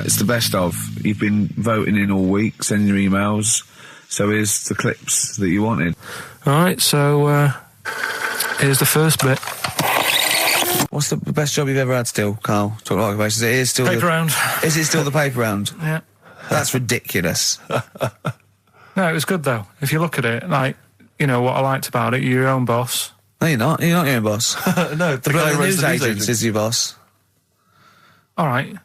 It's the best of. You've been voting in all week, sending your emails. So here's the clips that you wanted. Alright, so, here's the first bit. What's the best job you've ever had still, Carl? Talk like occupations. It is still Paper round. Is it still the paper round? Yeah. That's ridiculous. No, it was good though. If you look at it, like, you know, what I liked about it, you're your own boss. No, you're not. You're not your own boss. No, the guy who runs the news agent is your boss. Alright.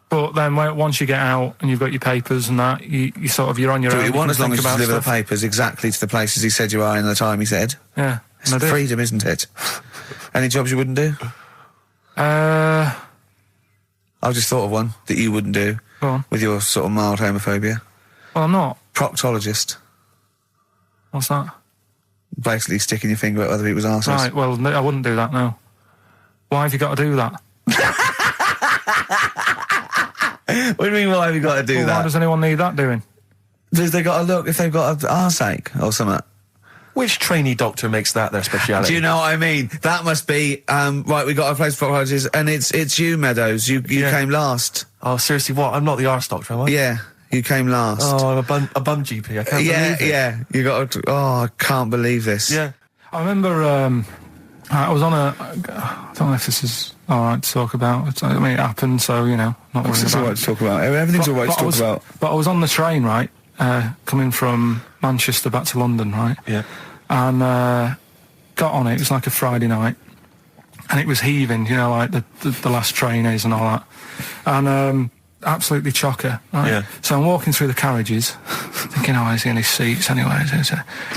But then once you get out and you've got your papers and that, you sort of, you're on your own. Do what you want as long as you about deliver stuff. the papers exactly to the places he said you are in the time he said. Yeah. It's freedom, isn't it? Any jobs you wouldn't do? I've just thought of one that you wouldn't do. Go on. With your sort of mild homophobia. Well, I'm not. Proctologist. What's that? Basically sticking your finger at other people's arses. Right, well, no, I wouldn't do that, no. Why have you got to do that? What do you mean, why have you got to do that? Why does anyone need that doing? Because they got to look if they've got an arseache or something. Which trainee doctor makes that their speciality? Do you know what I mean? That must be, right, we got a place for proctologists, and it's you, Meadows. You came last. Oh, seriously, what? I'm not the arse doctor, am I? Yeah, you came last. Oh, I'm a bum GP, I can't believe it. Yeah, you got to, I can't believe this. Yeah. I remember, I was on I don't know if this is alright to talk about. I mean, it happened, so, you know, not worried It's about all right to talk about. Everything's all right to talk about. But I was on the train, right, coming from Manchester back to London, right? Yeah. And got on it was like a Friday night, and it was heaving, you know, like the last train is and all that, and absolutely chocker, right? Yeah. So I'm walking through the carriages thinking, oh, is there any seats anyway?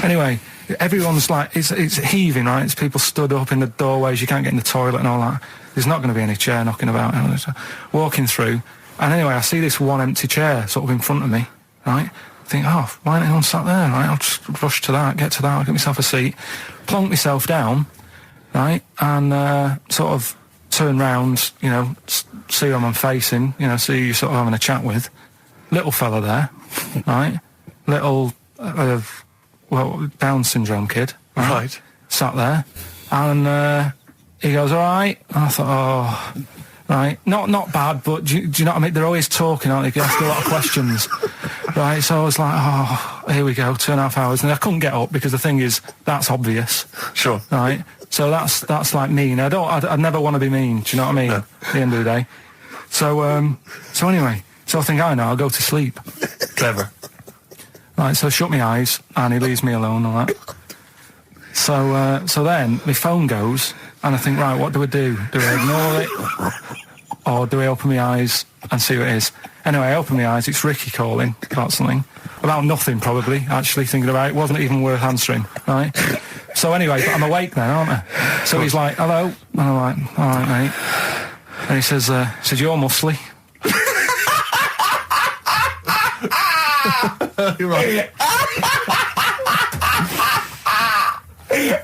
Anyway, everyone's like, it's heaving, right? It's people stood up in the doorways, you can't get in the toilet and all that. There's not going to be any chair knocking about, you know, so walking through, and anyway, I see this one empty chair sort of in front of me, right? I think, oh, why ain't anyone sat there, right? I'll just rush to that, get to that, I'll get myself a seat, plonk myself down, right, and sort of turn round, you know, see who I'm facing, you know, see who you're sort of having a chat with. Little fella there, right? Little, Down syndrome kid, right? Sat there, and he goes, all right, and I thought, oh... Right, not bad, but do you know what I mean? They're always talking, aren't they? They ask a lot of questions. Right, so I was like, oh, here we go, 2.5 hours. And I couldn't get up because the thing is, that's obvious. Sure. Right, so that's like mean. I'd never want to be mean, do you know what I mean? No. At the end of the day. So anyway, so I think, I know, I'll go to sleep. Clever. Right, so I shut my eyes, and he leaves me alone, all that. So then, my phone goes, and I think, right, what do I do? Do I ignore it? Or do I open my eyes and see what it is? Anyway, I open my eyes, it's Ricky calling about something. About nothing, probably, actually, thinking about it. It wasn't even worth answering, right? So anyway, but I'm awake then, aren't I? So he's like, hello? And I'm like, all right, mate. And he says, you're muscly. You're right.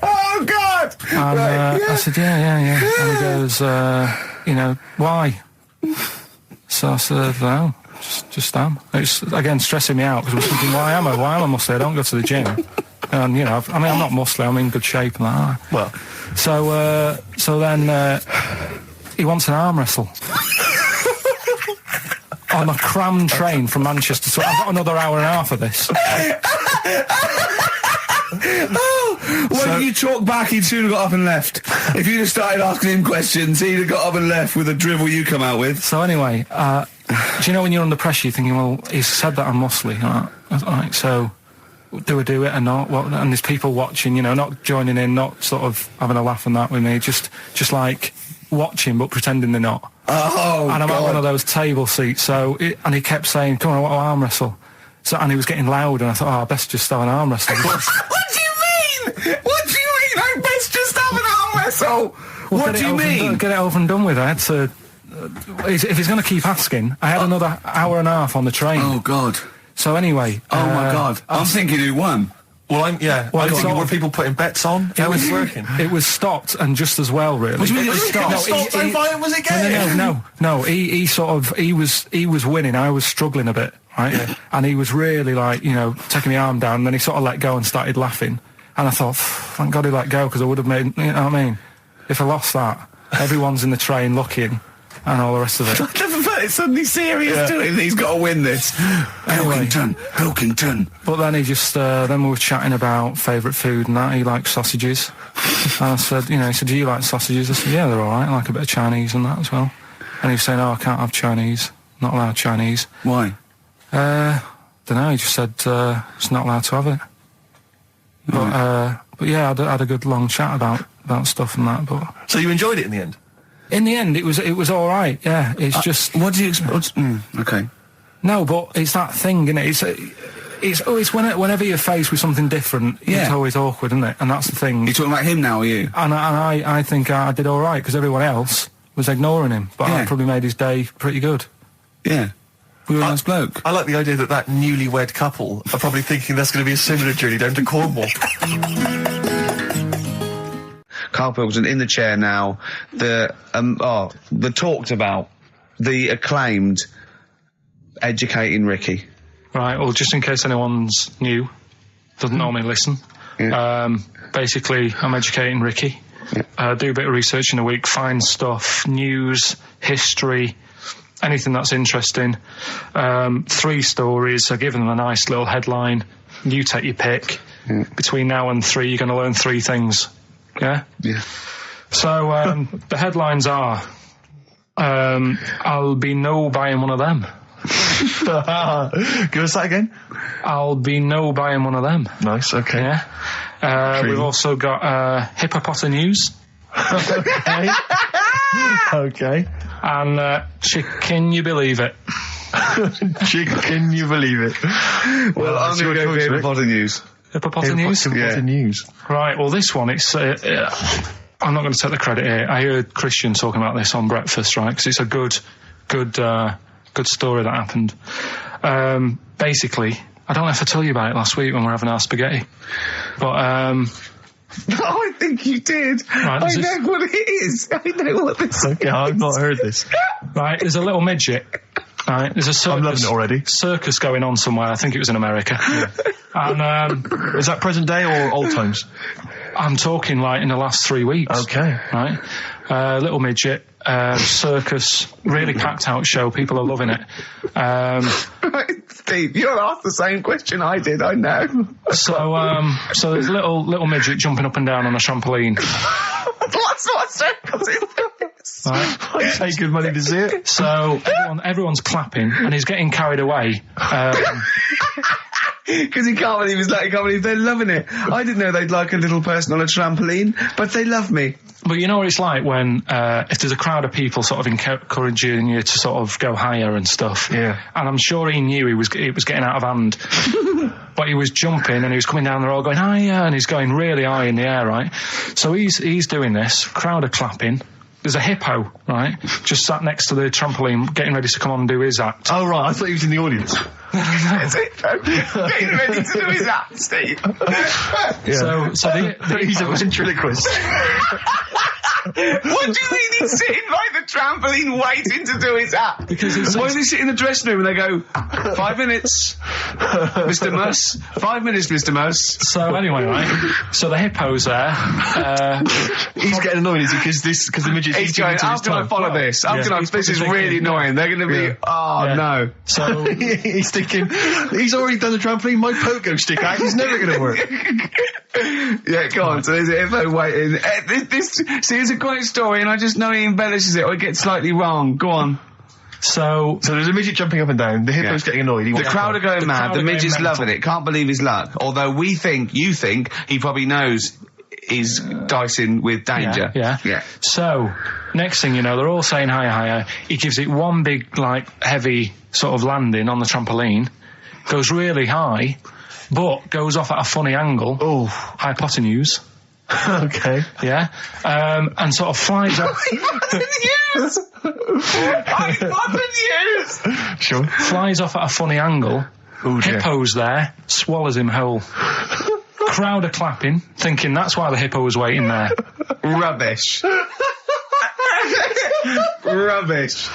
Oh, God! And I said, yeah. And he goes, you know, why? So I said, no, just am. It's, again, stressing me out, because I was thinking, why am I muscly? I don't go to the gym. And, you know, I mean, I'm not muscly, I'm in good shape and that. Well. So then he wants an arm wrestle. On a crammed train from Manchester. So I've got another hour and a half of this. When you talk back, he'd soon have got up and left. If you'd have started asking him questions, he'd have got up and left with the drivel you come out with. So anyway, do you know when you're under pressure, you're thinking, well, he's said that I'm muscly, right? So do I do it or not? And there's people watching, you know, not joining in, not sort of having a laugh and that with me, just like watching but pretending they're not. Oh, and I'm God. at one of those table seats, and he kept saying, come on, I want to arm wrestle. So, and he was getting loud, and I thought, I best just have an arm wrestle. What do you mean? I best just have an arm wrestle? What do you mean? Get it over and done with. I had to... if he's going to keep asking, I had another hour and a half on the train. Oh, God. So anyway... Oh, my God. I'm thinking who won. Well, I'm thinking, were people putting bets on? How was it working? It was stopped, and just as well, really. What do you mean it was stopped? Was it game? No, he was winning, I was struggling a bit, right? Yeah. And he was really, like, you know, taking my arm down, and then he sort of let go and started laughing. And I thought, thank God he let go, because I would have made, you know what I mean? If I lost that, everyone's in the train looking, and all the rest of it. it's suddenly serious to him. He's got to win this. Pilkington. But then he just, then we were chatting about favourite food and that. He likes sausages. And I said, he said, do you like sausages? I said, yeah, they're all right. I like a bit of Chinese and that as well. And he was saying, I can't have Chinese. Not allowed Chinese. Why? Don't know. He just said, it's not allowed to have it. But yeah, I had a good long chat about stuff and that. But so you enjoyed it in the end? In the end, it was all right. Yeah, it's just. What do you expect? Okay. No, but it's that thing, isn't it? It's whenever you're faced with something different, it's always awkward, isn't it? And that's the thing. You're talking about him now, are you? And I think I did all right because everyone else was ignoring him, but I probably made his day pretty good. Yeah. We were a nice bloke. I like the idea that newlywed couple are probably thinking that's going to be a similar journey down to Cornwall. Karl Pilkington in the chair now. The talked about the acclaimed Educating Ricky. Right. Well, just in case anyone's new, doesn't normally listen. Yeah. Basically, I'm educating Ricky. Yeah. Do a bit of research in a week, find stuff, news, history, anything that's interesting. 3 stories. I give them a nice little headline. You take your pick. Yeah. Between now and 3, you're going to learn 3 things. Yeah? Yeah. So, the headlines are, I'll be no buying one of them. Give us that again. I'll be no buying one of them. Nice, okay. Yeah. We've also got hippopotamus. Okay. Okay. And can you believe it? Can you believe it? Well, I'm going to go with hippopotamus. Hippopotamus? Hippopotamus. Right, well, this one, it's... I'm not going to take the credit here. I heard Christian talking about this on breakfast, right? Because it's a good story that happened. Basically, I don't know if I told you about it last week when we were having our spaghetti, but I think you did. Right, I know what it is. I know what this is. Okay, I've not heard this. Right, there's a little midget. Right, there's a circus. I'm loving it already. Circus going on somewhere. I think it was in America. Yeah. And is that present day or old times? I'm talking like in the last 3 weeks. Okay. Right, little midget. Circus, really packed out show. People are loving it. Right, Steve, you're asked the same question I did. I know. So there's a little midget jumping up and down on a trampoline. That's what circus is. Right. I pay good money to see it. So everyone's clapping and he's getting carried away. Because he can't believe they're loving it. I didn't know they'd like a little person on a trampoline, but they love me. But you know what it's like when, if there's a crowd of people sort of encouraging you to sort of go higher and stuff. Yeah. And I'm sure he knew it was getting out of hand. But he was jumping and he was coming down the road going higher and he's going really high in the air, right? So he's doing this, crowd are clapping. There's a hippo, right, just sat next to the trampoline, getting ready to come on and do his act. Oh, right, I thought he was in the audience. There's a hippo getting ready to do his act, Steve. Yeah. So he's a ventriloquist. What do you mean he's sitting by the trampoline waiting to do his act? Because why does he sit in the dressing room and they go, 5 minutes, Mr. Muss, 5 minutes, Mr. Muss. So anyway, right, so the hippo's there. He's getting annoyed, is he? Because the midget... He's going, how can I follow this? This is really annoying. They're going to be, no. So he's thinking, he's already done the trampoline, my pogo stick out, he's never going to work. Yeah, go on. So there's a hippo waiting. See, it's a great story, and I just know he embellishes it or it gets slightly wrong. Go on. So there's a midget jumping up and down. The hippo's getting annoyed. The crowd are going mad. The midget's loving it. Can't believe his luck. Although you think he probably knows he's dicing with danger. Yeah. So next thing you know, they're all saying higher. He gives it one big, heavy sort of landing on the trampoline. Goes really high, but goes off at a funny angle. Oh, hypotenuse. Okay. Yeah. And sort of flies off. Hypotenuse! Sure. Flies off at a funny angle. Ooh, Hippo's there, swallows him whole. Crowd are clapping, thinking that's why the hippo was waiting there. Rubbish. Rubbish.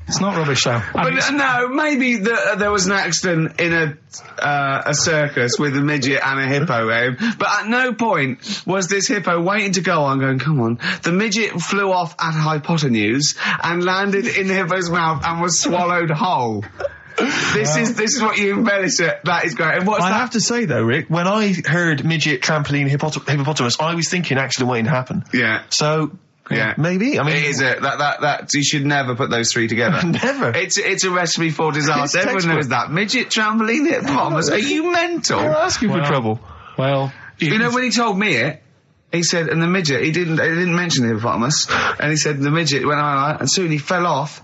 It's not rubbish, though. But no, maybe there was an accident in a circus with a midget and a hippo, but at no point was this hippo waiting to go on, going, come on. The midget flew off at hypotenuse and landed in the hippo's mouth and was swallowed whole. This is what you embellish it. That is great. And what's I that? have to say, though, Rick, when I heard midget, trampoline, hippopotamus, I was thinking accident waiting to happen. Yeah. So... Yeah, maybe. I mean, it is that you should never put those three together. Never. It's a recipe for disaster. Everyone textbook. knows that. Midget, trampoline, hippopotamus. Are you mental? You're asking for trouble. Well, you know, when he told me it, he said, and the midget, he didn't mention the hippopotamus, and he said the midget went on, and soon he fell off,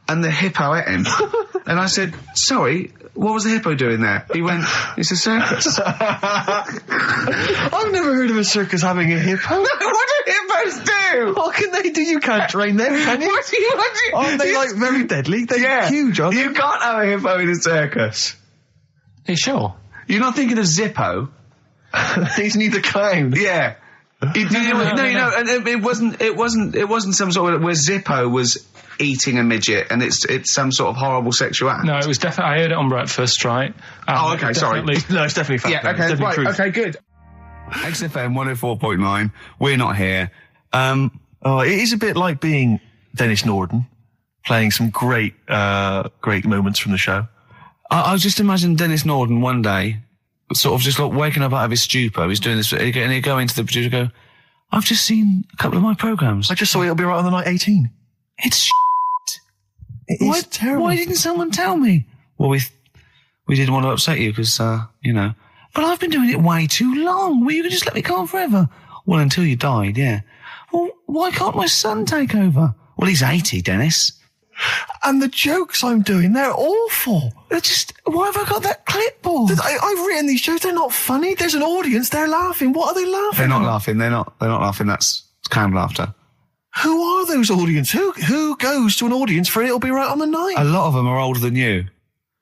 and the hippo ate him. And I said, sorry, what was the hippo doing there? He went, it's a circus. I've never heard of a circus having a hippo. What do hippos do? What can they do? You can't train them, can you? What do you... Aren't they, like, very deadly? They're huge, aren't they? You can't have a hippo in a circus. are you sure? You're not thinking of Zippo? He's neither clown. Yeah. No, and it wasn't some sort of where Zippo was eating a midget and it's some sort of horrible sexual act. No, it was definitely. I heard it on breakfast, right? Oh, okay, sorry. No, it's definitely fact. Yeah, okay, right, okay, good. XFM 104.9. We're not here. It is a bit like being Dennis Norden, playing some great moments from the show. I was just imagining Dennis Norden one day, sort of just like waking up out of his stupor. He's doing this, and he'd go into the producer and go, I've just seen a couple of my programmes. I just saw It'll Be Right on the Night 18. It's shit. It is terrible. Why didn't someone tell me? Well, we didn't want to upset you because, but I've been doing it way too long. Well, you can just let me go on forever. Well, until you died, yeah. Well, why can't my son take over? Well, he's 80, Dennis. And the jokes I'm doing, they're awful. Why have I got that clipboard? I've written these jokes, they're not funny. There's an audience, they're laughing. What are they laughing They're not at? laughing, they're not laughing, that's canned laughter. Who are those audience? Who goes to an audience for It'll Be Right on the Night? A lot of them are older than you.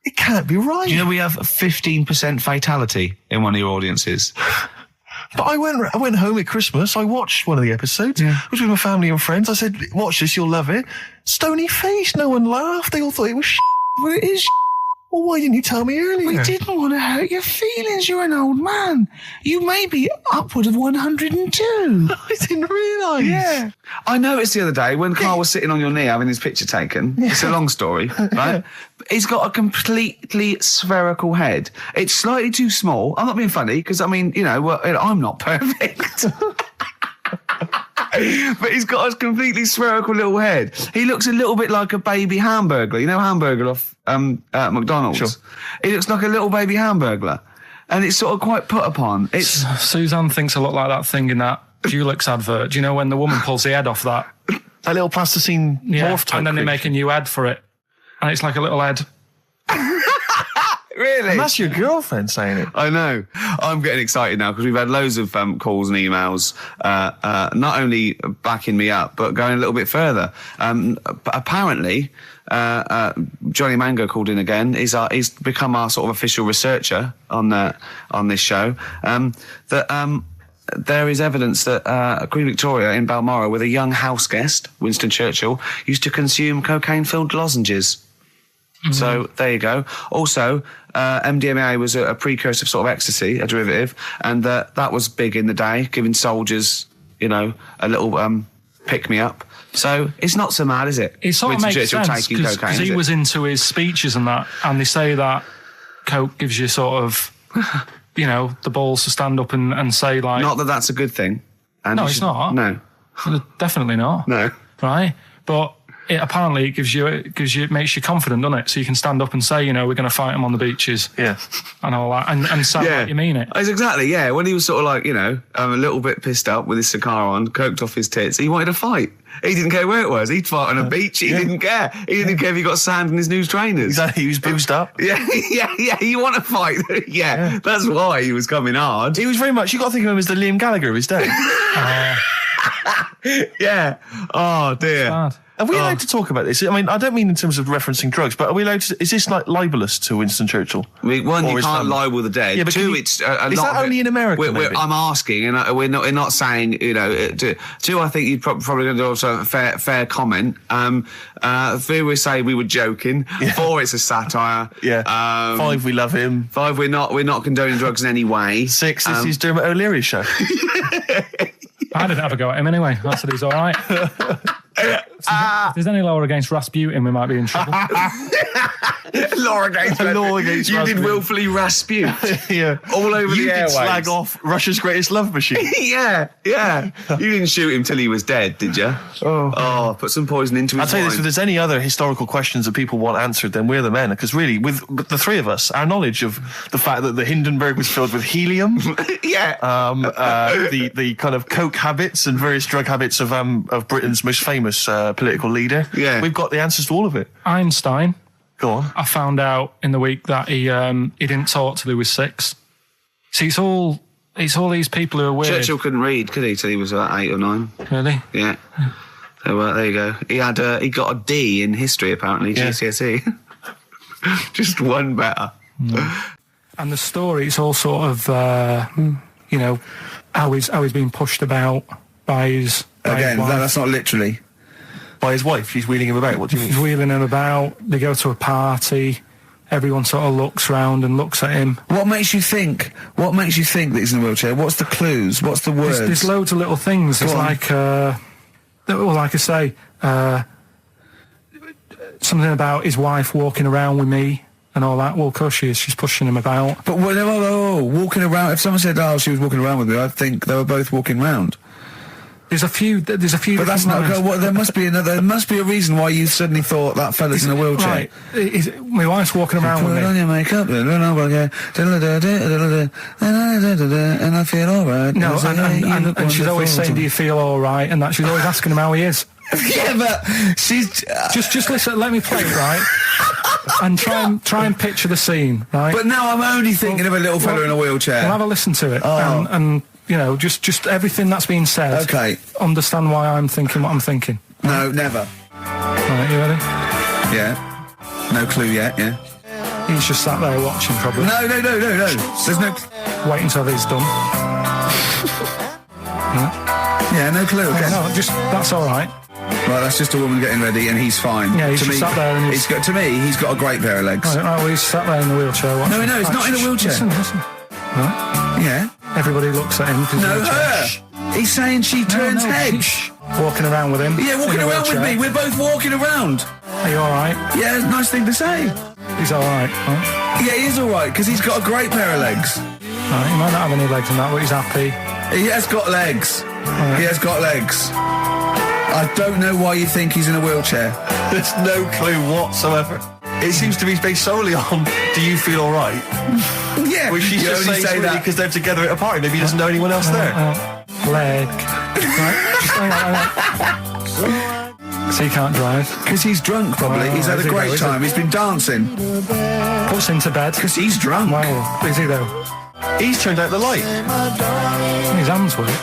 It can't be right. Do you know we have 15% fatality in one of your audiences? But I went home at Christmas, I watched one of the episodes, I was with my family and friends, I said, watch this, you'll love it. Stony face, no one laughed, they all thought it was shit. Well, it is. Well, why didn't you tell me earlier? We didn't want to hurt your feelings. You're an old man. You may be upward of 102. I didn't realise. Yeah. I noticed the other day when Karl was sitting on your knee having his picture taken. It's a long story, right? He's got a completely spherical head. It's slightly too small. I'm not being funny because, I'm not perfect. But he's got a completely spherical little head. He looks a little bit like a baby hamburger. You know Hamburger off McDonald's? Sure. He looks like a little baby hamburger. And it's sort of quite put upon. Suzanne thinks I look like that thing in that Dulux advert. Do you know when the woman pulls the head off that? That little plasticine morph type and then they creature. make a new head for it. And it's like a little head. Really? And that's your girlfriend saying it. I know. I'm getting excited now because we've had loads of calls and emails, not only backing me up, but going a little bit further. Apparently, Johnny Mango called in again. He's become our sort of official researcher on this show. There is evidence that Queen Victoria in Balmoral, with a young house guest, Winston Churchill, used to consume cocaine-filled lozenges. So there you go. Also, MDMA was a precursor of sort of ecstasy, a derivative, and that was big in the day, giving soldiers, a little pick-me-up. So it's not so mad, is it? It sort of Winston makes Churchill sense taking cocaine, because is he it? was into his speeches and that, and they say that coke gives you sort of, the balls to stand up and say like. Not that that's a good thing. And No, it's not. No. Definitely not. No. Right? But it apparently makes you confident, doesn't it? So you can stand up and say, we're going to fight them on the beaches. Yeah. And all that. And sound like you mean it. It's exactly, yeah. When he was sort of like, a little bit pissed up with his cigar on, coked off his tits, he wanted to fight. He didn't care where it was. He'd fight on a beach. He didn't care. He didn't care if he got sand in his new trainers. Exactly. He was boozed up. Yeah. You want to fight. Yeah. That's why he was coming hard. He was very much, you got to think of him as the Liam Gallagher of his day. Yeah. Oh, dear. Bad. Are we allowed to talk about this? I mean, I don't mean in terms of referencing drugs, but are we allowed to? Is this like libelous to Winston Churchill? One, you can't libel the dead. Yeah, but two, is a that lot only in America? I'm asking, and we're not saying, you know. Two, I think you'd probably going to do also a fair comment. Three, we say we were joking. Yeah. 4, it's a satire. Yeah. 5, we love him. 5, we're not condoning drugs in any way. 6, this is Dermot O'Leary's show. I didn't have a go at him anyway. I said he's all right. If there's any law against Rasputin, we might be in trouble. Law against Rasputin. You did willfully Rasputin. Yeah. All over the airwaves. You did slag off Russia's greatest love machine. Yeah. You didn't shoot him till he was dead, did you? Oh, put some poison into his I'll tell you wine. this, if there's any other historical questions that people want answered, then we're the men. Because really, with the three of us, our knowledge of the fact that the Hindenburg was filled with helium, the kind of coke habits and various drug habits of Britain's most famous political leader, we've got the answers to all of it. Einstein. Go on. I found out in the week that he didn't talk till he was 6. See, it's all these people who are weird. Churchill couldn't read, could he, till he was about 8 or 9? Really? Yeah. So there you go. He got a D in history apparently, GCSE. Just one better. And the story, it's all sort of you know, how he's being pushed about by his wife. That's not literally. By his wife, she's wheeling him about. What do you mean? She's wheeling him about. They go to a party. Everyone sort of looks round and looks at him. What makes you think that he's in a wheelchair? What's the clues? What's the words? There's loads of little things. It's like, like I say, something about his wife walking around with me and all that. Well, of course she is. She's pushing him about. But walking around. If someone said, "Oh, she was walking around with me," I'd think they were both walking around. There's a few. But that's not. There must be There must be a reason why you suddenly thought that fella's in a wheelchair. Right. My wife's walking around with me. Put on your makeup, and I feel all right. No, and she's always saying, "Do you feel all right?" And that she's always asking him how he is. Yeah, but she's just listen. Let me play it, right? And try and picture the scene, right? But now I'm only thinking of a little fella in a wheelchair. Well, have a listen to it, and you know, just everything that's been said. Okay. Understand why I'm thinking what I'm thinking. No, never. Right, you ready? Yeah. No clue yet. Yeah. He's just sat there watching, probably. No. There's no. Wait until he's done. Yeah, no clue. Okay. No, that's all right. Well, that's just a woman getting ready, and he's fine. Yeah, he's just sat there, and he's got a great pair of legs. Right, well, he's sat there in the wheelchair. No, he's not in a wheelchair. Listen. Right. Yeah. Everybody looks at him. No, her. He's saying she turns heads. Walking around with him. Yeah, walking around with me. We're both walking around. Are you all right? Yeah, nice thing to say. He's all right. Right? Yeah, he is all right, because he's got a great pair of legs. Right, he might not have any legs and that, but he's happy. He has got legs. Right. He has got legs. I don't know why you think he's in a wheelchair. There's no clue whatsoever. It seems to be based solely on, do you feel all right? Yeah. Which she's just saying that because they're together at a party. Maybe he doesn't know anyone else there. Leg. Right? Just hang on. So he can't drive. Because he's drunk, probably. He's had a great time. He's been dancing. Puts him to bed. Because he's drunk. Well, is he though? He's turned out the light. His hands work. Is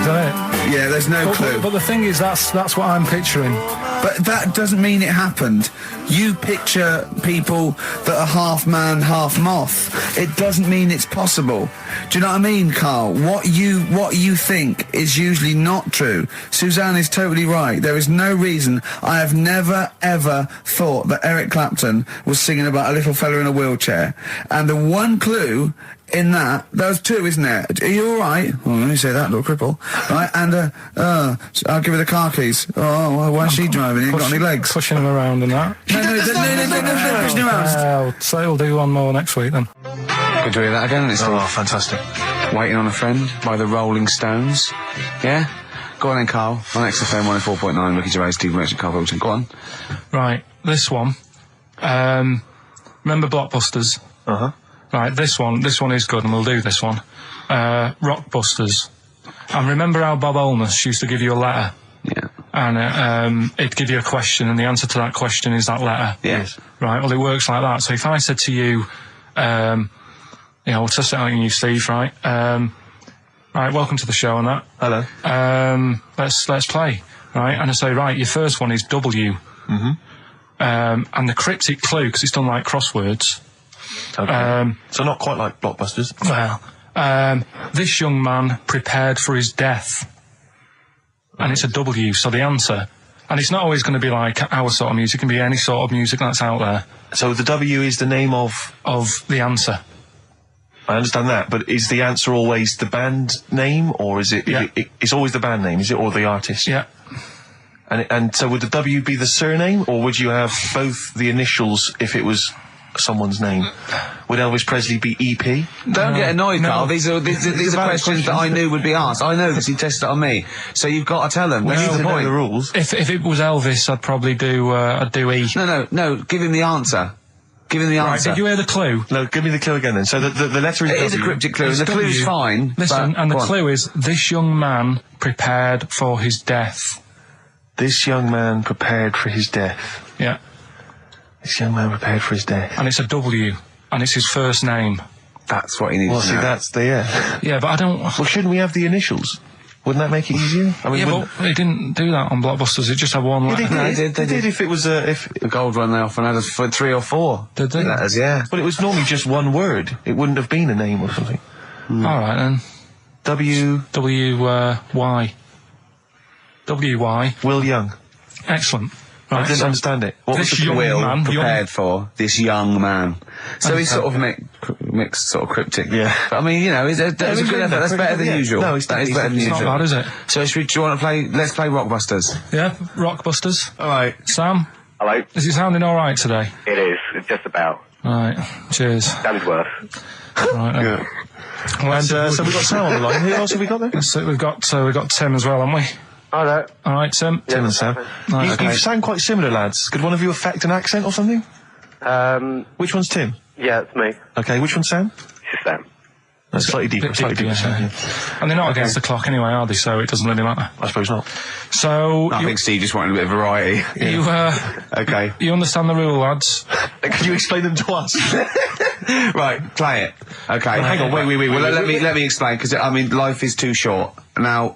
that it? Yeah, there's no clue. But the thing is, that's what I'm picturing. But that doesn't mean it happened. You picture people that are half man, half moth. It doesn't mean it's possible. Do you know what I mean, Carl? What you think is usually not true. Suzanne is totally right. There is no reason. I have never, ever thought that Eric Clapton was singing about a little fella in a wheelchair. And the one clue in that, there's two, isn't there? Are you all right? Well, let me say that, little cripple. Right, and I'll give her the car keys. Oh, well, why is she driving? He ain't got any legs. Pushing him around and that. No, pushing him around. So he'll do one more next week then. Good to hear that again. It's fantastic. Waiting on a Friend by the Rolling Stones. Yeah? Go on then, Carl. On XFM 104.9, Ricky Gervais, Steve Merchant, Karl Pilkington. Go on. Right, this one. Remember Blockbusters? Uh-huh. Right, this one is good, and we'll do this one. Rockbusters. And remember how Bob Holness used to give you a letter? Yeah. And it'd give you a question, and the answer to that question is that letter. Yes. Right, well, it works like that. So if I said to you, we'll test it out on you, Steve, right? Right, welcome to the show and that. Hello. Let's play. right? And I say, right, your first one is W. Mm-hmm. And the cryptic clue, because it's done like crosswords. Okay. So not quite like Blockbusters. Well, this young man prepared for his death. And it's a W, so the answer. And it's not always going to be like our sort of music, it can be any sort of music that's out there. So the W is the name of the answer. I understand that, but is the answer always the band name, or is it? Yeah. It's always the band name, is it, or the artist? Yeah. And so would the W be the surname, or would you have both the initials if it was someone's name? Would Elvis Presley be EP? Don't get annoyed, no. Carl. These are questions that I knew would be asked. I know because he tested it on me. So you've got to tell them. We need to know point. the rules. If it was Elvis, I'd probably do E. No. Give him the answer. Give him the Right, answer. did you hear the clue? No, give me the clue again then. So the letter is It W. is a cryptic clue. It's The clue's W. fine. Listen, but- and the go on. clue is, this young man prepared for his death. This young man prepared for his death. Yeah. This young man prepared for his death. And it's a W. And it's his first name. That's what he needs Well, to see, know. that's the Yeah, but I don't... Well, shouldn't we have the initials? Wouldn't that make it easier? I mean, Yeah, wouldn't- but they didn't do that on Blockbusters. It just had one letter. No, they did if it was if. The gold one they often had us for 3 or 4. Did they? Letters, yeah. But it was normally just one word. It wouldn't have been a name or something. All right, then. W. W-Y. W-Y. Will Young. Excellent. I Right, didn't so understand it. What was this the young clue? Will man, prepared for this young man. So he's sort of mixed sort of cryptic. Yeah. But I mean, you know, it's a good effort. That's better than usual. No, it's that is better than It's not usual. bad, is it? So do you want to play? Let's play Rockbusters. Yeah, Rockbusters. All right. Sam, Hello. is it sounding all right today? It is. It's just about. All right. Cheers. Sounds worse. Right. Then. Good. Well, And so we've got Sam on the line. Who else have we got there? so we've got Tim as well, haven't we? Hello. All right, Tim. Tim and Sam. Right, You sound quite similar, lads. Could one of you affect an accent or something? Which one's Tim? Yeah, it's me. Okay, which one's Sam? It's Sam. No, slightly deeper. Bit Slightly deeper, deeper. yeah. Sam, And they're not against the clock anyway, are they? So it doesn't really matter. I suppose not. So I think Steve just wanted a bit of variety. Okay. you understand the rule, lads? Could you explain them to us? Right, play it. Okay. Hang on, wait. Well, let me explain because I mean, life is too short. Now,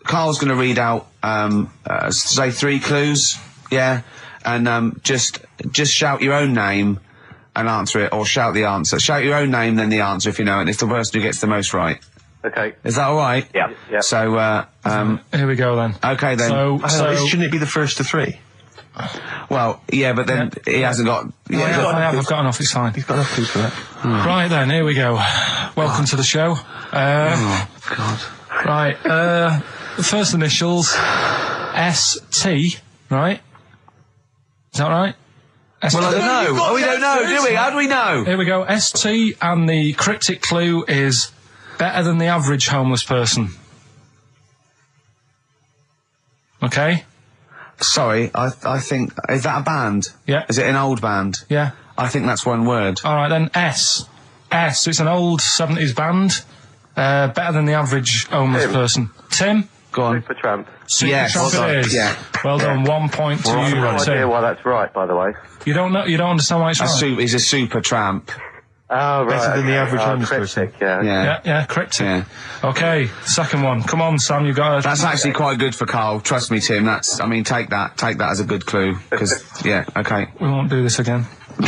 Carl's going to read out, say 3 clues, yeah, and just shout your own name and answer it, or shout the answer. Shout your own name, then the answer if you know it. And it's the person who gets the most right. Okay. Is that all right? Yeah. Yeah. So, Here we go then. okay then. So Shouldn't it be the first to 3? Well, yeah, but then he hasn't got. Yeah, I've got enough. It's fine. You've got enough clues for that. Right then, here we go. Welcome to the show. oh God. Right, the first initials, S-T, right? Is that right? S-T. Well, I don't know. We don't know, do we? How do we know? Here we go, S-T, and the cryptic clue is better than the average homeless person. Okay? Sorry, I think is that a band? Yeah. Is it an old band? Yeah. I think that's one word. Alright then, S. S, it's an old 70s band. Better than the average homeless person. Tim? Go on. Supertramp. Yes. Supertramp Well it done. is. Yeah. Well done, 1 point to I have you, no idea Tim. why that's right, by the way. You don't understand why it's right? He's a super tramp. Oh, right. Better than the average homeless cryptic, person. Yeah. Yeah, cryptic. Yeah. Okay, second one. Come on, Sam, you got That's actually quite good for Carl. Trust me, Tim. Take that as a good clue. Because, yeah, okay. We won't do this again. Wait,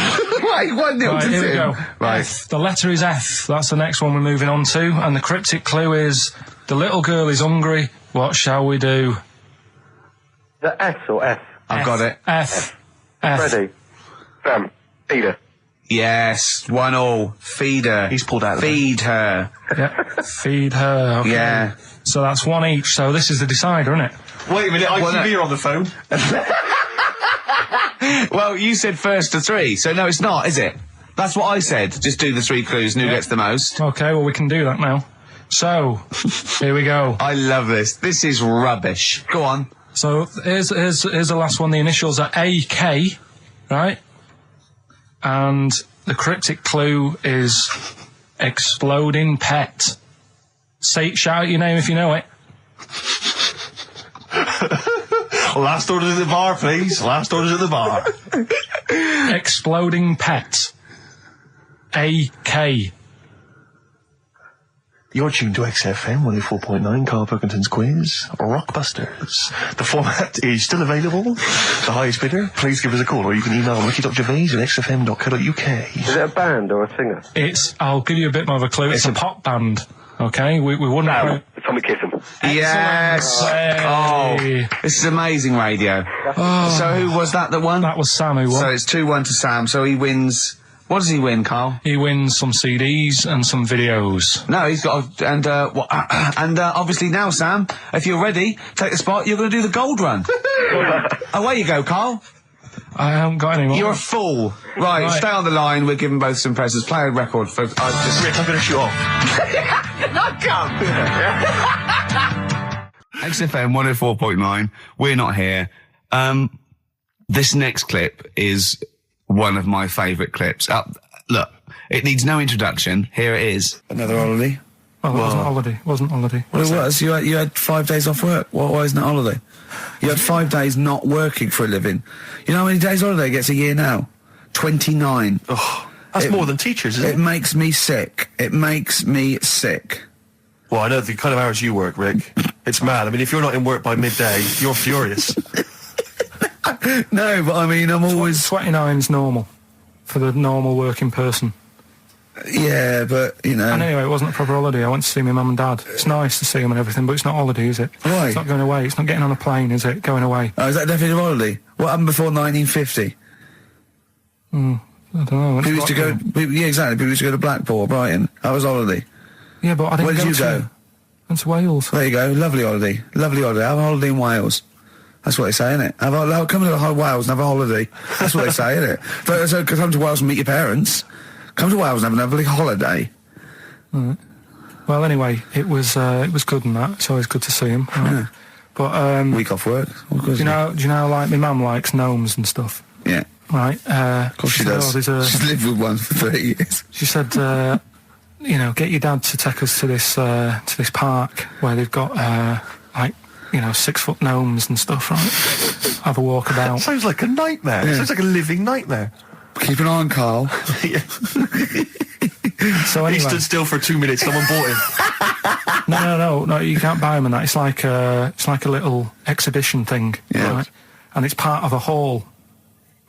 1-0 Right, to here we Tim. go. Right. F. The letter is F. That's the next one we're moving on to. And the cryptic clue is, the little girl is hungry. What shall we do? The S or F? I've got it. F. F. Ready. Sam. Peter. Yes, 1-1. Feed her. He's pulled out of the Feed her. Yeah. Feed her. Okay. Yeah. So that's 1 each. So this is the decider, isn't it? Wait a minute, ITV are on the phone. Well, you said first to 3, so no, it's not, is it? That's what I said. Just do the 3 clues and who gets the most. Okay, well, we can do that now. So, here we go. I love this. This is rubbish. Go on. So here's the last one. The initials are AK, right? And the cryptic clue is exploding pet. Shout out your name if you know it. Last orders at the bar, please. Last orders at the bar. Exploding pet. AK. You're tuned to XFM 104.9, Karl Pilkington's quiz, Rockbusters. The format is still available. The highest bidder, please give us a call, or you can email ricky.gervais@xfm.co.uk. Is it a band or a singer? I'll give you a bit more of a clue. It's a pop band. Okay, we wouldn't. Sam. Tommy Kissam. Yes. Hey. Oh, this is amazing radio. So who was that won? That was Sam who won. So it's 2-1 to Sam. So he wins. What does he win, Carl? He wins some CDs and some videos. No, he's got obviously now, Sam, if you're ready, take the spot. You're going to do the gold run. Away you go, Carl. I haven't got any more. You're a fool. Right, stay on the line. We're giving both some presents. Play a record for. Rick, I'm going to shoot off. XFM 104.9. We're not here. This next clip is one of my favourite clips. Look, it needs no introduction. Here it is. Another holiday. Well, it wasn't holiday. Wasn't holiday. Well, it was. You had 5 days off work. Why isn't it holiday? You had 5 days not working for a living. You know how many days holiday gets a year now? 29. Oh, that's more than teachers, isn't it? It makes me sick. It makes me sick. Well, I know the kind of hours you work, Rick. It's mad. I mean, if you're not in work by midday, you're furious. No, but I mean, I'm always... 29's normal for the normal working person. Yeah, but, you know... And anyway, it wasn't a proper holiday. I went to see my mum and dad. It's nice to see them and everything, but it's not holiday, is it? Why? It's not going away. It's not getting on a plane, is it? Going away. Oh, is that definitely a holiday? What happened before 1950? I don't know. People used to go... Yeah, exactly. People used to go to Blackpool or Brighton. That was holiday. Yeah, but I didn't Where did you go? I went to Wales. There you go. Lovely holiday. Lovely holiday. Have a holiday in Wales. That's what they say, innit? Come to Wales and have a holiday. That's what they say, innit? So come to Wales and meet your parents. Come to Wales and have a lovely holiday. Right. Well, anyway, it was good and that. It's always good to see him. Right? Yeah. But week off work. Do you know? Like my mum likes gnomes and stuff. Yeah. Right. Of course she does. She's lived with one for 30 years. She said, get your dad to take us to this park where they've got 6-foot gnomes and stuff, right? Have a walk about. Sounds like a nightmare. Yeah. Sounds like a living nightmare. Keep an eye on Carl. So anyway, he stood still for 2 minutes. Someone bought him. No. You can't buy them and that. It's like a little exhibition thing, yeah. Right? And it's part of a hall,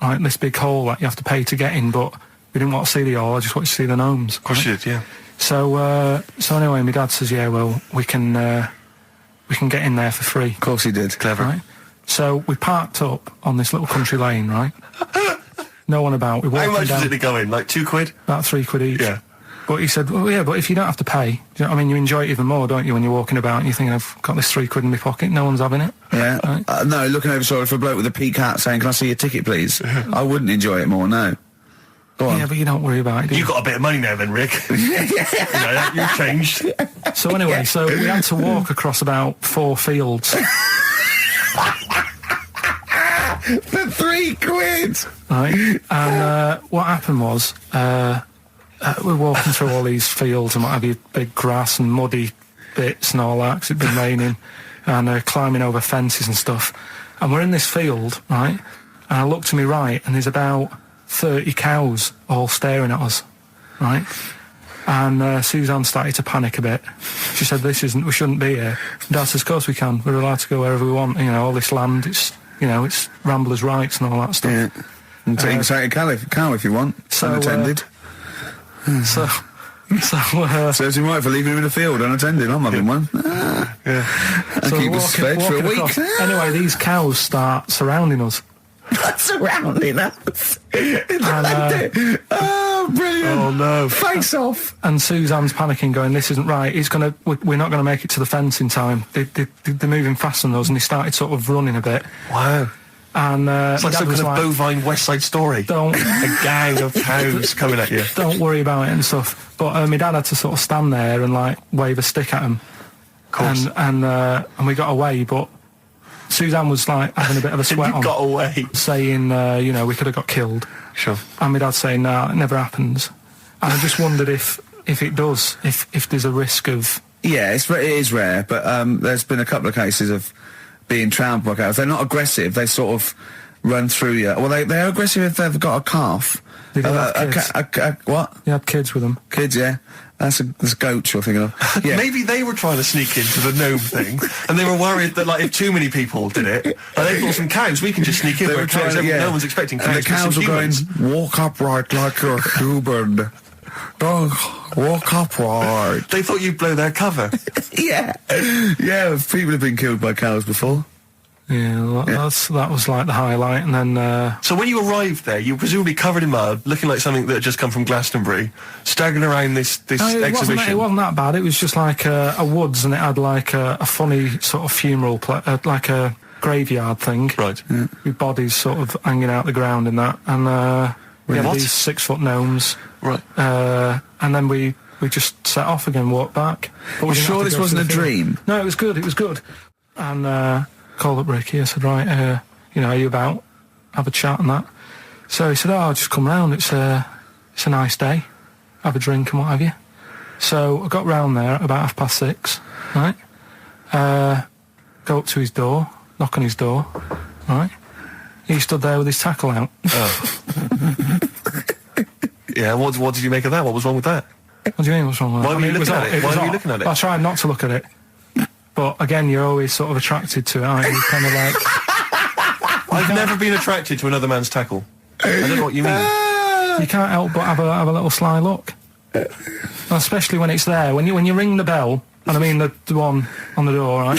right? This big hall that you have to pay to get in. But we didn't want to see the hall. I just wanted to see the gnomes. Of course you did, yeah. So anyway, my dad says, yeah, well, we can get in there for free. Of course he did. Clever. Right? So we parked up on this little country lane, right? No one about. We How much down, did it go in? Like £2? About £3 each. Yeah. But he said, well, yeah, but if you don't have to pay, do you know what I mean? You enjoy it even more, don't you, when you're walking about and you're thinking, I've got this £3 in my pocket, no one's having it. Yeah. Right? No, looking over shoulder for a bloke with a peak hat saying, can I see your ticket, please? I wouldn't enjoy it more, no. Go on. Yeah, but you don't worry about it, do you? You got a bit of money now then, Rick. You've changed. So anyway, so we had to walk across about 4 fields. For £3? Right? And what happened was, we're walking through all these fields and what have you, big grass and muddy bits and all that, because it'd been raining, and climbing over fences and stuff. And we're in this field, right? And I look to my right, and there's about 30 cows all staring at us, right? And Suzanne started to panic a bit. She said, we shouldn't be here. Dad says, of course we can. We're allowed to go wherever we want. You know, all this land, it's ramblers' rights and all that stuff. Yeah. And take a cow if you want, unattended. Serves him right for leaving him in the field unattended. I'm having one. Yeah. And keep us fed for a week. Anyway, these cows start surrounding us. Surrounding us. Oh, brilliant. Oh, no. Face off. And Suzanne's panicking, going, this isn't right. We're not going to make it to the fence in time. They're moving faster than us, and they started sort of running a bit. Wow. And it's like some kind of bovine West Side Story. A gang of cows coming at you. Don't worry about it and stuff. But my dad had to sort of stand there and wave a stick at him. Of course. And we got away, but Suzanne was having a bit of a sweat on. Got away. Saying, we could have got killed. Sure. And my dad saying, nah, it never happens. And I just wondered if it does, if there's a risk of... Yeah, it is rare, but there's been a couple of cases of being trampled by cows. They're not aggressive. They sort of run through you. Well, they're aggressive if they've got a calf. They don't have kids. What? They had kids with them. Kids, yeah. That's goats you're thinking of. Yeah. Maybe they were trying to sneak into the gnome thing, and they were worried that, like, if too many people did it, like, they thought some cows, we can just sneak in. They were trying to, no one's expecting cows. And the cows were going, walk upright like you're a human. Don't walk upright. They thought you'd blow their cover. Yeah. Yeah, people have been killed by cows before. Yeah, that was like the highlight, and then... So when you arrived there, you were presumably covered in mud, looking like something that had just come from Glastonbury, staggering around this exhibition. It wasn't that bad. It was just like a woods, and it had like a funny sort of funeral, like a graveyard thing. Right. Yeah. With bodies sort of hanging out the ground and that. And we had these 6-foot gnomes. Right. And then we just set off again, walked back. But sure this wasn't a dream? No, it was good. And... called up Ricky. I said, right, are you about? Have a chat and that. So he said, I'll just come round. It's a nice day. Have a drink and what have you. So I got round there about 6:30, right? Go up to his door, knock on his door, right? He stood there with his tackle out. Oh. Yeah, what did you make of that? What was wrong with that? What do you mean, what's wrong with that? Why were you looking at it? Why were you looking at it? I tried not to look at it. But again, you're always sort of attracted to it, aren't you? Kind of like... I've never been attracted to another man's tackle. I don't know what you mean. You can't help but have a little sly look. Especially when it's there. When you ring the bell, and I mean the one on the door, right?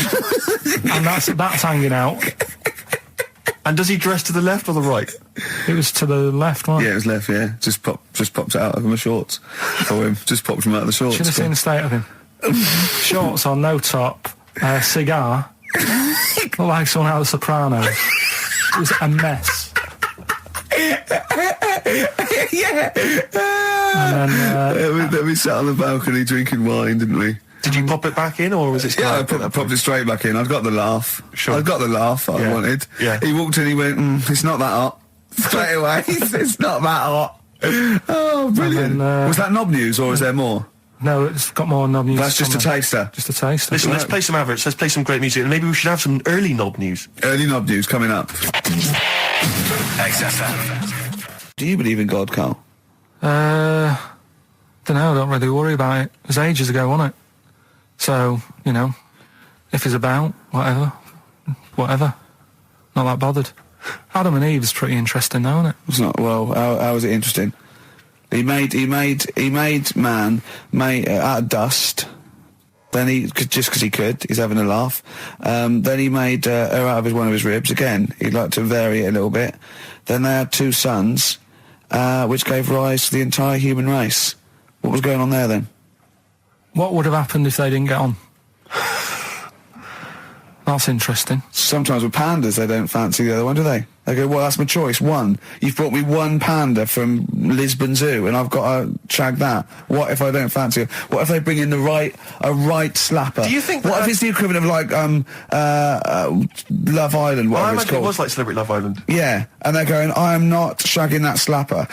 And that's hanging out. And does he dress to the left or the right? It was to the left, wasn't it? Yeah, it was left, yeah. Just popped it out of my shorts for him. Just popped him out of the shorts. Should have seen the state of him. Shorts on, no top, cigar. Looked like someone out of The Sopranos. It was a mess. Yeah. And then... we sat on the balcony drinking wine, didn't we? Did you pop it back in, or was it... Yeah, I popped it straight back in. I've got the laugh. Sure. I've got the laugh I wanted. Yeah. He walked in, he went, it's not that hot. Straight away, it's not that hot. Oh, brilliant. Then, was that knob news, or is there more? No, it's got more knob news. That's just a taster. Just a taster. Listen, let's play some adverts, let's play some great music, and maybe we should have some early knob news. Early knob news coming up. XFM. Do you believe in God, Carl? Don't know, don't really worry about it. It was ages ago, wasn't it? So, if he's about, whatever. Not that bothered. Adam and Eve is pretty interesting, though, isn't it? It's not. Well, how is it interesting? He made man out of dust. Then just because he could, he's having a laugh. Then he made her out of one of his ribs. Again, he'd like to vary it a little bit. Then they had 2 sons, which gave rise to the entire human race. What was going on there then? What would have happened if they didn't get on? That's interesting. Sometimes with pandas, they don't fancy the other one, do they? They go, well, that's my choice. One. You've brought me one panda from Lisbon Zoo, and I've got to shag that. What if I don't fancy it? What if they bring in a right slapper? Do you think what if it's the equivalent of like Love Island, whatever it's called? It was like Celebrity Love Island. Yeah, and they're going, I am not shagging that slapper.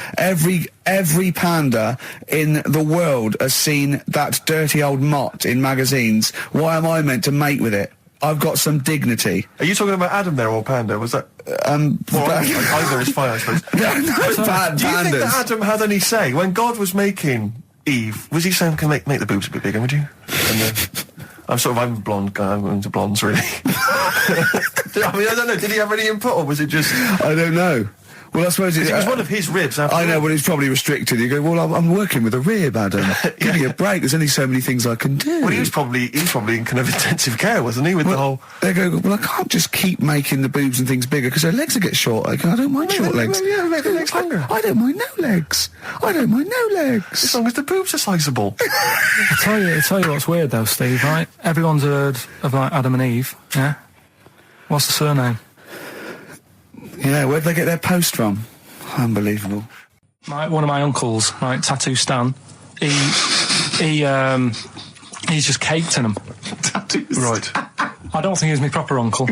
Every panda in the world has seen that dirty old mott in magazines. Why am I meant to mate with it? I've got some dignity. Are you talking about Adam there, or Panda? Was that... either is fine, I suppose. No, pandas. Do you think that Adam had any say? When God was making Eve, was he saying, can make the boobs a bit bigger, would you? And I'm a blonde guy, I'm into blondes, really. I don't know, did he have any input, or was it just... I don't know. Well, I suppose it was one of his ribs. I know, but it's probably restricted. You go, well, I'm working with a rib, Adam. Give me a break. There's only so many things I can do. Well, he was probably in kind of intensive care, wasn't he? With the whole. They go, well, I can't just keep making the boobs and things bigger because their legs will get short. I don't mind short legs. Yeah, make the legs longer. I don't mind no legs. As long as the boobs are sizable. I tell you what's weird though, Steve. Right? Everyone's heard of like Adam and Eve. Yeah. What's the surname? Yeah, where'd they get their post from? Unbelievable. One of my uncles, right, Tattoo Stan, he's just caked in them. Right. I don't think he's my proper uncle,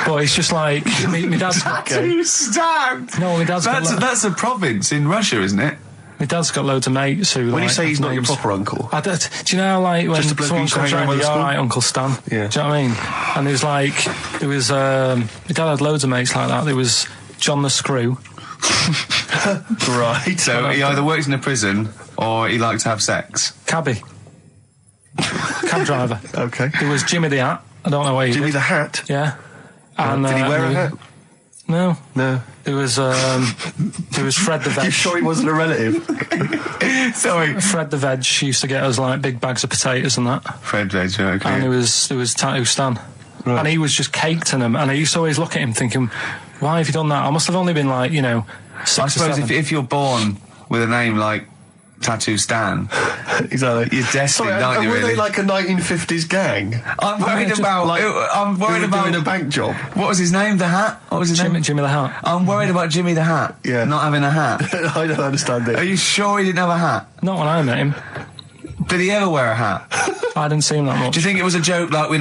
but he's just like my dad's got Tattoo Stan. No, my dad's that's a province in Russia, isn't it? My dad's got loads of mates who. When you say he's not your proper uncle, do you know, like when someone comes around, you're all right, Uncle Stan. Yeah. Do you know what I mean? And my dad had loads of mates like that. There was John the Screw. Right. So he either works in a prison or he likes to have sex. Cabbie. Cab driver. Okay. There was Jimmy the Hat. I don't know where he Jimmy did. the Hat. Yeah. And, Did he wear a hat? No. No. There was Fred the Veg. You sure he wasn't a relative? Sorry. Fred the Veg used to get us like big bags of potatoes and that. Fred Veg, okay. And there was Tattoo Stan. Right. And he was just caked in them. And I used to always look at him thinking, why have you done that? I must have only been like, 6 I or suppose 7. if you're born with a name like Tattoo Stan, Exactly. you're destined, aren't you, were really? they like a 1950s gang? I'm worried just about... like- I'm worried Who were doing about... a bank job? What was his name? The Hat? What was his name? Jimmy the Hat. I'm worried about Jimmy the Hat. Yeah. Not having a hat. I don't understand Are it. you sure he didn't have a hat? Not when I met him. Did he ever wear a hat? I didn't see him that much. Do you think it was a joke, like, when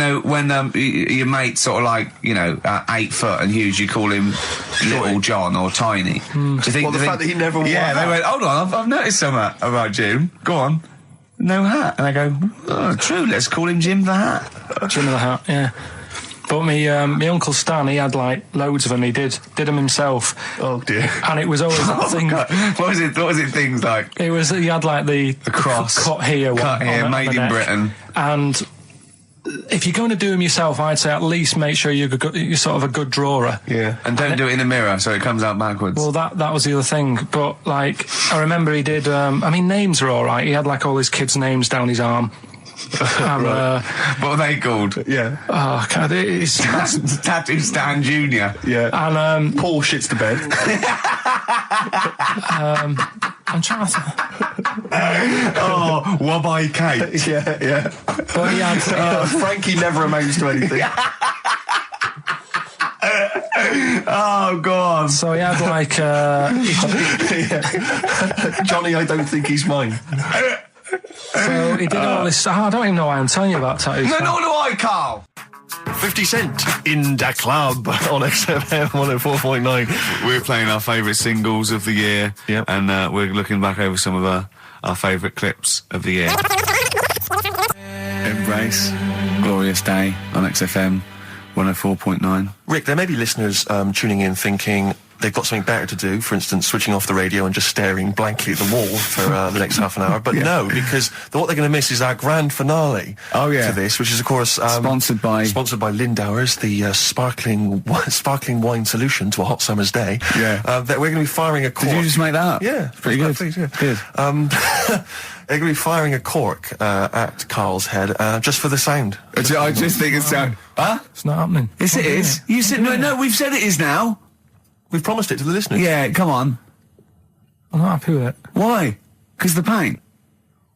your mate's sort of like, 8 foot and huge, you call him Little John or Tiny? Do you think... Well, the fact that he never wore Yeah, a they hat. went, hold on, I've noticed something about Jim. Go on. No hat. And I go, oh, true, let's call him Jim the Hat. Jimmy the Hat, yeah. But me Uncle Stan, he had like loads of them. He did them himself. Oh dear. And it was always that thing. God. What was it things like? It was, he had like the cross. cut here, Cut one here, on made the in neck. Britain. And if you're going to do them yourself, I'd say at least make sure you're sort of a good drawer. Yeah. And don't do it in the mirror so it comes out backwards. Well, that was the other thing. But like, I remember he did. Names are all right. He had like all his kids' names down his arm. And, what are they called? Yeah. oh, God, it's Tattoo Stan Jr. Yeah. and Paul shits the bed. I'm trying to. Oh, Wabbai Kate. yeah. But he had. Frankie never amounts to anything. Oh, God. So he had like. Johnny, I don't think he's mine. So he did all this. I don't even know why I'm telling you about tattoos. No, nor do I, Carl. 50 Cent in the club on XFM 104.9. We're playing our favourite singles of the year. Yep. And we're looking back over some of our favourite clips of the year. Embrace. Glorious Day on XFM 104.9. Rick, there may be listeners tuning in thinking they've got something better to do, for instance, switching off the radio and just staring blankly at the wall for the next half an hour. But no, because what they're going to miss is our grand finale Oh, yeah. to this, which is, of course... Sponsored by Lindauer's, the sparkling wine solution to a hot summer's day. Yeah. That we're going to be firing a cork. Did you just make that up? Yeah. Pretty good. Please, yeah. Good. They're going to be firing a cork at Carl's head just for the sound. I just think it's... Huh? It's not happening. Yes, it is. You said... No, we've said it is now. We've promised it to the listeners. Yeah, come on. I'm not happy with it. Why? Because the pain.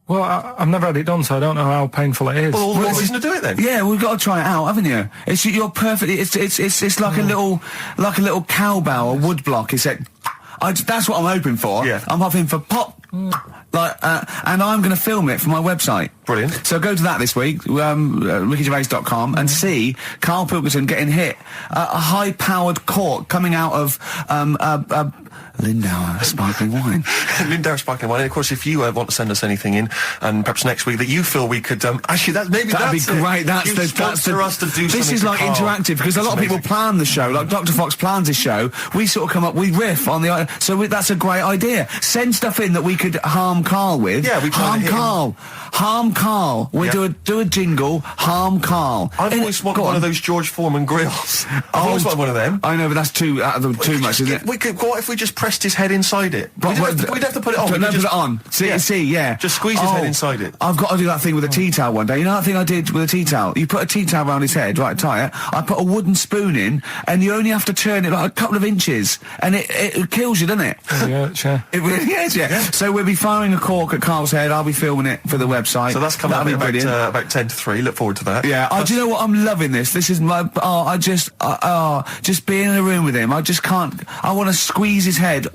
Well, I've never had it done, so I don't know how painful it is. Well, all the more reason to do it then. Yeah, we've got to try it out, haven't you? You're perfect. It's like a little cowbell or wood block. It's that's what I'm hoping for. Yeah. I'm hoping for pop. And I'm going to film it for my website. Brilliant. So go to that this week, rickygervais.com, and see Karl Pilkington getting hit. A high-powered cork coming out of Lindauer sparkling wine. Lindauer sparkling wine. And of course, if you want to send us anything in, and perhaps next week that you feel we could actually that'd be great. Sponsor us to do. This is like interactive because a lot of people plan the show. Like Dr. Fox plans his show. We sort of come up, we riff on the. So that's a great idea. Send stuff in that we could harm Carl with. Yeah, we try to hit him. Harm Carl. We do a jingle. Harm Carl. I've always wanted one of those George Foreman grills. I've always wanted one of them. I know, but that's too much, isn't it? We could. What if we just pressed his head inside it? We'd have to put it on. No, put it on. See, yeah. Just squeeze his head inside it. I've got to do that thing with a tea towel one day. You know that thing I did with a tea towel? You put a tea towel around his head, right, tie it. I put a wooden spoon in, and you only have to turn it like a couple of inches, and it kills you, doesn't it? Yeah. It really is, yeah. So we'll be firing a cork at Carl's head. I'll be filming it for the website. So that's coming up brilliant. about 10 to 3. Look forward to that. Yeah. Do you know what? I'm loving this. This is my. Just being in a room with him. I just can't. I want to squeeze his head.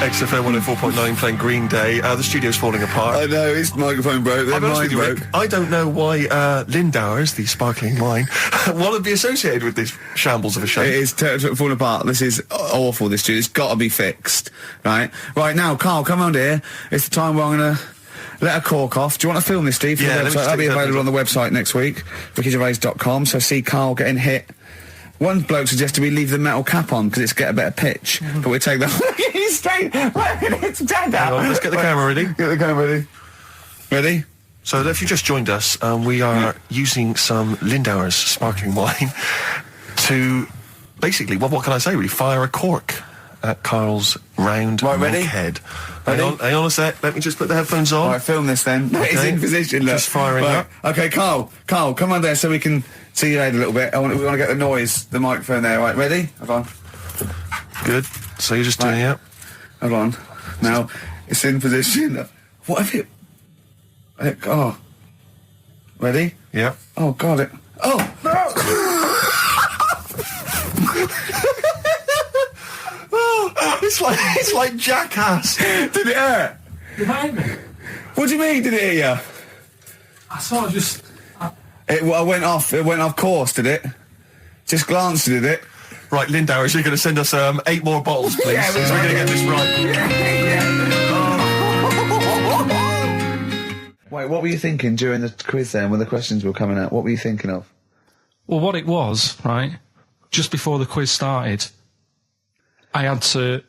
XFM 104.9 playing Green Day. The studio's falling apart. I know, his microphone broke. I'll be honest with you, Rick, I don't know why Lindauer's, the sparkling wine, want to be associated with this shambles of a show. It is falling apart. This is awful, this studio. It's got to be fixed. Right now, Carl, come round here. It's the time where I'm going to let a cork off. Do you want to film this, Steve? For Yeah, the website? That'll be available on the website next week, rickygervais.com. So see Carl getting hit One bloke suggested we leave the metal cap on because it's get a better pitch, but we take the... He's straight... It's dead Hang on, let's get the camera ready. Get the camera ready. Ready? So if you just joined us, we are using some Lindauer's sparkling wine to basically, what can I say really, fire a cork at Karl's round ready? head. Ready? Hang on a sec, let me just put the headphones on. All right, film this then. Okay. It's in position, look. Just firing up. Okay, Karl, come on there so we can see your head a little bit. We want to get the noise, the microphone there. Right, ready? Hold on. Good. So you're just doing it. Hold on. Now, it's in position. What if it... Oh. Ready? Yeah. Oh, God, it... Oh, no! Oh, it's like Jackass. Did it hurt? You hate me? What do you mean, did it hit you? I sort of just... It went off course, did it? Just glanced, did it? Right, Lindauer, you're going to send us 8 more bottles, please. Yeah, so we're going to get this right. Wait, what were you thinking during the quiz then, when the questions were coming out? What were you thinking of? Well, what it was, right, just before the quiz started, I had to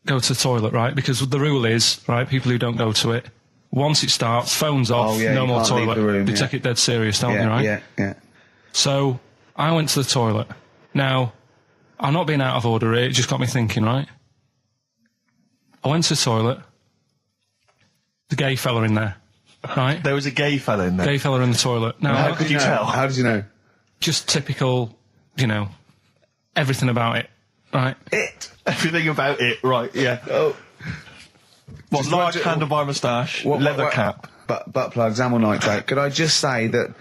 go to the toilet, right, because the rule is, right, people who don't go to it, once it starts, phones off, yeah, no you more can't leave toilet. the room, They yeah. take it dead serious, don't they, right? Yeah. So, I went to the toilet. Now, I'm not being out of order here, it just got me thinking, right? I went to the toilet, the gay fella in there, right? There was a gay fella in there. Gay fella in the toilet. Now, How could you tell? How did you know? just typical, everything about it, right? Everything about it, right, yeah. Oh. What, Just large what- handlebar moustache, What- leather what- cap. Butt plugs, amyl nitrate. Could I just say that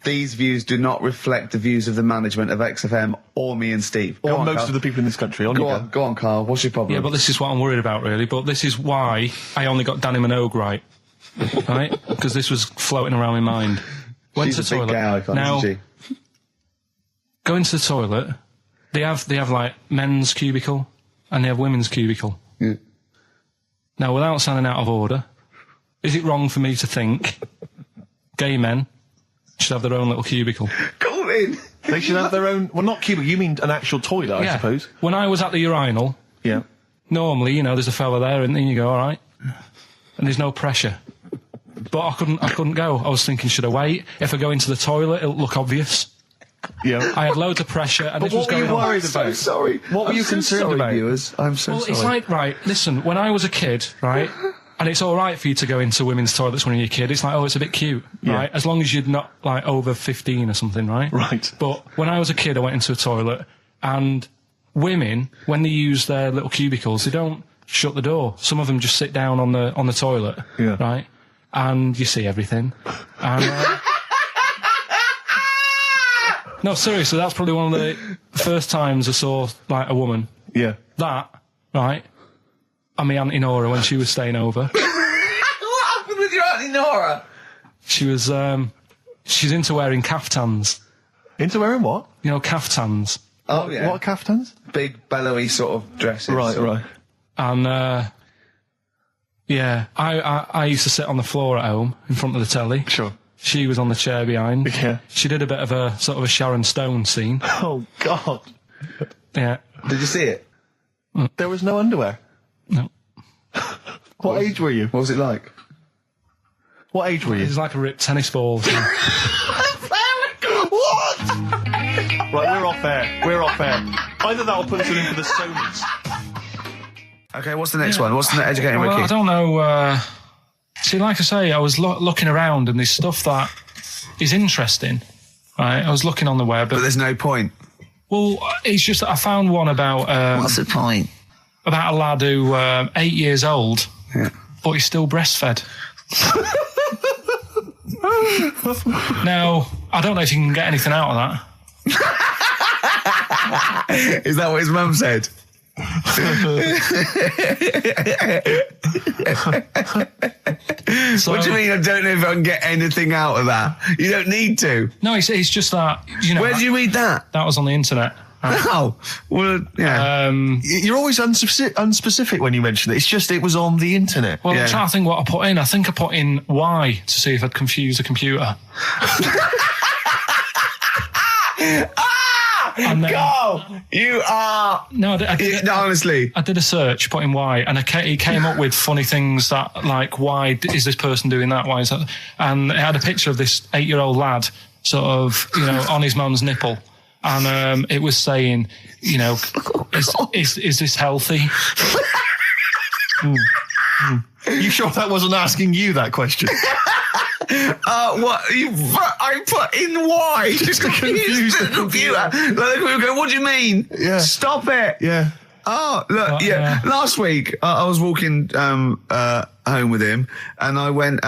these views do not reflect the views of the management of XFM or me and Steve. Or Go on, most Karl. of the people in this country. On Go you on, Karl. What's your problem? Yeah, but this is what I'm worried about, really. But this is why I only got Danny Minogue right, right? Because this was floating around my mind. Went She's to a the big toilet. gay icon, Now, isn't she? going to the toilet, they have like men's cubicle and they have women's cubicle. Yeah. Mm. Now, without sounding out of order, is it wrong for me to think gay men should have their own little cubicle? Call in. They should have their own... Well, not cubicle, you mean an actual toilet, I suppose. When I was at the urinal, Yeah. normally, there's a fella there and then you go, all right. And there's no pressure. But I couldn't go. I was thinking, should I wait? If I go into the toilet, it'll look obvious. Yeah. I had loads of pressure and But this was what were going you on. worried I'm so about? sorry. What were I'm you so concerned sorry, about? viewers. I'm so Well, sorry. it's like, right, listen, when I was a kid, right, and it's all right for you to go into women's toilets when you're a kid, it's like, oh, it's a bit cute, Yeah. right, as long as you're not, like, over 15 or something, right? Right. But when I was a kid, I went into a toilet, and women, when they use their little cubicles, they don't shut the door. Some of them just sit down on the toilet, Yeah. right, and you see everything. And, no, seriously, that's probably one of the first times I saw, like, a woman. Yeah. That, right, and my Auntie Nora when she was staying over. What happened with your Auntie Nora? She was, she's into wearing caftans. Into wearing what? Caftans. Oh, yeah. What are caftans? Big, bellowy sort of dresses. Right. And, yeah, I used to sit on the floor at home in front of the telly. Sure. She was on the chair behind. Yeah. She did a bit of a sort of a Sharon Stone scene. Oh, God. Yeah. Did you see it? There was no underwear. No. What age were you? What was it like? What age were It you? was like a ripped tennis ball. What? Right, we're off air. We're off air. Either that or put us in for the Sonys. Okay, what's the next one? What's the educating Well, Ricky? I don't know. See, like I say, I was looking around and there's stuff that is interesting. Right, I was looking on the web. But there's no point. Well, it's just that I found one about What's the point? about a lad who 8 years old, Yeah. but he's still breastfed. Now, I don't know if you can get anything out of that. Is that what his mum said? So, What do you mean? I don't know if I can get anything out of that. You don't need to. No, it's just that, Where did you read that? that was on the internet. Oh, well, yeah. You're always unspecific when you mention it. It's just it was on the internet. Well, Yeah. I'm trying to think what I put in. I think I put in Y to see if I'd confuse a computer. And then, Carl, you are... no, No, honestly. I did a search, putting why, and he came up with funny things that, like, why is this person doing that? Why is that? And it had a picture of this 8-year-old lad, sort of, on his mum's nipple. And it was saying, is this healthy? You sure that wasn't asking you that question? What? I put in why? Just to confuse the computer. Like, the computer go, what do you mean? Yeah. Stop it. Yeah. Oh, look, yeah. Last week, I was walking home with him, and I went,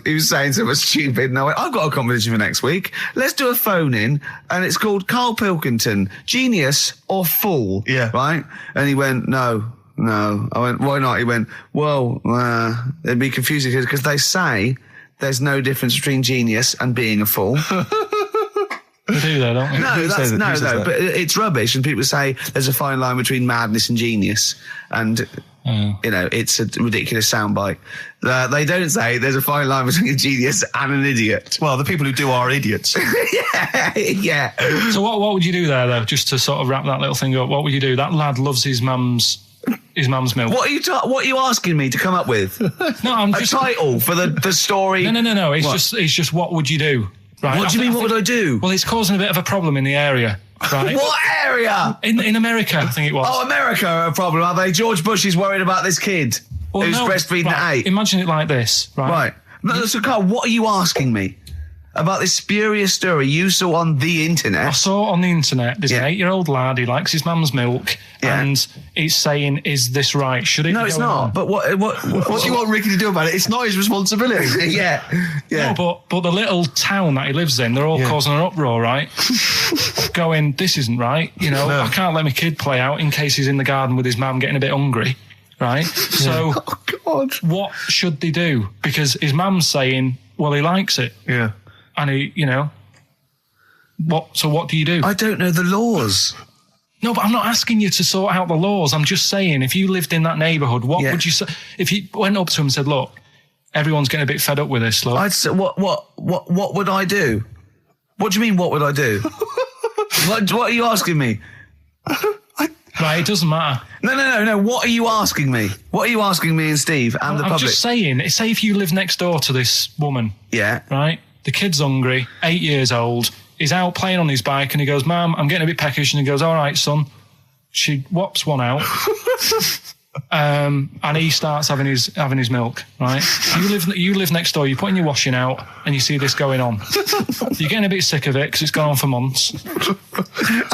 he was saying something stupid, and I went, I've got a competition for next week. Let's do a phone-in, and it's called Karl Pilkington, Genius or Fool. Yeah. Right? And he went, No. I went, why not? He went, well, it'd be confusing because they say there's no difference between genius and being a fool. They do that, don't they? No, but it's rubbish. And people say there's a fine line between madness and genius. And, it's a ridiculous soundbite. They don't say there's a fine line between a genius and an idiot. Well, the people who do are idiots. Yeah. So what would you do there, though, just to sort of wrap that little thing up? What would you do? That lad loves his mum's milk. What are you asking me to come up with? No, I'm just... A title for the story? No. It's just what would you do? Right? What do you mean, what would I do? Well, it's causing a bit of a problem in the area, right? What area? In America, I think it was. Oh, America are a problem, are they? George Bush is worried about this kid who's breastfeeding at 8. Imagine it like this, right? Right. No, so, Carl, what are you asking me? About this spurious story you saw on the internet? I saw it on the internet. There's an 8-year-old lad, he likes his mum's milk, and it's saying, is this right? Should it No, be it's going not. on? But what What do you want Ricky to do about it? It's not his responsibility. Yeah. No, but the little town that he lives in, they're all causing an uproar, right? Going, this isn't right. I can't let my kid play out in case he's in the garden with his mum getting a bit hungry, right? So, Oh, God. what should they do? Because his mum's saying, well, he likes it. Yeah. And he, what do you do? I don't know the laws. No, but I'm not asking you to sort out the laws. I'm just saying, if you lived in that neighbourhood, what would you say? If you went up to him and said, look, everyone's getting a bit fed up with this, look. I'd say, what would I do? What do you mean, what would I do? What are you asking me? Right, it doesn't matter. No. What are you asking me? What are you asking me and Steve and the I'm public? just saying, say if you live next door to this woman. Yeah. Right? The kid's hungry, 8 years old. He's out playing on his bike and he goes, Mum, I'm getting a bit peckish. And he goes, all right, son. She whops one out. And he starts having his milk, right? You live next door, you're putting your washing out and you see this going on. You're getting a bit sick of it because it's gone on for months.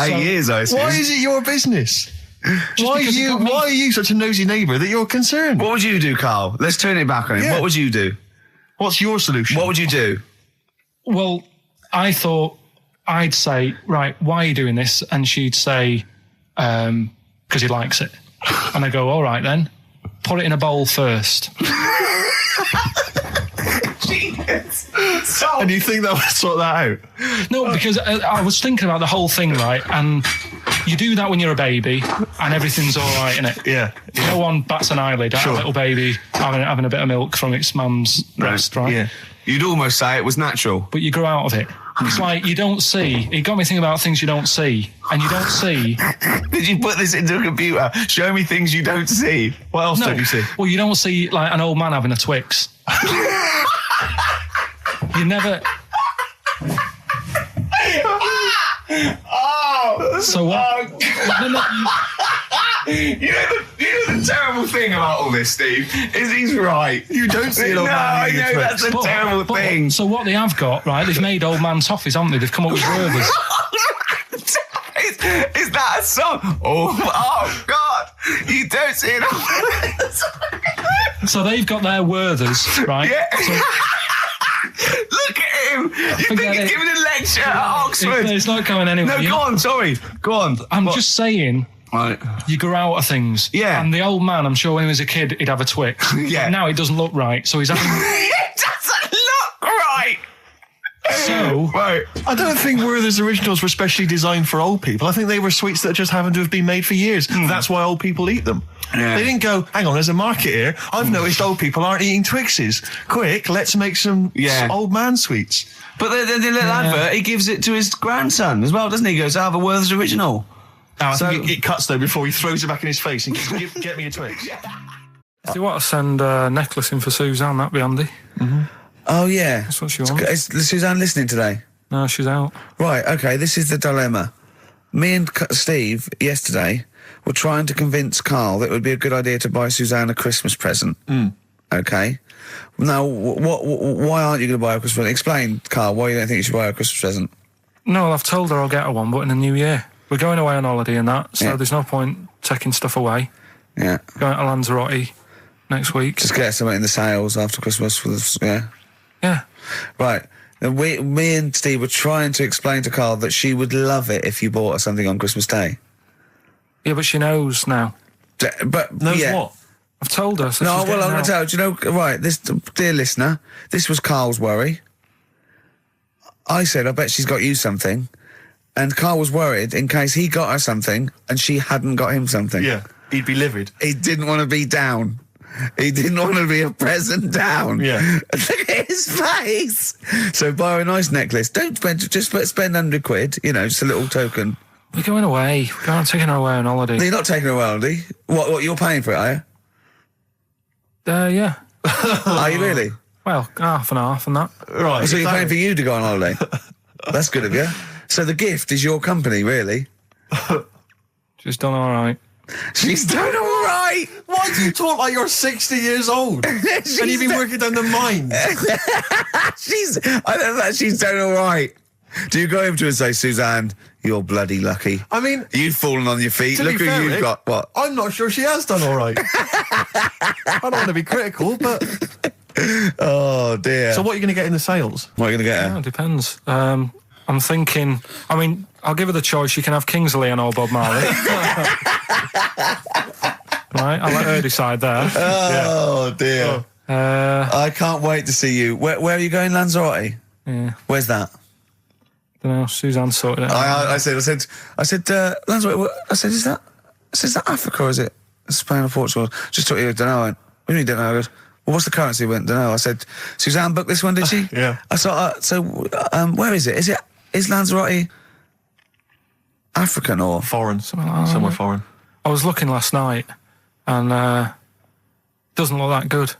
8 years, I assume. Why is it your business? Why are you such a nosy neighbour that you're concerned? What would you do, Carl? Let's turn it back on him. Yeah. What would you do? What's your solution? What would you do? Well, I thought I'd say, right, why are you doing this? And she'd say, because he likes it. And I go, all right then, put it in a bowl first. Genius. And you think that would sort that out? No, because I was thinking about the whole thing, right? And you do that when you're a baby and everything's all right, innit? Yeah. No one bats an eyelid at a little baby having a bit of milk from its mum's breast, right? Yeah. You'd almost say it was natural. But you grow out of it. It's like you don't see. It got me thinking about things you don't see. And you don't see. Did you put this into a computer? Show me things you don't see. What else don't you see? Well, you don't see like an old man having a Twix. You never... Oh! So what? You know the terrible thing about all this, Steve, is he's right. You don't see an old man I eating a know, Twix. that's a terrible thing. So what they have got, right, they've made old man toffees, haven't they? They've come up with Gervais. Is that a song? Oh, God. You don't see it. So they've got their Werthers, right? Yeah. So, look at him. You think he's giving a lecture at Oxford? it's not going anywhere. No, go on, sorry. Go on. I'm just saying... Right. You grow out of things. Yeah. And the old man, I'm sure when he was a kid, he'd have a Twix. Yeah. Now it doesn't look right, so he's having... It doesn't look right. So original. Right. I don't think Werther's Originals were specially designed for old people. I think they were sweets that just happened to have been made for years. That's why old people eat them. Yeah. They didn't go, hang on, there's a market here. I've noticed old people aren't eating Twixes. Quick, let's make some old man sweets. But the little advert, he gives it to his grandson as well, doesn't he? He goes, I have a Werther's Original. Oh, I think it cuts, though, before he throws it back in his face and goes, get me a Twix. If you want to send a necklace in for Suzanne, that'd be handy. Oh, yeah. That's what she wants. Is Suzanne listening today? No, she's out. Right, okay, this is the dilemma. Me and Steve, yesterday, were trying to convince Karl that it would be a good idea to buy Suzanne a Christmas present. Okay? Now, why aren't you going to buy her a Christmas present? Explain, Karl, why you don't think you should buy her a Christmas present. No, I've told her I'll get her one, but in the new year. We're going away on holiday and that, so there's no point taking stuff away. Yeah. Going to Lanzarote next week. Just get something in the sales after Christmas for the, Yeah. Right. Now, me and Steve were trying to explain to Karl that she would love it if you bought her something on Christmas Day. Yeah, but she knows now. But Knows what? I've told her. So No, she's well, I'm going to getting tell you, right, this, dear listener, this was Karl's worry. I said, I bet she's got you something. And Karl was worried in case he got her something and she hadn't got him something. Yeah, he'd be livid. He didn't want to be down. He didn't want to be a present down. Yeah. Look at his face. So buy her a nice necklace. Don't spend, just spend £100, you know, just a little token. We're going away. We're going taking her away on holiday. You're not taking her away, are you? What, you're paying for it, are you? Yeah. Are you really? Well, half and half and that. Right. So you're paying for you to go on holiday? That's good of you. So the gift is your company, really? She's done all right. She's done all right. Why do you talk like you're 60 years old? And you've been working down the mines? I don't know, she's done all right. Do you go over to her and say, Suzanne, you're bloody lucky? I mean, You've fallen on your feet. to Look be who fair, you've Rick, got. What? I'm not sure she has done all right. I don't want to be critical, but... Oh, dear. So what are you going to get in the sales? What are you going to get Yeah, her? it depends. I'm thinking, I mean, I'll give her the choice. You can have Kingsley and old Bob Marley. Right, I'll let her decide there. Oh, dear. I can't wait to see you. Where are you going, Lanzarote? Yeah, Where's that? don't know. Suzanne sorted it out. I said, Lanzarote. I said, is that Africa or is it Spain or Portugal? Just thought you don't know. I went, what do you mean don't know? I goes, well, what's the currency? I went, don't know. I said, Suzanne booked this one, did she? Yeah. I thought, where is it? Is Lanzarote African or Foreign. Something like that. Somewhere foreign. I was looking last night, and doesn't look that good.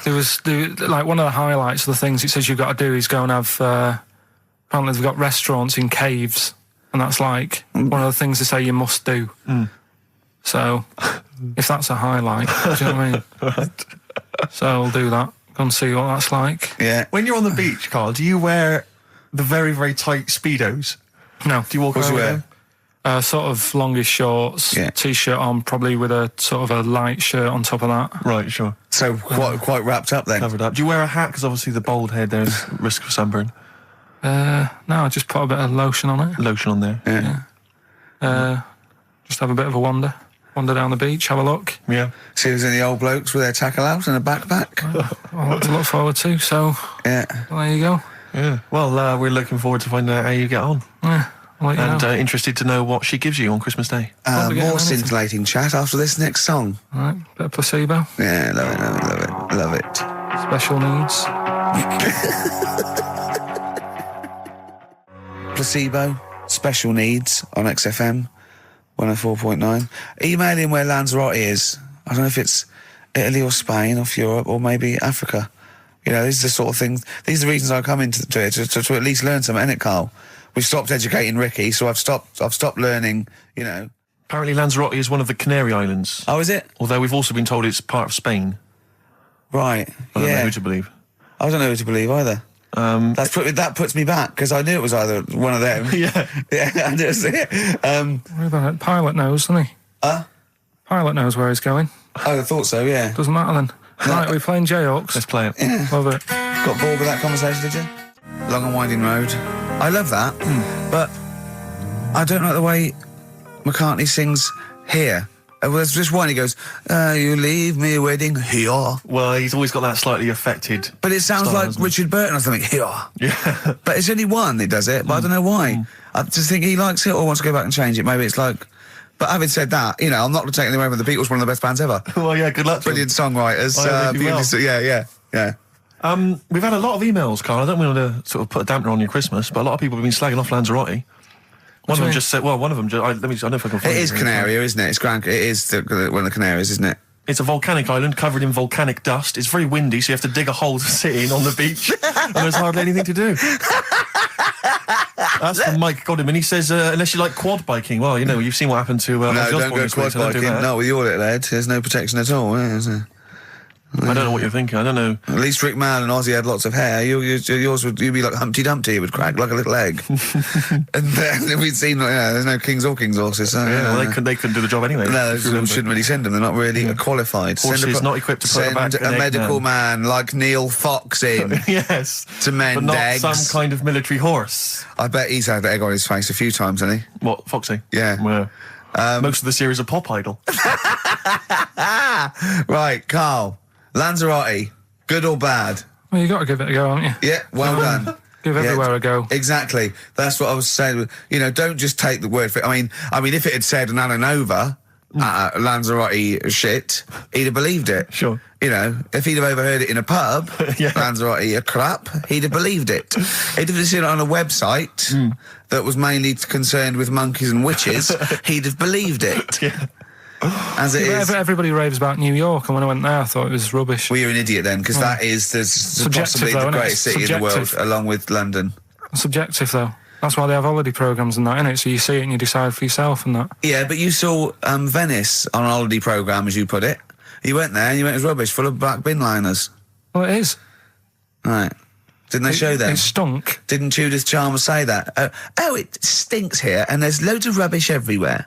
There was like one of the highlights of the things it says you've got to do is go and have. Apparently, they've got restaurants in caves, and that's like one of the things they say you must do. So, if that's a highlight, do you know what I mean? So I'll do that. Go and see what that's like. Yeah. When you're on the beach, Karl, do you wear the very, very tight Speedos? No. Do you walk What do around you with wear? them? Sort of longish shorts, Yeah. t-shirt on, probably with a sort of a light shirt on top of that. Right, sure. So quite wrapped up then. Covered up. Do you wear a hat? Because obviously the bald head, there's risk of sunburn. No, I just put a bit of lotion on it. Lotion on there. Yeah. Just have a bit of a wander down the beach, have a look. Yeah. See if there's any old blokes with their tackle out and a backpack. A lot to look forward to. So Yeah. well, there you go. Yeah. Well, we're looking forward to finding out how you get on. Yeah, I'll let you And know. Interested to know what she gives you on Christmas Day. Probably get More anything. scintillating chat after this next song. All right, bit of placebo. Yeah, love it. Special needs. Placebo, special needs on XFM 104.9. Email in where Lanzarote is. I don't know if it's Italy or Spain or Europe or maybe Africa. You know, these are the sort of things, these are the reasons I come into it, to at least learn something, innit, Karl? We've stopped educating Ricky, so I've stopped learning, you know. Apparently Lanzarote is one of the Canary Islands. Oh, is it? Although we've also been told it's part of Spain. Right, I don't know yeah. who to believe. I don't know who to believe either. That puts me back, because I knew it was either one of them. Yeah. Yeah, I just, What about it? Pilot knows, doesn't he? Pilot knows where he's going. I thought so, yeah. Doesn't matter then. Right, we're playing J-Hawks. Let's play it. Love it. Got bored with that conversation, did you? Long and winding road. I love that, but I don't like the way McCartney sings here. There's just one, he goes, you leave me waiting here. Well, he's always got that slightly affected. But it sounds style, like doesn't it? Richard Burton or something, here. Yeah. But it's only one that does it, but I don't know why. I just think he likes it or wants to go back and change it. Maybe it's like... But having said that, you know, I'm not taking away from the Beatles, one of the best bands ever. Well, yeah, good luck to Brilliant songwriters. Oh, they do well. Yeah. We've had a lot of emails, Carl. I don't want to sort of put a dampener on your Christmas, but a lot of people have been slagging off Lanzarote. One of them just said, well, one of them, I don't know if I can find It is Canaria, isn't it? It's it is one of the Canaries, isn't it? It's a volcanic island covered in volcanic dust. It's very windy, so you have to dig a hole to sit in on the beach, and there's hardly anything to do. That's from Mike Godham, and he says, unless you like quad biking, well, you know, you've seen what happened to No, Ozzy don't Osbourne go this week, quad so don't do biking. that. Not with your little head. There's no protection at all, is there? I don't know what you're thinking. I don't know. At least Rick Mann and Ozzy had lots of hair. Yours would you'd be like Humpty Dumpty. It would crack like a little egg. And then we'd seen, there's no kings or kings horses. So, Yeah, well, they couldn't do the job anyway. No, if you we remember. shouldn't really send them. They're not really qualified. Horses not equipped to put send back an a egg medical man. man like Neil Fox in Yes. to mend But not eggs. some kind of military horse. I bet he's had the egg on his face a few times, hasn't he? What, Foxy? Yeah. Well, most of the series are Pop Idol. Right, Carl. Lanzarote, good or bad? Well, you got to give it a go, haven't you? Yeah, well done. Give everywhere a go. Exactly. That's what I was saying. You know, don't just take the word for it. I mean, if it had said Nananova, Lanzarote shit, he'd have believed it. Sure. You know, if he'd have overheard it in a pub, Yeah. Lanzarote a crap, he'd have believed it. He'd have seen it on a website that was mainly concerned with monkeys and witches, he'd have believed it. Yeah. As it is. Everybody raves about New York, and when I went there, I thought it was rubbish. Well, you're an idiot then, because that is possibly though, the innit? greatest city in the world, Subjective. along with London. Subjective, though. That's why they have holiday programmes and that, innit? So you see it and you decide for yourself and that. Yeah, but you saw Venice on a holiday programme, as you put it. You went there and you went, it was rubbish, full of black bin liners. Well, it is. Right. Didn't they show them? It stunk. Didn't Judith Chalmers say that? Oh, it stinks here and there's loads of rubbish everywhere.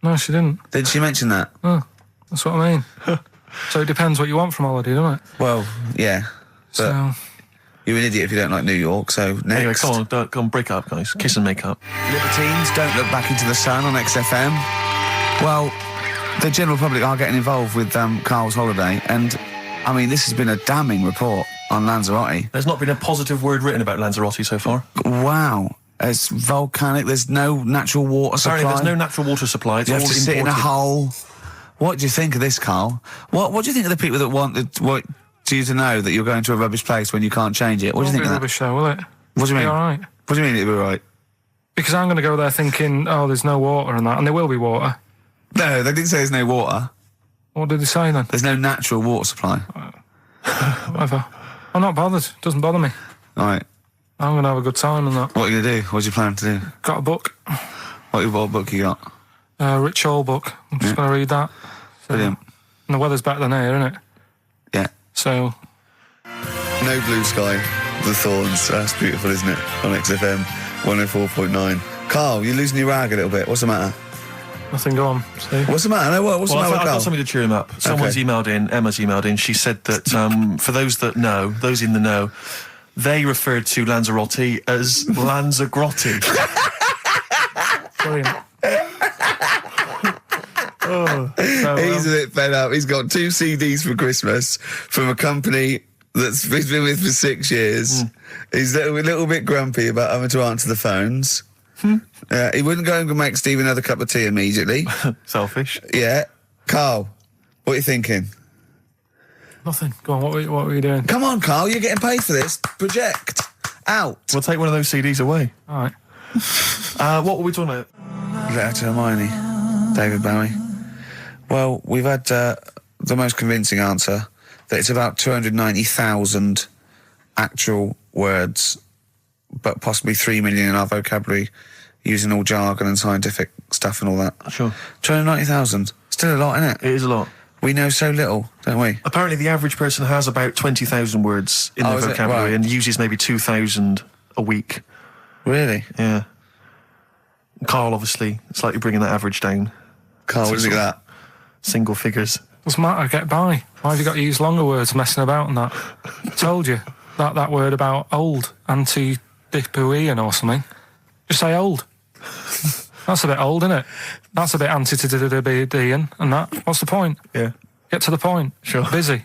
No, she didn't. Did she mention that? Oh, that's what I mean. So it depends what you want from holiday, doesn't it? Well, yeah. But So, you're an idiot if you don't like New York, so next. Anyway, come on, break up, guys. Kiss and make up. Libertines, Don't Look Back Into the Sun on XFM. Well, the general public are getting involved with Carl's holiday, and, I mean, this has been a damning report on Lanzarote. There's not been a positive word written about Lanzarote so far. Wow. It's volcanic, there's no natural water supply. Apparently there's no natural water supply. It's You all have to sit in a imported. hole. What do you think of this, Carl? What do you think of the people that want you to know that you're going to a rubbish place when you can't change it? What do you think of that? rubbish though, will it? What do you mean? Be all right. What do you mean it'll be right? Because I'm going to go there thinking, oh, there's no water and that, and there will be water. No, they didn't say there's no water. What did they say then? There's no natural water supply. Whatever. I'm not bothered. Doesn't bother me. All right. I'm going to have a good time and that. What are you going to do? What's your plan to do? Got a book. What book you got? Rich Hall book. I'm just going to read that. So, Brilliant. and the weather's better than here, isn't it? Yeah. So, No Blue Sky, The Thorns. That's beautiful, isn't it? On XFM 104.9. Carl, you're losing your rag a little bit. What's the matter? nothing, go on. See? What's the matter? No, what's the Well, matter with I've got Carl? something to cheer him up. Someone's emailed in, Emma's emailed in, she said that for those that know, those in the know, they referred to Lanzarote as Lanzagrotte. Brilliant. He's a bit fed up. He's got 2 CDs for Christmas from a company that's he's been with for 6 years. He's a little bit grumpy about having to answer the phones. He wouldn't go and make Steve another cup of tea immediately. Selfish. Yeah. Carl, what are you thinking? Nothing. Go on, what were you doing? Come on, Carl, you're getting paid for this. Project. Out. We'll take one of those CDs away. All right. What were we talking about? Letter to Hermione. David Bowie. Well, we've had the most convincing answer that it's about 290,000 actual words, but possibly 3 million in our vocabulary, using all jargon and scientific stuff and all that. Sure. 290,000. Still a lot, isn't it? It is a lot. We know so little, don't we? Apparently the average person has about 20,000 words in their is it? vocabulary Right. and uses maybe 2,000 a week. Really? Yeah. Carl, obviously, slightly bringing that average down. Carl, what do you think of that? Single figures. Doesn't matter, get by. Why have you got to use longer words messing about and that? Told you. That word about old, anti-dipuian or something. Just say old. That's a bit old, isn't it? That's a bit anti-Ian and that. What's the point? Yeah. Get to the point. Sure. Busy.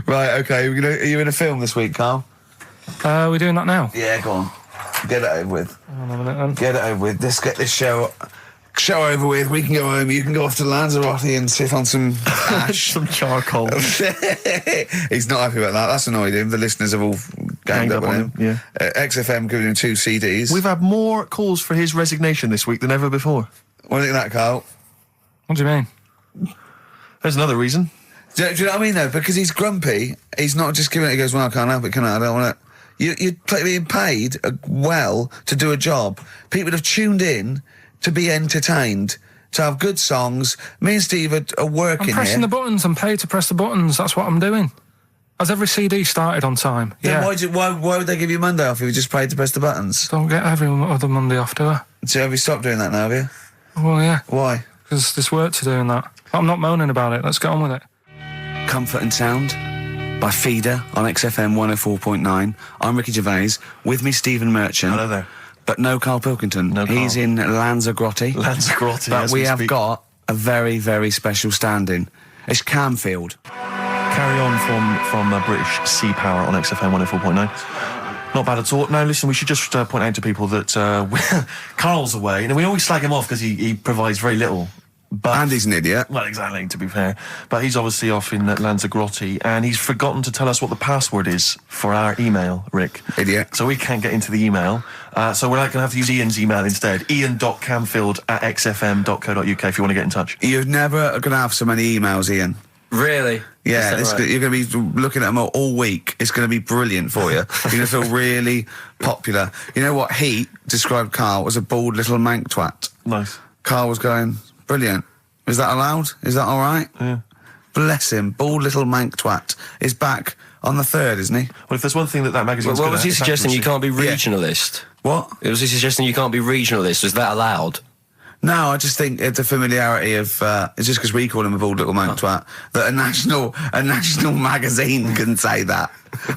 Right, okay. Are you in a film this week, Carl? We're doing that now. Yeah, go on. Get it over with. Hold on a minute then. Get it over with. Let's get this show over with. We can go home. You can go off to Lanzarote and sit on some ash. Some charcoal. He's not happy about that. That's annoyed him. The listeners have all ganged up on him. Yeah. XFM giving him 2 CDs. We've had more calls for his resignation this week than ever before. What do you think of that, Carl? What do you mean? There's another reason. Do you know what I mean, though? Because he's grumpy. He's not just giving it. He goes, well, I can't help it, can I? I don't want it. You're being paid well to do a job. People have tuned in to be entertained, to have good songs. Me and Steve are working I'm pressing here. the buttons. I'm paid to press the buttons. That's what I'm doing. Has every CD started on time? Then Yeah. why would they give you Monday off if you just paid to press the buttons? Don't get every other Monday off, do I? So have you stopped doing that now, have you? Well, yeah. Why? Because there's work to do in that. I'm not moaning about it. Let's get on with it. Comfort and Sound by Feeder on XFM 104.9. I'm Ricky Gervais. With me, Stephen Merchant. Hello there. But no Karl Pilkington. No Karl. He's in Lanzarote. Lanzarote, But as we we have speak. got a very, very special stand-in. It's Camfield. Carry on from British Sea Power on XFM 104.9. Not bad at all. Now, listen, we should just point out to people that Carl's away, and we always slag him off because he provides very little. But And he's an idiot. well, exactly, to be fair. But he's obviously off in Lanzarote, and he's forgotten to tell us what the password is for our email, Rick. Idiot. So we can't get into the email. So we're going to have to use Ian's email instead. ian.camfield@xfm.co.uk if you want to get in touch. You're never going to have so many emails, Ian. Really? Yeah, Is that right? you're going to be looking at them all week. It's going to be brilliant for you. You're going to feel really popular. You know what? He described Carl as a bald little mank twat. Nice. Carl was going, brilliant. Is that allowed? Is that all right? Yeah. Bless him. Bald little mank twat is back on the 3rd, isn't he? Well, if there's one thing that magazine's What good was at, he it's suggesting? You accuracy. can't be regionalist. What? Was he suggesting you can't be regionalist? Was that allowed? No, I just think it's a familiarity of, it's just because we call him a bald little mank twat, that a national magazine can say that.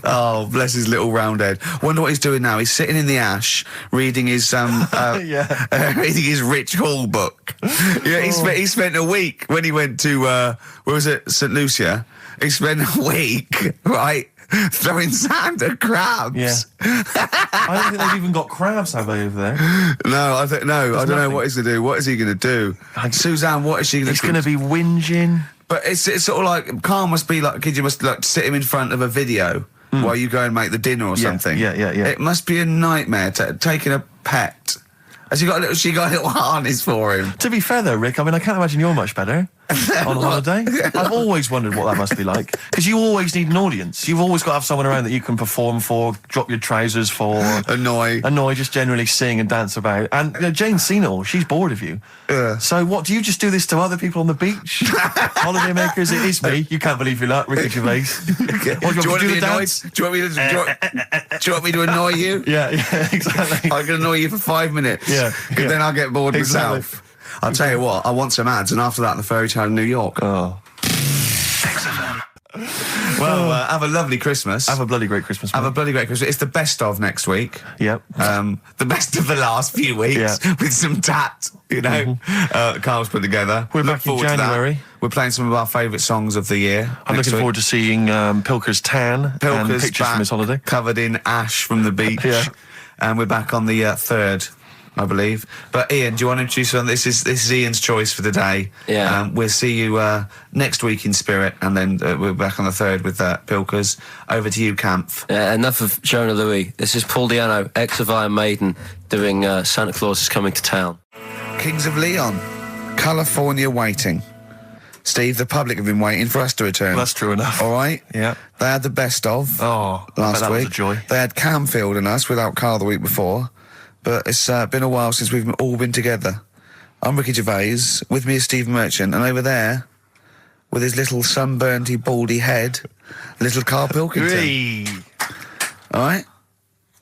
Oh, bless his little round head. Wonder what he's doing now. He's sitting in the ash, reading his, reading his Rich Hall book. Yeah, he spent a week when he went to, where was it, St. Lucia? He spent a week, right, throwing sand at crabs. Yeah. I don't think they've even got crabs, have they, over there? No, I don't know nothing. what he's going to do. What is he going to do? Suzanne, what is she going to He's do? going to be whinging. But it's sort of like, Carl must be like, kid, you must like sit him in front of a video while you go and make the dinner or something. Yeah. It must be a nightmare taking a pet. Has she got a little harness for him? To be fair, though, Rick, I mean, I can't imagine you're much better on holiday. I've always wondered what that must be like. Because you always need an audience. You've always got to have someone around that you can perform for, drop your trousers for. Annoy, just generally sing and dance about. And Jane's seen it all. She's bored of you. So what, do you just do this to other people on the beach? Holidaymakers, it is me. You can't believe your luck, Ricky Gervais. What, do you want to be the annoyed? dance? Do you want me to annoy you? Yeah, exactly. I can annoy you for 5 minutes. Yeah, Because then I'll get bored Exactly. myself. I'll tell you what, I want some ads, and after that, the fairy tale in New York. Oh. Well, have a lovely Christmas. Have a bloody great Christmas, Have mate. a bloody great Christmas. It's the best of next week. Yep. The best of the last few weeks Yeah. with some tat, you know. Carl's put together. We're Look back in forward to that. January. We're playing some of our favourite songs of the year. I'm next looking week. forward to seeing Pilker's tan and Pilker's pictures from his back, holiday. covered in ash from the beach. Yeah. And we're back on the 3rd, I believe. But Ian, do you want to introduce one? This is Ian's choice for the day. Yeah. We'll see you next week in spirit, and then we're back on the 3rd with Pilkers. Over to you, Kampf. Enough of Jonah Louis. This is Paul Di'Anno, ex of Iron Maiden, doing Santa Claus is Coming to Town. Kings of Leon, California Waiting. Steve, the public have been waiting for us to return. Well, that's true enough. All right? Yeah. They had the best of Oh, I bet last that week. was a joy. They had Camfield and us without Carl the week before. But it's been a while since we've all been together. I'm Ricky Gervais. With me is Steve Merchant. And over there, with his little sunburnty, baldy head, little Karl Pilkington. Hey. All right?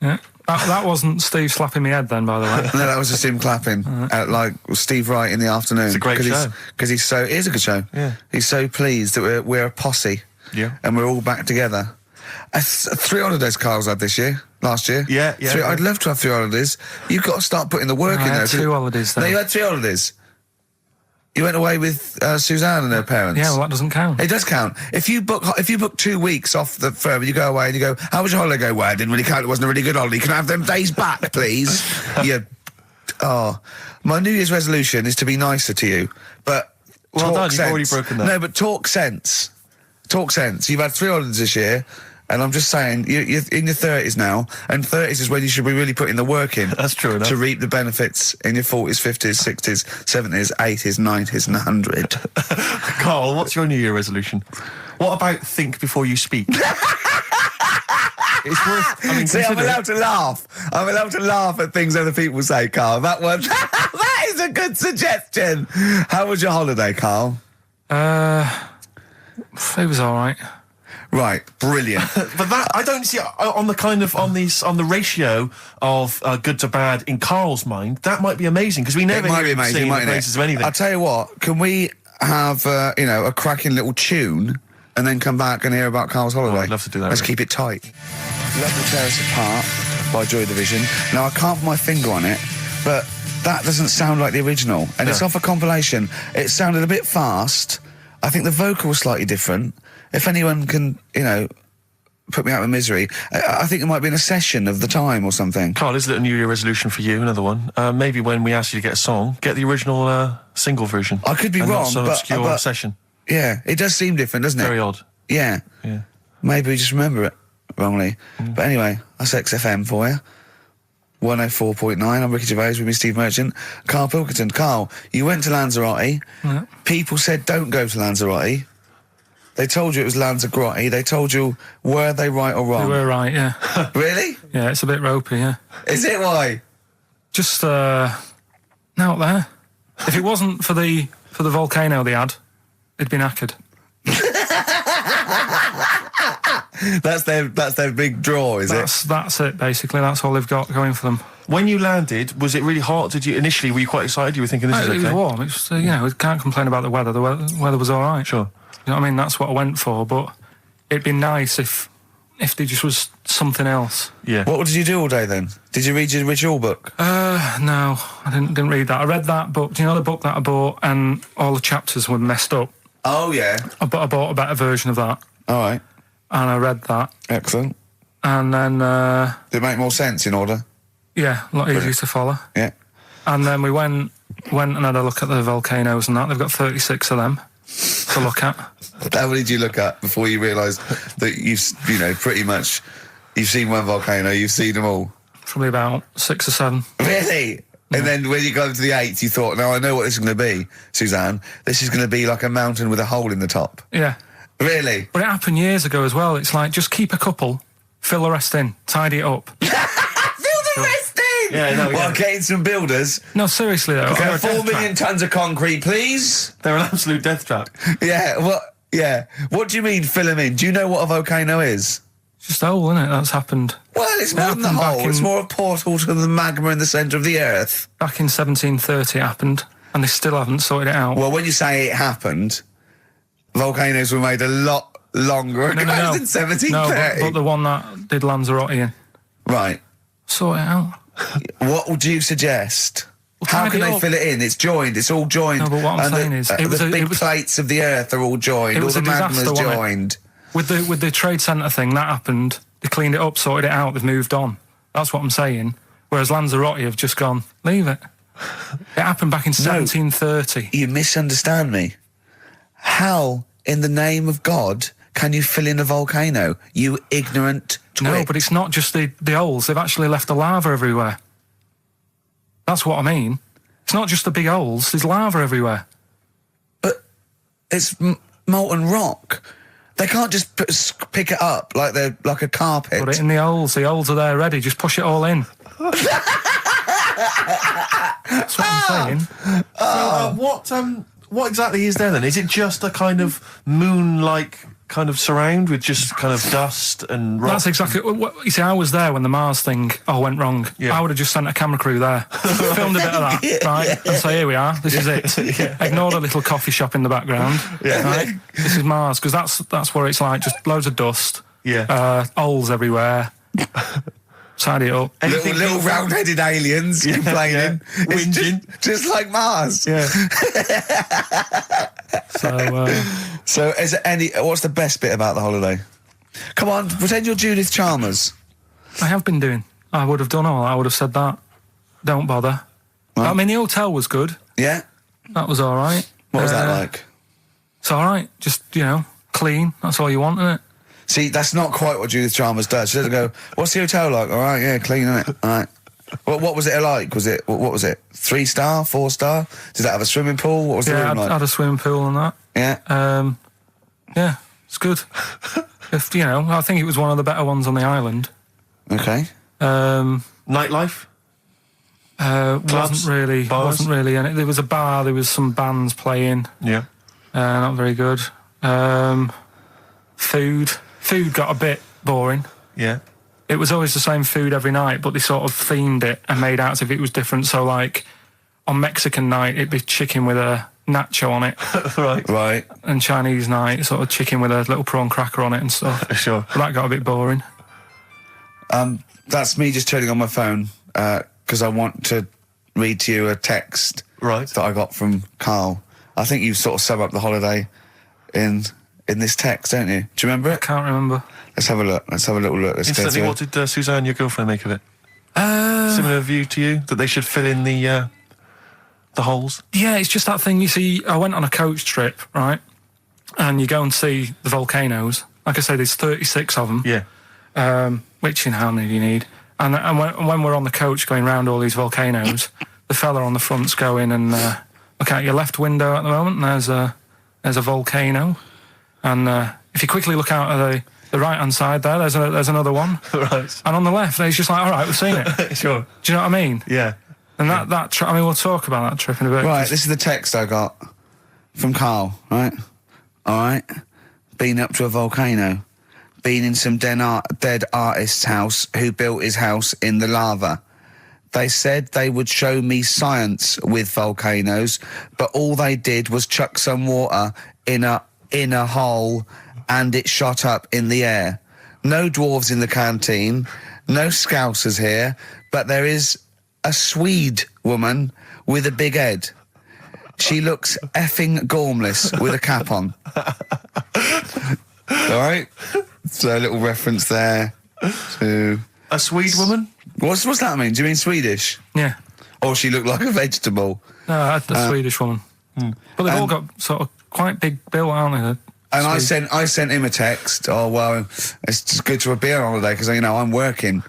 Yeah. That wasn't Steve slapping me head then, by the way. No, that was just him clapping at like Steve Wright in the afternoon. It's a great show. Because he's so, it is a good show. Yeah. He's so pleased that we're a posse. Yeah. And we're all back together. 3 holidays Carl's had this year, last year. Yeah. I'd love to have 3 holidays. You've got to start putting the work in I there. had 2 holidays, though. No, you had 3 holidays. You went away with Suzanne and her parents. Yeah, well, that doesn't count. It does count. If you book 2 weeks off the firm, you go away and you go, how was your holiday? Well, I didn't really count. It wasn't a really good holiday. Can I have them days back, please? My New Year's resolution is to be nicer to you, but Well talk done, sense. you've already broken that. No, but talk sense. Talk sense. You've had 3 holidays this year, and I'm just saying, you're in your 30s now, and 30s is when you should be really putting the work in. That's true enough. To reap the benefits in your 40s, 50s, 60s, 70s, 80s, 90s, and 100. Carl, what's your New Year resolution? What about think before you speak? It's worth. I mean, See, I'm consider it. allowed to laugh. I'm allowed to laugh at things other people say, Carl. That one, that is a good suggestion. How was your holiday, Carl? It was all right. Right, brilliant. But that I don't see on the ratio of good to bad in Carl's mind. That might be amazing because we never It might hear be him amazing, singing the mightn't praises it? of anything. I'll tell you what. Can we have a cracking little tune and then come back and hear about Carl's holiday? I'd love to do that, Let's really. keep it tight. Love to Tear Us Apart by Joy Division. Now I can't put my finger on it, but that doesn't sound like the original, and it's No. off a compilation. It sounded a bit fast. I think the vocal was slightly different. If anyone can, put me out of misery, I think it might be in a session of the time or something. Carl, is it a New Year resolution for you? Another one. Maybe when we ask you to get a song, get the original single version. I could be and wrong, not some but- obscure but- session. Yeah, it does seem different, doesn't it? Very odd. Yeah. Yeah. Maybe we just remember it wrongly. But anyway, that's XFM for you. 104.9, I'm Ricky Gervais with me, Steve Merchant. Karl Pilkington. Carl, you went to Lanzarote. Yeah. People said don't go to Lanzarote. They told you it was Lanzarote. They told you, were they right or We wrong? were right, yeah. Really? Yeah, it's a bit ropey, yeah. Is it why? Just, out there. If it wasn't for the volcano they had, it'd been knackered. That's their big draw, is it? That's it, basically. That's all they've got going for them. When you landed, was it really hot? Were you quite excited? You were thinking this is It was okay? warm. It's we can't complain about the weather. The weather was all right. Sure. You know what I mean? That's what I went for, but it'd be nice if there just was something else. Yeah. What did you do all day then? Did you read your ritual book? No, I didn't read that. I read that book. Do you know the book that I bought and all the chapters were messed up? Oh, yeah. I bought a better version of that, All right. and I read that, Excellent. and then, Did it make more sense in order? yeah, a lot easier to follow. Yeah. And then we went and had a look at the volcanoes and that. They've got 36 of them to look at. How many did you look at before you realised that pretty much, you've seen one volcano, you've seen them all? Probably about 6 or 7. Really? And then when you got to the 8th, you thought, no, I know what this is going to be, Suzanne. This is going to be like a mountain with a hole in the top. Yeah. Really? But it happened years ago as well. It's like, just keep a couple, fill the rest in, tidy it up. Fill the rest in! Yeah, no, Well, yeah. getting some builders. No, seriously though. Okay, Or a 4 death million trap. tonnes of concrete, please. They're an absolute death trap. Yeah, what? Yeah. What do you mean fill them in? Do you know what a volcano is? It's just a hole, isn't it? That's happened. Well, it's more than the happened back hole. It's in- more a portal to the magma in the centre of the earth. Back in 1730 it happened, and they still haven't sorted it out. Well, when you say it happened, volcanoes were made a lot longer ago than 1730. No, but the one that did Lanzarote in. Right. Sort it out. What would you suggest? How tidy can they up. fill it in? It's joined. It's all joined. No, but what I'm And saying is, it was the a- big it was- plates of the earth are all joined. It All was the a magma's disaster, wasn't it? joined. With the trade centre thing, that happened. They cleaned it up, sorted it out, they've moved on. That's what I'm saying. Whereas Lanzarote have just gone, leave it. It happened back in 1730. You misunderstand me. How, in the name of God, can you fill in a volcano? You ignorant twit. No, but it's not just the holes. They've actually left the lava everywhere. That's what I mean. It's not just the big holes. There's lava everywhere. But it's molten rock. They can't just pick it up like they're like a carpet. Put it in the holes. The holes are there ready. Just push it all in. That's what I'm saying. What exactly is there then? Is it just a kind of moon-like kind of surround with just kind of dust and rock? That's exactly what you see. I was there when the Mars thing went wrong. Yeah. I would have just sent a camera crew there, filmed a bit of that, right, and say, "Here we are. This is it." Ignore the little coffee shop in the background. Right? This is Mars, because that's what it's like. Just loads of dust, Yeah. Holes everywhere. Side it up. Little round-headed aliens complaining. It's Whinging. just like Mars. Yeah. So, is there any? What's the best bit about the holiday? Come on, pretend you're Judith Chalmers. I have been doing. I would have done all. I would have said that. Don't bother. Right. I mean, the hotel was good. Yeah. That was all right. What was that like? It's all right. Just, clean. That's all you want, isn't it? See, that's not quite what Judith Chalmers does. She doesn't go, "What's the hotel like?" All right, yeah, clean, isn't it? All right. What was it like? Was it what was it? 3-star, 4-star? Did it have a swimming pool? What was the room like? Had a swimming pool and that. Yeah. Yeah, it's good. I think it was one of the better ones on the island. Okay. Nightlife? Wasn't really. And there was a bar. There was some bands playing. Yeah. Not very good. Food got a bit boring. Yeah. It was always the same food every night, but they sort of themed it and made out as if it was different. So, like, on Mexican night, it'd be chicken with a nacho on it. Right. And Chinese night, sort of chicken with a little prawn cracker on it and stuff. Sure. But that got a bit boring. That's me just turning on my phone because I want to read to you a text that I got from Karl. I think you sort of sum up the holiday in this text, don't you? Do you remember it? I can't remember. Let's have a look. Let's have a little look. Let's go Instantly, through what it. did Suzanne, your girlfriend, make of it? Similar view to you? That they should fill in the holes? Yeah, it's just that thing. You see, I went on a coach trip, right? And you go and see the volcanoes. Like I say, there's 36 of them. Yeah. Which, how many do you need? And when we're on the coach going round all these volcanoes, the fella on the front's going and look out your left window at the moment, and there's a volcano. And if you quickly look out at the right-hand side there, there's another one. Right. And on the left, he's just like, all right, we've seen it. Sure. Do you know what I mean? Yeah. And that trip, we'll talk about that trip in a bit. Right, this is the text I got from Karl, right? All right. Been up to a volcano. Been in some dead artist's house who built his house in the lava. They said they would show me science with volcanoes, but all they did was chuck some water in a hole and it shot up in the air. No dwarves in the canteen, no scousers here, but there is a Swede woman with a big head. She looks effing gormless with a cap on. All right? So a little reference there to... A Swede woman? What's that mean? Do you mean Swedish? Yeah. Or she looked like a vegetable? No, the Swedish woman. But they've all got sort of quite big bill, aren't they? And I sent him a text. Oh, well, it's just good to be on holiday because, I'm working.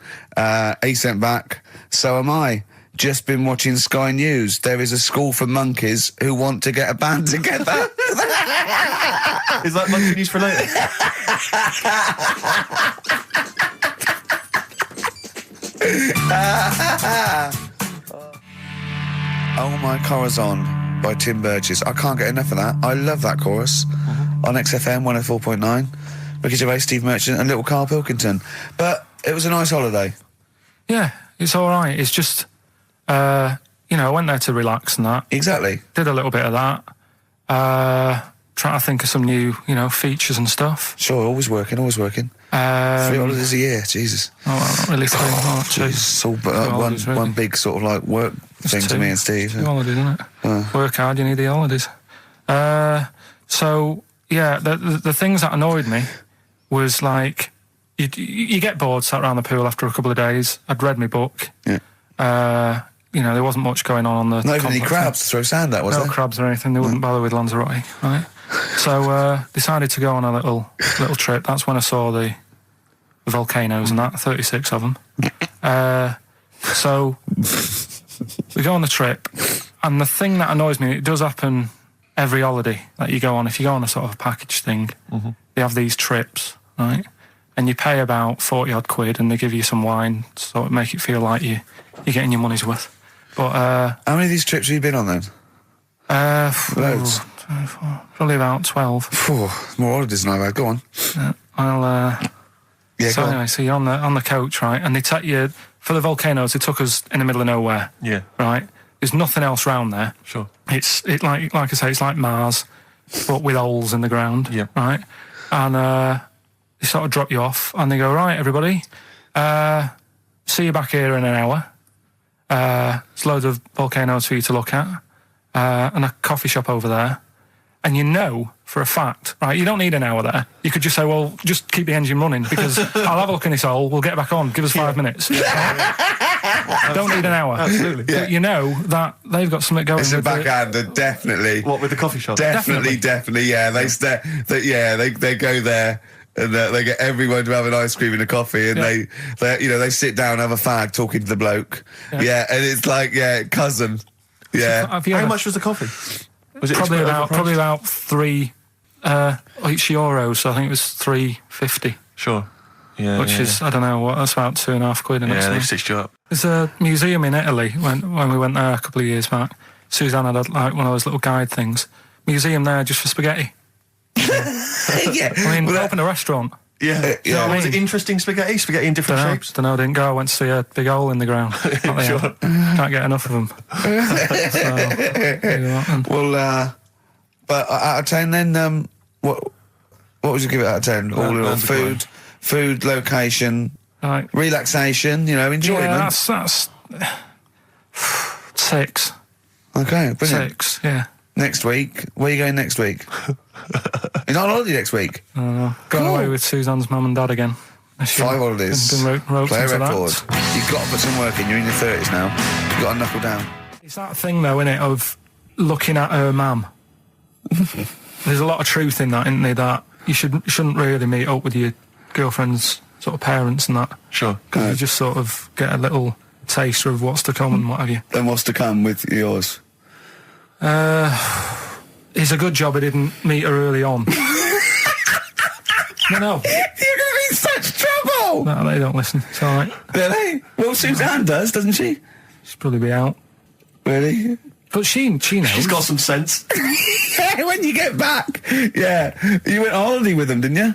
He sent back, so am I. Just been watching Sky News. There is a school for monkeys who want to get a band together. Is that monkey news for later? Oh My Corazon by Tim Burgess. I can't get enough of that. I love that chorus. On XFM 104.9. Ricky Gervais, Steve Merchant and little Karl Pilkington. But it was a nice holiday. Yeah, it's all right. It's just, I went there to relax and that. Exactly. Did a little bit of that. Trying to think of some new, features and stuff. Sure, always working. 3 holidays a year, Jesus. Oh, well, not really 3 holidays. It's all one big sort of like work thing to me and Steve. 2 holidays, isn't it? Work hard, you need the holidays. So, yeah, the things that annoyed me was like, you get bored sat around the pool after a couple of days. I'd read my book. Yeah. There wasn't much going on the... Not even any crabs to throw sand at, was there? No crabs or anything. They wouldn't bother with Lanzarote, right? So, decided to go on a little trip. That's when I saw the volcanoes and that, 36 of them. So, we go on the trip, and the thing that annoys me, it does happen every holiday that you go on. If you go on a sort of a package thing, they have these trips, right? And you pay about 40-odd quid, and they give you some wine, so it make it feel like you're getting your money's worth. But how many of these trips have you been on then? Loads. Probably about 12. More holidays than I've had. Go on. So anyway, so you're on the coach, right? And they take you for the volcanoes. They took us in the middle of nowhere. Yeah. Right. There's nothing else round there. Sure. It's like I say, it's like Mars, but with holes in the ground. Yeah. Right. And they sort of drop you off and they go, right, everybody, see you back here in an hour. There's loads of volcanoes for you to look at, and a coffee shop over there. And you know for a fact, right, you don't need an hour there. You could just say, well, just keep the engine running because I'll have a look in this hole, we'll get back on, give us 5 minutes. Don't need an hour. Absolutely. But you know that they've got something going. It's a with it. backhander, definitely. What, with the coffee shop? Definitely, yeah. They go there and they get everyone to have an ice cream and a coffee, and they sit down, have a fag, talking to the bloke. Yeah, and it's like, cousin. Yeah. How much was the coffee? Was it probably about 3 each euros, so I think it was $3.50. Sure. Yeah. Which is, I don't know, what, that's about £2.50. Yeah, they stitched you up. There's a museum in Italy when we went there a couple of years back. Suzanne had like one of those little guide things. Museum there just for spaghetti. Yeah. I mean, open a restaurant. Yeah. You know what I Was it mean? interesting spaghetti? Spaghetti in different shapes? Don't know, didn't go. I went to see a big hole in the ground. Sure. Can't get enough of them. Well, but out of 10 then, what would you give it out of 10? All in all, food, location, Right. relaxation, enjoyment. Yeah, that's 6. Okay, brilliant. 6, yeah. Next week, where are you going next week? You're not on holiday next week? Going Cool. away with Suzanne's mum and dad again. 5 holidays. Been roped Play a into record. that. You've got to put some work in. You're in your 30s now. You've got to knuckle down. It's that thing, though, innit, of looking at her mum. There's a lot of truth in that, isn't there, that you shouldn't really meet up with your girlfriend's sort of parents and that. Sure. Because you just sort of get a little taster of what's to come and what have you. Then what's to come with yours? It's a good job I didn't meet her early on. No. You're going to be in such trouble! No, they don't listen. It's all right. Really? Well, Suzanne does, doesn't she? She'll probably be out. Really? But she knows. She's got some sense. Yeah, when you get back. Yeah. You went on holiday with them, didn't you?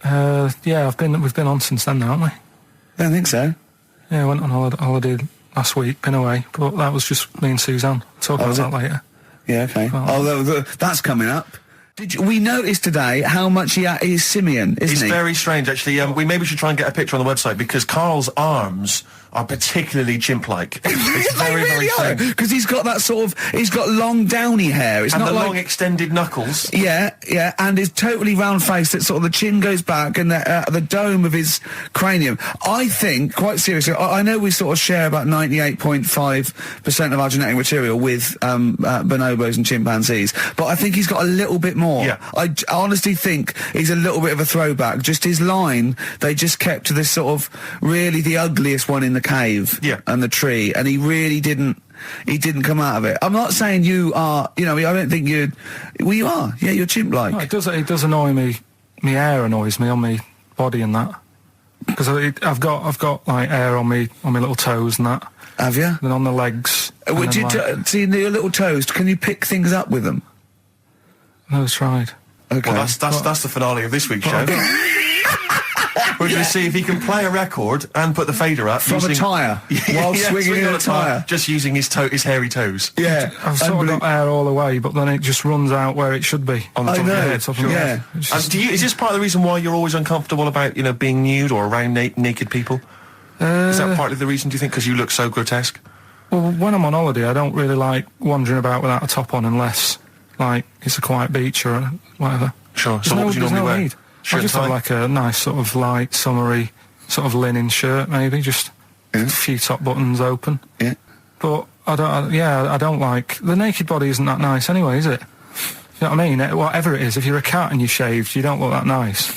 Yeah, we've been on since then, haven't we? I don't think so. Yeah, I went on holiday last week, been away, but that was just me and Suzanne. Talk about that later. Yeah, okay. Well, That's coming up. We noticed today how much he's simian, isn't It's he? very strange, actually. We maybe should try and get a picture on the website because Karl's arms are particularly chimp-like. It's very, very strange. Because he's got that he's got long downy hair. It's And not the like long extended knuckles. Yeah, and his totally round face that sort of the chin goes back and the dome of his cranium. I think, quite seriously, I know we sort of share about 98.5% of our genetic material with bonobos and chimpanzees, but I think he's got a little bit more. Yeah. I honestly think he's a little bit of a throwback. Just his line, they just kept to this sort of really the ugliest one in the cave and the tree, and he really didn't. He didn't come out of it. I'm not saying you are, I don't think you'd... Well, you are. Yeah, you're chimp-like. No, it does annoy me. My hair annoys me on my body and that. Because I've got like hair on my little toes and that. Have you? And on the legs. Would you see your little toes? Can you pick things up with them? No, it's tried. Okay. Well, that's the finale of this week's show. We're going to see if he can play a record and put the fader up From a tyre, while swinging in a tyre. Just using his hairy toes. Yeah. I've sort of got hair all the way, but then it just runs out where it should be. On the top of your head. Top of my head. It's And just- is this part of the reason why you're always uncomfortable about, being nude or around naked people? Is that partly the reason, do you think, because you look so grotesque? Well, when I'm on holiday, I don't really like wandering about without a top on unless, like, it's a quiet beach or whatever. Sure. So what would you normally wear? Need. Shirt I just and have tie? like a nice sort of light, summery, sort of linen shirt, maybe, just a few top buttons open. Yeah. But I don't like... The naked body isn't that nice anyway, is it? You know what I mean? Whatever it is, if you're a cat and you're shaved, you don't look that nice.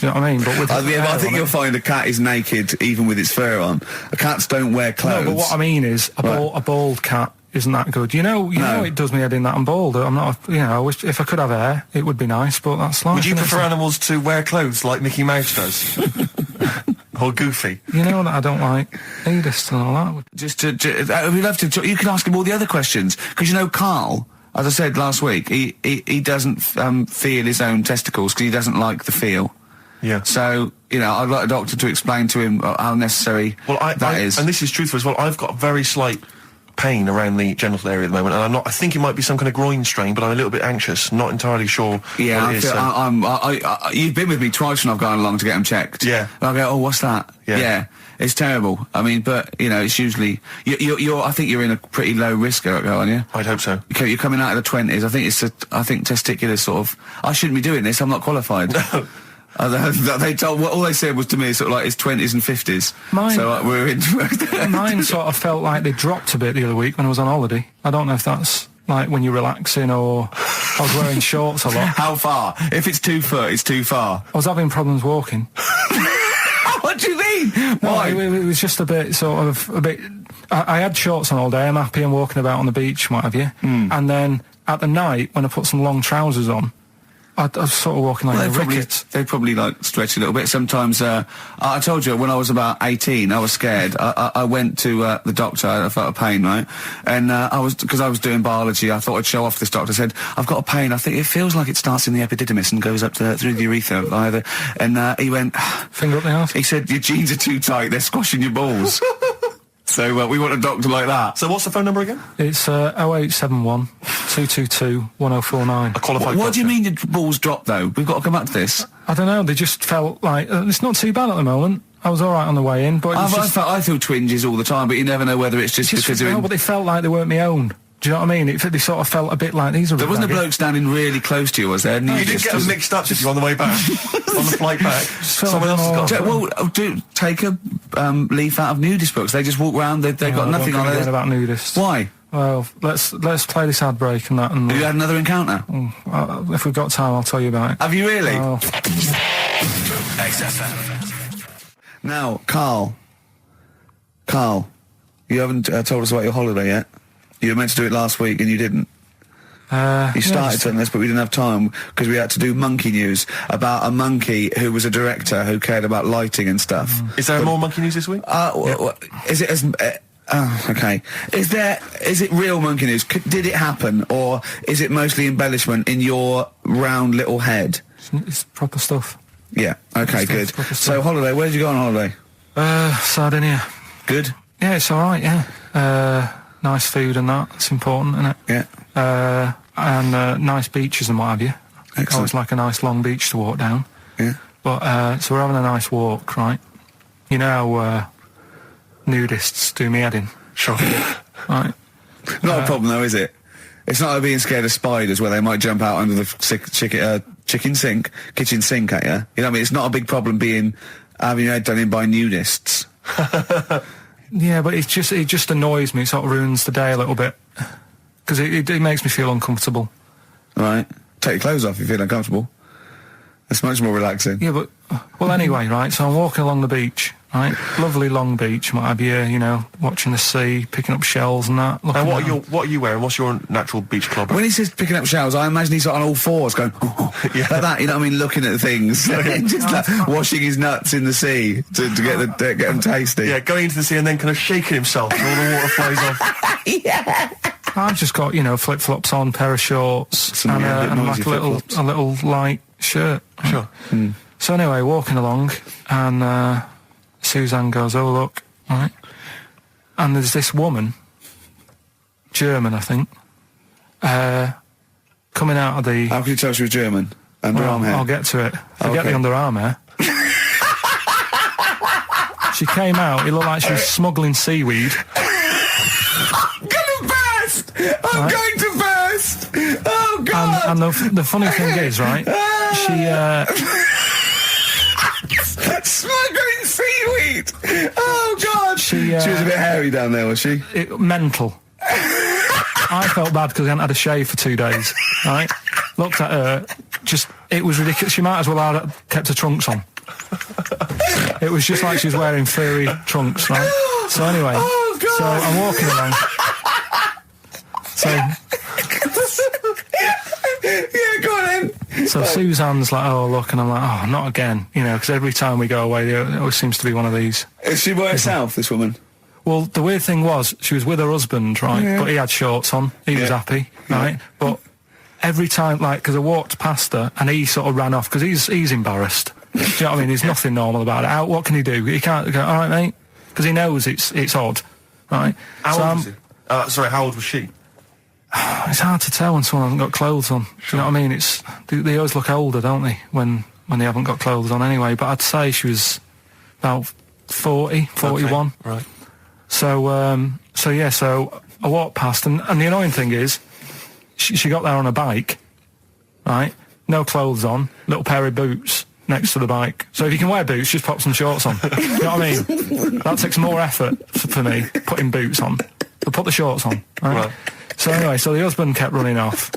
You know what I mean? But with I hair think on you'll it- find a cat is naked even with its fur on. Cats don't wear clothes. No, but what I mean is a bald cat isn't that good. You know it does me head in that I'm bald. I'm not, I wish if I could have hair, it would be nice, but that's life. Would you isn't it? prefer animals to wear clothes like Mickey Mouse does? Or Goofy? You know that I don't like nudist and all that. We'd love to. You can ask him all the other questions because Carl, as I said last week, he doesn't feel his own testicles because he doesn't like the feel. Yeah. So I'd like a doctor to explain to him how necessary that is. And this is truthful as well. I've got very slight pain around the genital area at the moment, and I think it might be some kind of groin strain, but I'm a little bit anxious, not entirely sure Yeah, what it is. you've been with me twice when I've gone along to get them checked. Yeah. And I go, oh, what's that? Yeah. It's terrible. I mean, but, you know, it's usually... I think you're in a pretty low risk, aren't you? I'd hope so. You're coming out of the 20s. I think testicular sort of... I shouldn't be doing this, I'm not qualified. They told... All they said was to me, sort of like, it's 20s and 50s. Mine... So we're in... Mine sort of felt like they dropped a bit the other week when I was on holiday. I don't know if that's... like when you're relaxing, or I was wearing shorts a lot. How far? If it's 2 foot, it's too far. I was having problems walking. What do you mean? Why? No, it was just a bit, I had shorts on all day, I'm happy, I'm walking about on the beach, what have you. And then at the night, when I put some long trousers on, I was sort of walking like a ricket. They probably like stretch a little bit. Sometimes, I told you when I was about 18, I was scared. I went to the doctor. I felt a pain, right? And because I was doing biology, I thought I'd show off this doctor. I said, I've got a pain. I think it feels like it starts in the epididymis and goes up through the urethra either. And he went, finger up the arse. He said, your jeans are too tight. They're squashing your balls. So we want a doctor like that. So what's the phone number again? It's 0871 222 1049. A qualified What do you doctor. mean your balls dropped, though? We've got to come back to this. I don't know, they just felt like... it's not too bad at the moment. I was all right on the way in, but it was I feel twinges all the time, but you never know whether it's just because they're no, in... but they felt like they weren't my own. Do you know what I mean? They sort of felt a bit like these are... There wasn't a bloke standing really close to you, was there? And You didn't get them mixed up, did you, on the way back? On the flight back? Someone else has got... Well, take a leaf out of nudist books. They just walk round, they've got nothing on it. About nudists. Why? Well, let's play this ad break and that. And, Have you had another encounter? If we've got time, I'll tell you about it. Have you really? XFM. Now, Carl, you haven't told us about your holiday yet. You were meant to do it last week and you didn't. You started telling us, but we didn't have time because we had to do monkey news about a monkey who was a director who cared about lighting and stuff. Is there more monkey news this week? Is it as... okay. Is it real monkey news? Did it happen, or is it mostly embellishment in your round little head? It's proper stuff. Yeah. Okay. Good. So holiday. Where did you go on holiday? Sardinia. Good. Yeah, it's all right. Yeah. Nice food and that. It's important, isn't it? Yeah. And nice beaches and what have you. Excellent. Always like a nice long beach to walk down. Yeah. But so we're having a nice walk, right? You know how nudists do me head in. Sure. Right. Not a problem though, is it? It's not like being scared of spiders where they might jump out under the kitchen sink at you. You know what I mean? It's not a big problem having your head done in by nudists. Yeah, but it just annoys me. It sort of ruins the day a little bit because it makes me feel uncomfortable. Right. Take your clothes off if you feel uncomfortable. It's much more relaxing. Yeah, but well, anyway, right. So I'm walking along the beach, right? Lovely long beach, what have you? You know, watching the sea, picking up shells and that. And what are you wearing? What's your natural beach club? When he says picking up shells, I imagine he's on all fours going, Yeah. like that, you know what I mean, looking at things. Just like washing his nuts in the sea to get them tasty. Yeah, going into the sea and then kind of shaking himself and all the water flies off. Yeah. I've just got, flip-flops on, pair of shorts, and like a little light shirt. Sure. Mm. So anyway, walking along, and Suzanne goes, "Oh look," right? And there's this woman, German, I think, coming out of the... How can you tell she was German? Underarm hair? I'll get to it. Forget Okay. the underarm hair. She came out, it looked like she was smuggling seaweed. I'm gonna burst! I'm going to burst! Oh, God! And the funny thing is, right, Smuggling seaweed! Oh, God! She was a bit hairy down there, was she? mental. I felt bad because I hadn't had a shave for 2 days, right? Looked at her, it was ridiculous. She might as well have kept her trunks on. It was just like she was wearing furry trunks, right? So anyway, so I'm walking along. Yeah, go on then. So Suzanne's like, "Oh, look," and I'm like, "Oh, not again," because every time we go away, there always seems to be one of these. Is she by herself, this woman? Well, the weird thing was, she was with her husband, right? Yeah. But he had shorts on. He was happy, right? But every time, because I walked past her, and he sort of ran off, because he's embarrassed. Do you know what I mean? There's nothing normal about it. What can he do? He can't go, "All right, mate," because he knows it's odd, right? How old is he? Sorry, how old was she? It's hard to tell when someone hasn't got clothes on. Do you know what I mean? They always look older, don't they, when they haven't got clothes on anyway. But I'd say she was about 40, 41. Okay, right. So I walked past, and the annoying thing is, she got there on a bike, right? No clothes on, little pair of boots next to the bike. So if you can wear boots, just pop some shorts on. You know what I mean? That takes more effort for me, putting boots on. So put the shorts on, right? So anyway, so the husband kept running off.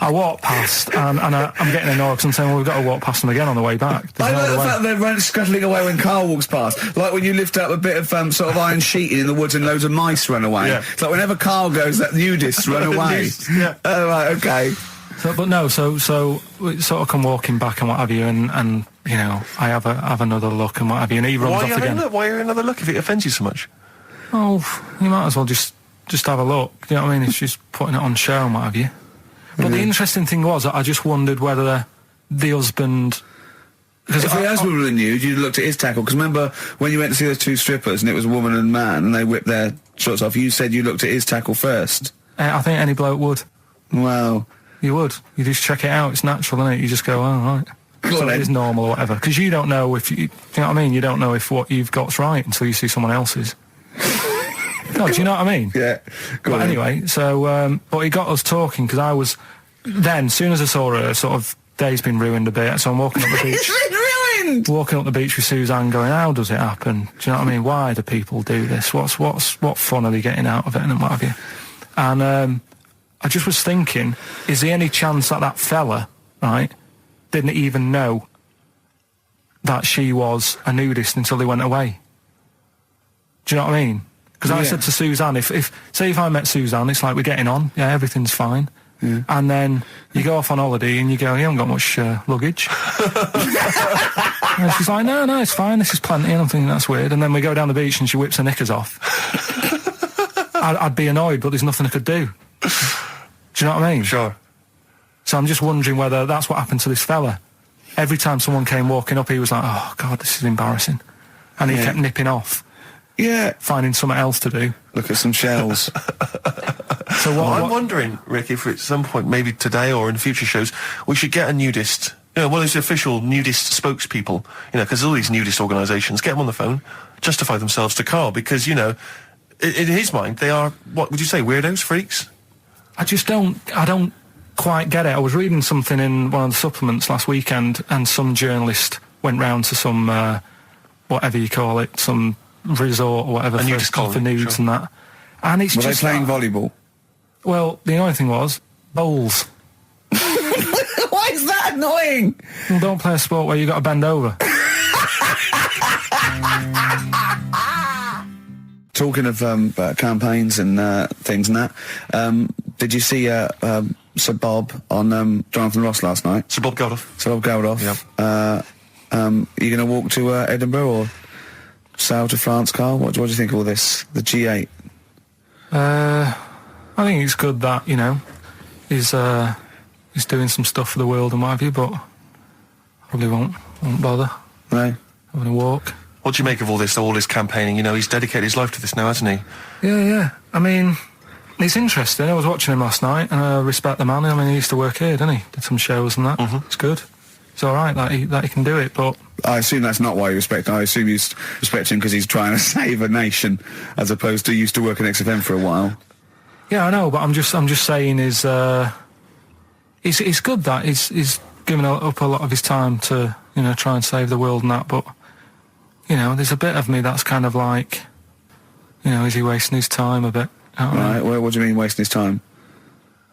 I walked past, and I'm getting annoyed because I'm saying, well, we've got to walk past them again on the way back. I like the fact that they're scuttling away when Carl walks past. Like when you lift up a bit of sort of iron sheeting in the woods and loads of mice run away. Yeah. It's like whenever Carl goes, that nudists run away. Yeah. Oh, right, okay. So we sort of come walking back and what have you, and you know, I have another look and what have you, and he runs off again. Why are you another look if it offends you so much? Oh, you might as well just have a look. Do you know what I mean? It's just putting it on show and what have you. But the interesting thing was, I just wondered whether the husband... If the husband were nude, you'd looked at his tackle. Because remember, when you went to see those two strippers and it was a woman and man and they whipped their shorts off, you said you looked at his tackle first. I think any bloke would. Wow. You would. You just check it out. It's natural, isn't it? You just go, oh, right. So it is normal or whatever. Because you don't know if... you know what I mean? You don't know if what you've got's right until you see someone else's. No, do you know what I mean? Yeah. But anyway, so, but he got us talking, because I was, then, as soon as I saw her, sort of, day's been ruined a bit, so I'm walking up the beach. It's been ruined! Walking up the beach with Suzanne going, how does it happen? Do you know what I mean? Why do people do this? What fun are they getting out of it and what have you? And, I just was thinking, is there any chance that fella, right, didn't even know that she was a nudist until they went away? Do you know what I mean? Because I said to Suzanne, if I met Suzanne, it's like we're getting on, yeah, everything's fine. Yeah. And then you go off on holiday and you go, you haven't got much luggage. And she's like, no, it's fine, this is plenty. And I'm thinking, that's weird. And then we go down the beach and she whips her knickers off. I'd be annoyed, but there's nothing I could do. Do you know what I mean? Sure. So I'm just wondering whether that's what happened to this fella. Every time someone came walking up, he was like, oh, God, this is embarrassing. And he kept nipping off. Yeah. Finding something else to do. Look at some shells. So what, I'm wondering, Rick, if at some point, maybe today or in future shows, we should get a nudist, you know, one of those official nudist spokespeople, you know, because all these nudist organisations, get them on the phone, justify themselves to Carl, because, you know, in his mind, they are, what would you say, weirdos, freaks? I don't quite get it. I was reading something in one of the supplements last weekend, and some journalist went round to some, whatever you call it, some resort or whatever for nudes and that. And it's Were just... they playing volleyball? Well, the annoying thing was, bowls. Why is that annoying? Well, don't play a sport where you got to bend over. Talking of campaigns and things and that, did you see Sir Bob on Jonathan Ross last night? Sir Bob Geldof. Sir Bob Geldof. Yeah. Are you going to walk to Edinburgh or sail to France, Carl? What do you think of all this? The G8? I think it's good that, you know, he's doing some stuff for the world and what have you, but probably won't bother. No. Having a walk. What do you make of all this campaigning? You know, he's dedicated his life to this now, hasn't he? Yeah. I mean, it's interesting. I was watching him last night, and I respect the man. I mean, he used to work here, didn't he? Did some shows and that. Mm-hmm. It's good. It's all right that he can do it, but... I assume that's not why you respect him. I assume you respect him because he's trying to save a nation, as opposed to used to work in XFM for a while. Yeah, I know, but I'm just saying it's good that he's given up a lot of his time to, you know, try and save the world and that, but, you know, there's a bit of me that's kind of like, you know, is he wasting his time a bit? Right, well, what do you mean wasting his time?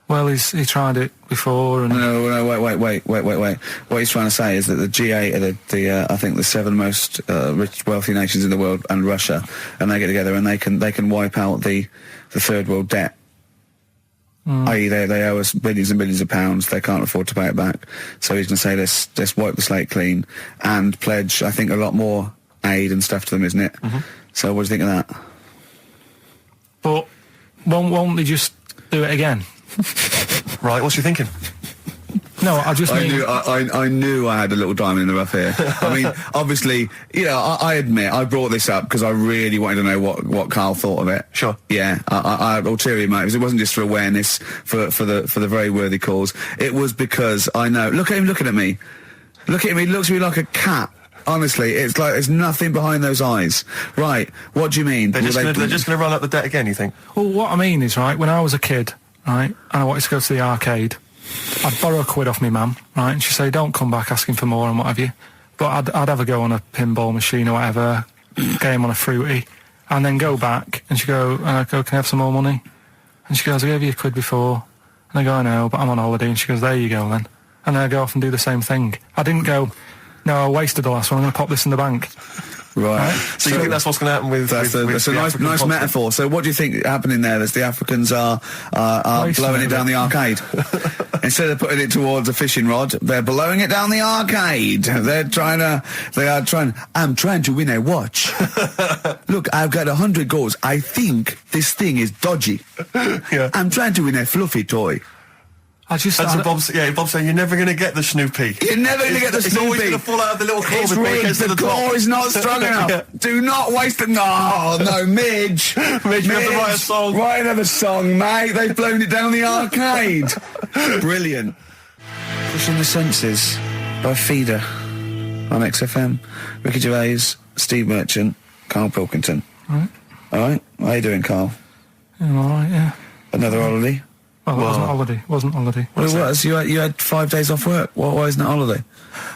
Well, he tried it before and... No, wait. What he's trying to say is that the G8 are I think the 7 most rich, wealthy nations in the world, and Russia, and they get together and they can wipe out the third world debt. I.e. they owe us billions and billions of pounds. They can't afford to pay it back. So he's going to say, let's wipe the slate clean and pledge, I think, a lot more aid and stuff to them, isn't it? Mm-hmm. So what do you think of that? But won't they just do it again? Right, what's you thinking? No, I just mean... I knew I had a little diamond in the rough here. I mean, obviously, you know, I admit I brought this up because I really wanted to know what Karl thought of it. Sure. Yeah, I had ulterior motives. It wasn't just for awareness, for the very worthy cause. It was because I know. Look at him looking at me. Look at him. He looks at me like a cat. Honestly, it's like there's nothing behind those eyes. Right? What do you mean? They're just going to run up the debt again, you think? Well, what I mean is, right, when I was a kid, right, and I wanted to go to the arcade, I'd borrow £1 off my mum, right, and she'd say, don't come back asking for more and what have you. But I'd have a go on a pinball machine or whatever, game on a fruity, and then go back, and she'd go, can I have some more money? And she goes, I gave you £1 before. And I go, I know, but I'm on holiday. And she goes, there you go then. And then I go off and do the same thing. I didn't go, no, I wasted the last one, I'm going to pop this in the bank. Right. So you think that's what's going to happen with... That's a nice metaphor. So what do you think happening there? That the Africans are blowing it down the arcade. Instead of putting it towards a fishing rod, they're blowing it down the arcade. I'm trying to win a watch. Look, I've got 100 goals. I think this thing is dodgy. Yeah. I'm trying to win a fluffy toy. Bob's saying you're never going to get the Snoopy. You're never going to get the Snoopy. It's always going to fall out of the little claw before it gets to the top. The claw is not strong enough. Yeah. Do not waste it. No, Midge. Midge, you have to write a song. Write another song, mate. They've blown it down the arcade. Brilliant. Pushing the Senses by Feeder on XFM. Ricky Gervais, Steve Merchant, Karl Pilkington. Right. All right. How you doing, Karl? Yeah, all right, yeah. Another holiday? Well, it wasn't holiday. Well, it was. You had 5 days off work. Why isn't it holiday?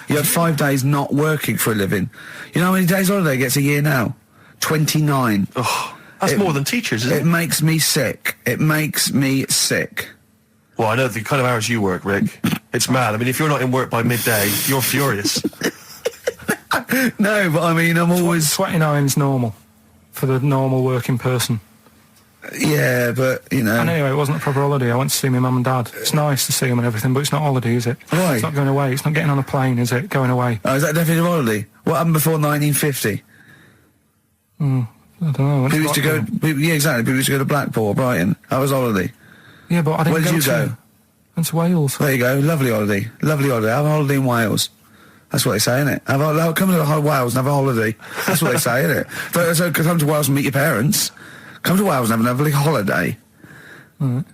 You had 5 days not working for a living. You know how many days holiday gets a year now? 29. Oh, that's more than teachers, isn't it? It makes me sick. It makes me sick. Well, I know the kind of hours you work, Rick. It's mad. I mean, if you're not in work by midday, you're furious. No, but I mean, I'm always... 29's normal for the normal working person. Yeah, but, you know... And anyway, it wasn't a proper holiday. I went to see my mum and dad. It's nice to see them and everything, but it's not holiday, is it? Why? It's not going away. It's not getting on a plane, is it? Going away. Oh, is that definitely a holiday? What happened before 1950? I don't know. People used to go... Yeah, exactly. People used to go to Blackpool or Brighton. That was holiday. Yeah, but I didn't Where did you go? Went to Wales. There you go. Lovely holiday. Lovely holiday. Have a holiday in Wales. That's what they say, innit? Come to Wales and have a holiday. That's what they say, innit? So come to Wales and meet your parents. Come to Wales and have a lovely holiday. Right.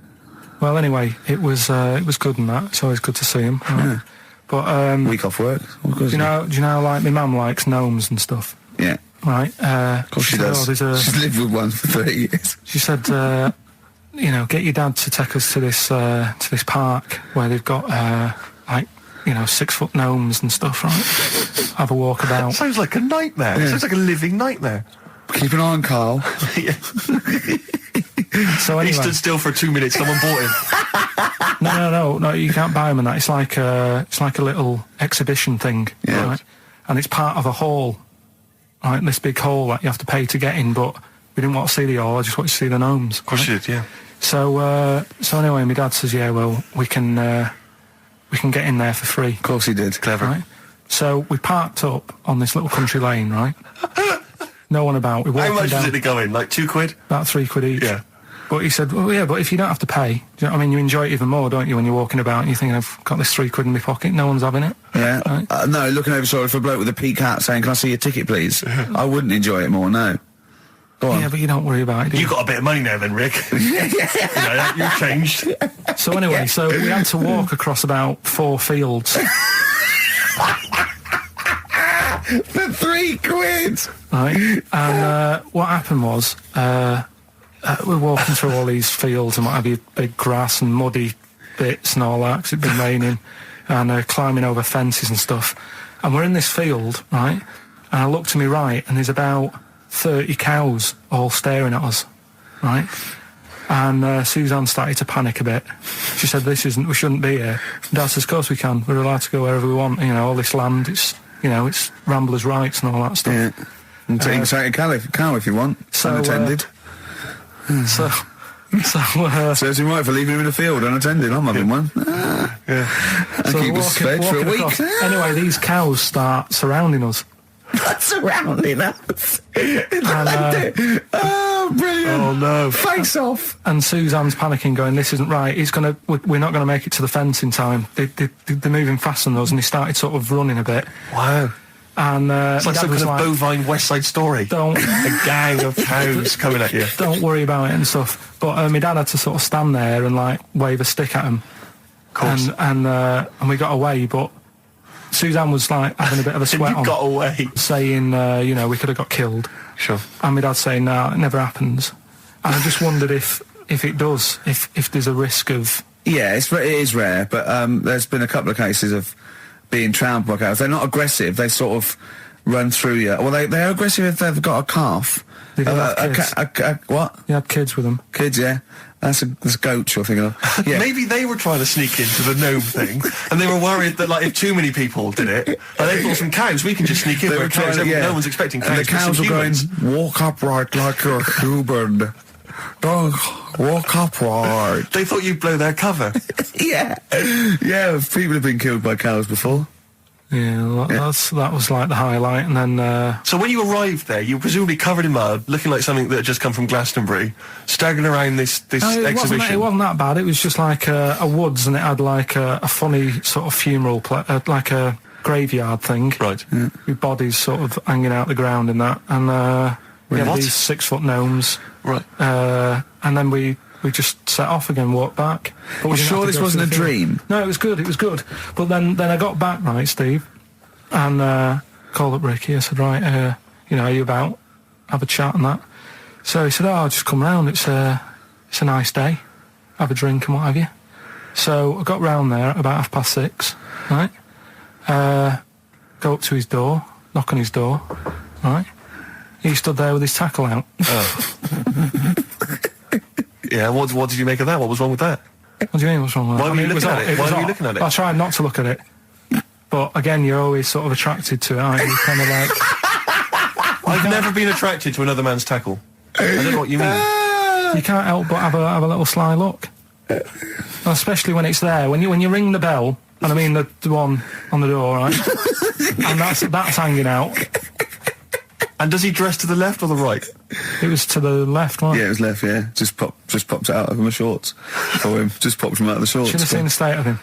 Well, anyway, it was good and that. It's always good to see him. Right? Yeah. But week off work. Do you know, like my mum likes gnomes and stuff. Yeah. Right. Of course she does. She's lived with one for 30 years. She said, get your dad to take us to this park where they've got 6-foot gnomes and stuff. Right. Have a walk about. Sounds like a nightmare. Yeah. Sounds like a living nightmare. Keep an eye on Karl. So anyway, he stood still for 2 minutes. Someone bought him. No. You can't buy them, and that. It's like a little exhibition thing, yeah. Right? And it's part of a hall, right? This big hall that you have to pay to get in. But we didn't want to see the hall. I just wanted to see the gnomes. Of course you did, yeah. So anyway, my dad says, yeah, well, we can get in there for free. Of course he did. Clever. Right? So we parked up on this little country lane, right? No one about. We walked How much down, was it to go in? Like £2? about £3 each. Yeah. But he said, well, yeah, but if you don't have to pay, do you know what I mean? You enjoy it even more, don't you, when you're walking about and you think, I've got this £3 in my pocket, no one's having it. Yeah. Right? No, looking over shoulder for a bloke with a peak hat saying, can I see your ticket, please? I wouldn't enjoy it more, no. Go on. Yeah, but you don't worry about it, do you? You got a bit of money now then, Rick. You've changed. So anyway, so we had to walk across about 4 fields. For £3. Right? And what happened was, we're walking through all these fields and what have you, big grass and muddy bits and all that, because it'd been raining, and climbing over fences and stuff. And we're in this field, right? And I look to my right, and there's about 30 cows all staring at us, right? And Suzanne started to panic a bit. She said, we shouldn't be here. Dad says, of course we can. We're allowed to go wherever we want. You know, all this land, it's ramblers' rights and all that stuff. Yeah. And take a cow if you want. So, unattended. So Serves him right for leaving him in the field unattended. I'm having one. Yeah. And keep us fed for a week. across. Anyway, these cows start surrounding us. Surrounding us. And, Oh Oh, brilliant. Oh, no. Face off. And Suzanne's panicking, going, this isn't right. We're not going to make it to the fence in time. They're moving faster than us, and he started sort of running a bit. Wow. And It's like some kind of bovine West Side Story. Don't A gang of cows coming at you. don't worry about it and stuff. But my dad had to sort of stand there and like wave a stick at him. Of course. And we got away, but Suzanne was like having a bit of a sweat You on, got away. saying, we could have got killed. Sure. And my dad saying, no, it never happens. And I just wondered if it does, if there's a risk of... Yeah, it is rare, but there's been a couple of cases of being trampled by cows. They're not aggressive. They sort of run through you. Well, they're aggressive if they've got a calf. They do have kids. What? You had kids with them. Kids, yeah. That's a goat you're thinking of. Yeah. Maybe they were trying to sneak into the gnome thing, and they were worried that, like, if too many people did it, like, they thought some cows, we can just sneak in. They were trying to, yeah. No one's expecting cows. And the cows were going, walk upright like you're human. Don't walk upright. They thought you'd blow their cover. Yeah. Yeah, people have been killed by cows before. Yeah, that was like the highlight. And then... So when you arrived there, you were presumably covered in mud, looking like something that had just come from Glastonbury, staggering around this exhibition. It wasn't that bad. It was just like a woods, and it had like a funny sort of funeral, like a graveyard thing. Right. Yeah. With bodies sort of hanging out the ground and that. And we had these 6-foot gnomes. Right. And then we just set off again, walked back. But Well, sure this wasn't a dream? No, it was good. But then I got back, right, Steve, and called up Ricky. I said, right, are you about? Have a chat and that. So he said, I'll just come round. It's a nice day. Have a drink and what have you. So I got round there at about 6:30, right? Go up to his door, knock on his door, right? He stood there with his tackle out. Oh. Yeah, what did you make of that? What was wrong with that? What do you mean, what's wrong with that? Why were you looking at it? Why were you looking at it? I tried not to look at it. But again, you're always sort of attracted to it, aren't you? Kind of like... I've never been attracted to another man's tackle. I don't know what you mean. You can't help but have a little sly look. And especially when it's there. When you ring the bell, and I mean the one on the door, right? And that's hanging out. And does he dress to the left or the right? It was to the left, wasn't it? Yeah, it was left, yeah. Just popped it out of my shorts for him. Just popped him out of the shorts. Should have seen the state of him.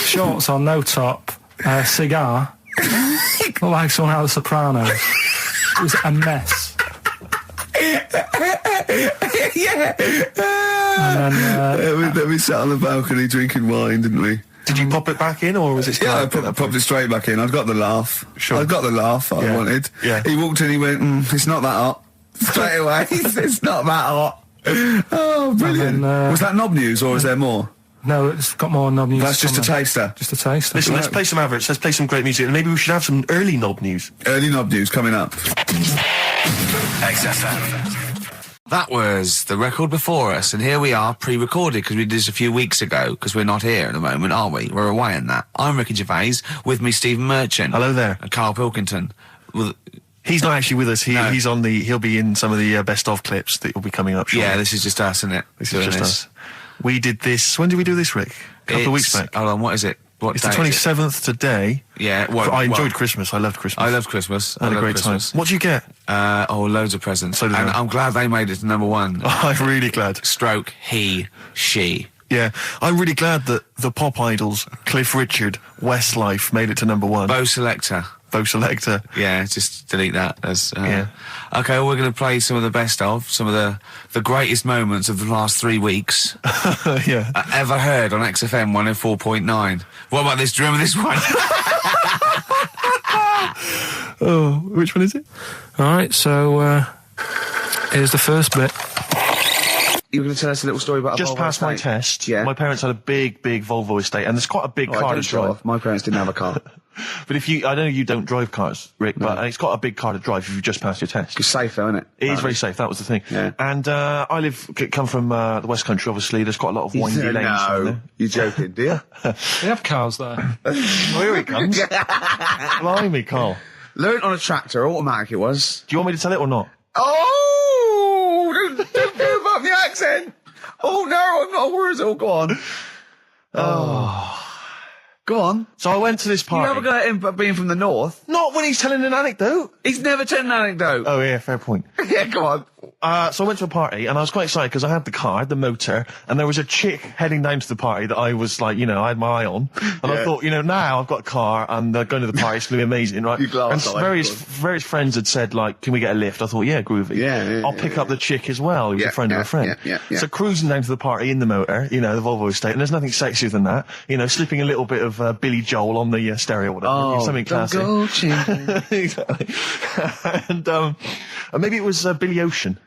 Shorts on, no top, cigar. Looked like someone out of The Sopranos. It was a mess. Yeah. And then... we sat on the balcony drinking wine, didn't we? Did you pop it back in, or was it still... Yeah, I popped it straight back in. I've got the laugh. Sure. I've got the laugh I wanted. Yeah. He walked in, he went, it's not that hot. Straight away, it's not that hot. Oh, brilliant. Then, was that knob news, or is there more? No, it's got more knob news. That's just a taster. Just a taster. Listen, let's play some adverts, let's play some great music, and maybe we should have some early knob news. Early knob news coming up. XFM. That was the record before us, and here we are, pre-recorded, because we did this a few weeks ago, because we're not here at the moment, are we? We're away in that. I'm Ricky Gervais, with me Stephen Merchant. Hello there. And Karl Pilkington. Well, He's not actually with us. No. He'll be in some of the best of clips that will be coming up shortly. yeah, this is just us, isn't it? This is just us. We did this. When did we do this, Rick? A couple of weeks back. Hold on, what is it? What It's the day is it? 27th today. Yeah, well, I enjoyed Christmas. I loved Christmas. I loved Christmas. I had a loved great Christmas. time. What did you get? Loads of presents. So did and I. I'm glad they made it to number one. I'm really glad. Stroke, he, she. Yeah, I'm really glad that the pop idols, Cliff Richard, Westlife, made it to number one. Bo Selector. Bo Selector. Yeah, just delete that. As Yeah. Okay, well, we're going to play some of the best of, some of the greatest moments of the last 3 weeks Yeah. ever heard on XFM 104.9. What about this? Do you remember this one? Oh, which one is it? All right, so here's the first bit. You were going to tell us a little story about Just past my test, Yeah. my parents had a big Volvo estate, and there's quite a big car to drive. My parents didn't have a car. But I know you don't drive cars, Rick, but it's got a big car to drive if you've just passed your test. It's safe, though, isn't it? It is very safe, that was the thing. Yeah. And I come from the West Country, obviously. There's quite a lot of windy lanes around there. You're joking, do you? They have cars there. Well, here he comes. Blimey, Carl. Learnt on a tractor, automatic it was. Do you want me to tell it or not? Oh! Don't give up the accent! Oh, no, I'm not worried. Oh, go on. Oh. Go on. So I went to this You party. never got him being from the north. Not when he's telling an anecdote. He's never telling an anecdote. Oh, yeah, fair point. Yeah, go on. So I went to a party and I was quite excited because I had the car, the motor, and there was a chick heading down to the party that I was like, I had my eye on. And I thought, now I've got a car and going to the party, it's going to be amazing, right? You glass and eye, various friends had said, like, can we get a lift? I thought, yeah, groovy. I'll pick up the chick as well, who was a friend of a friend. Yeah. So cruising down to the party in the motor, the Volvo estate, and there's nothing sexier than that. Slipping a little bit of Billy Joel on the stereo or whatever. Something classic. Exactly. and maybe it was Billy Ocean.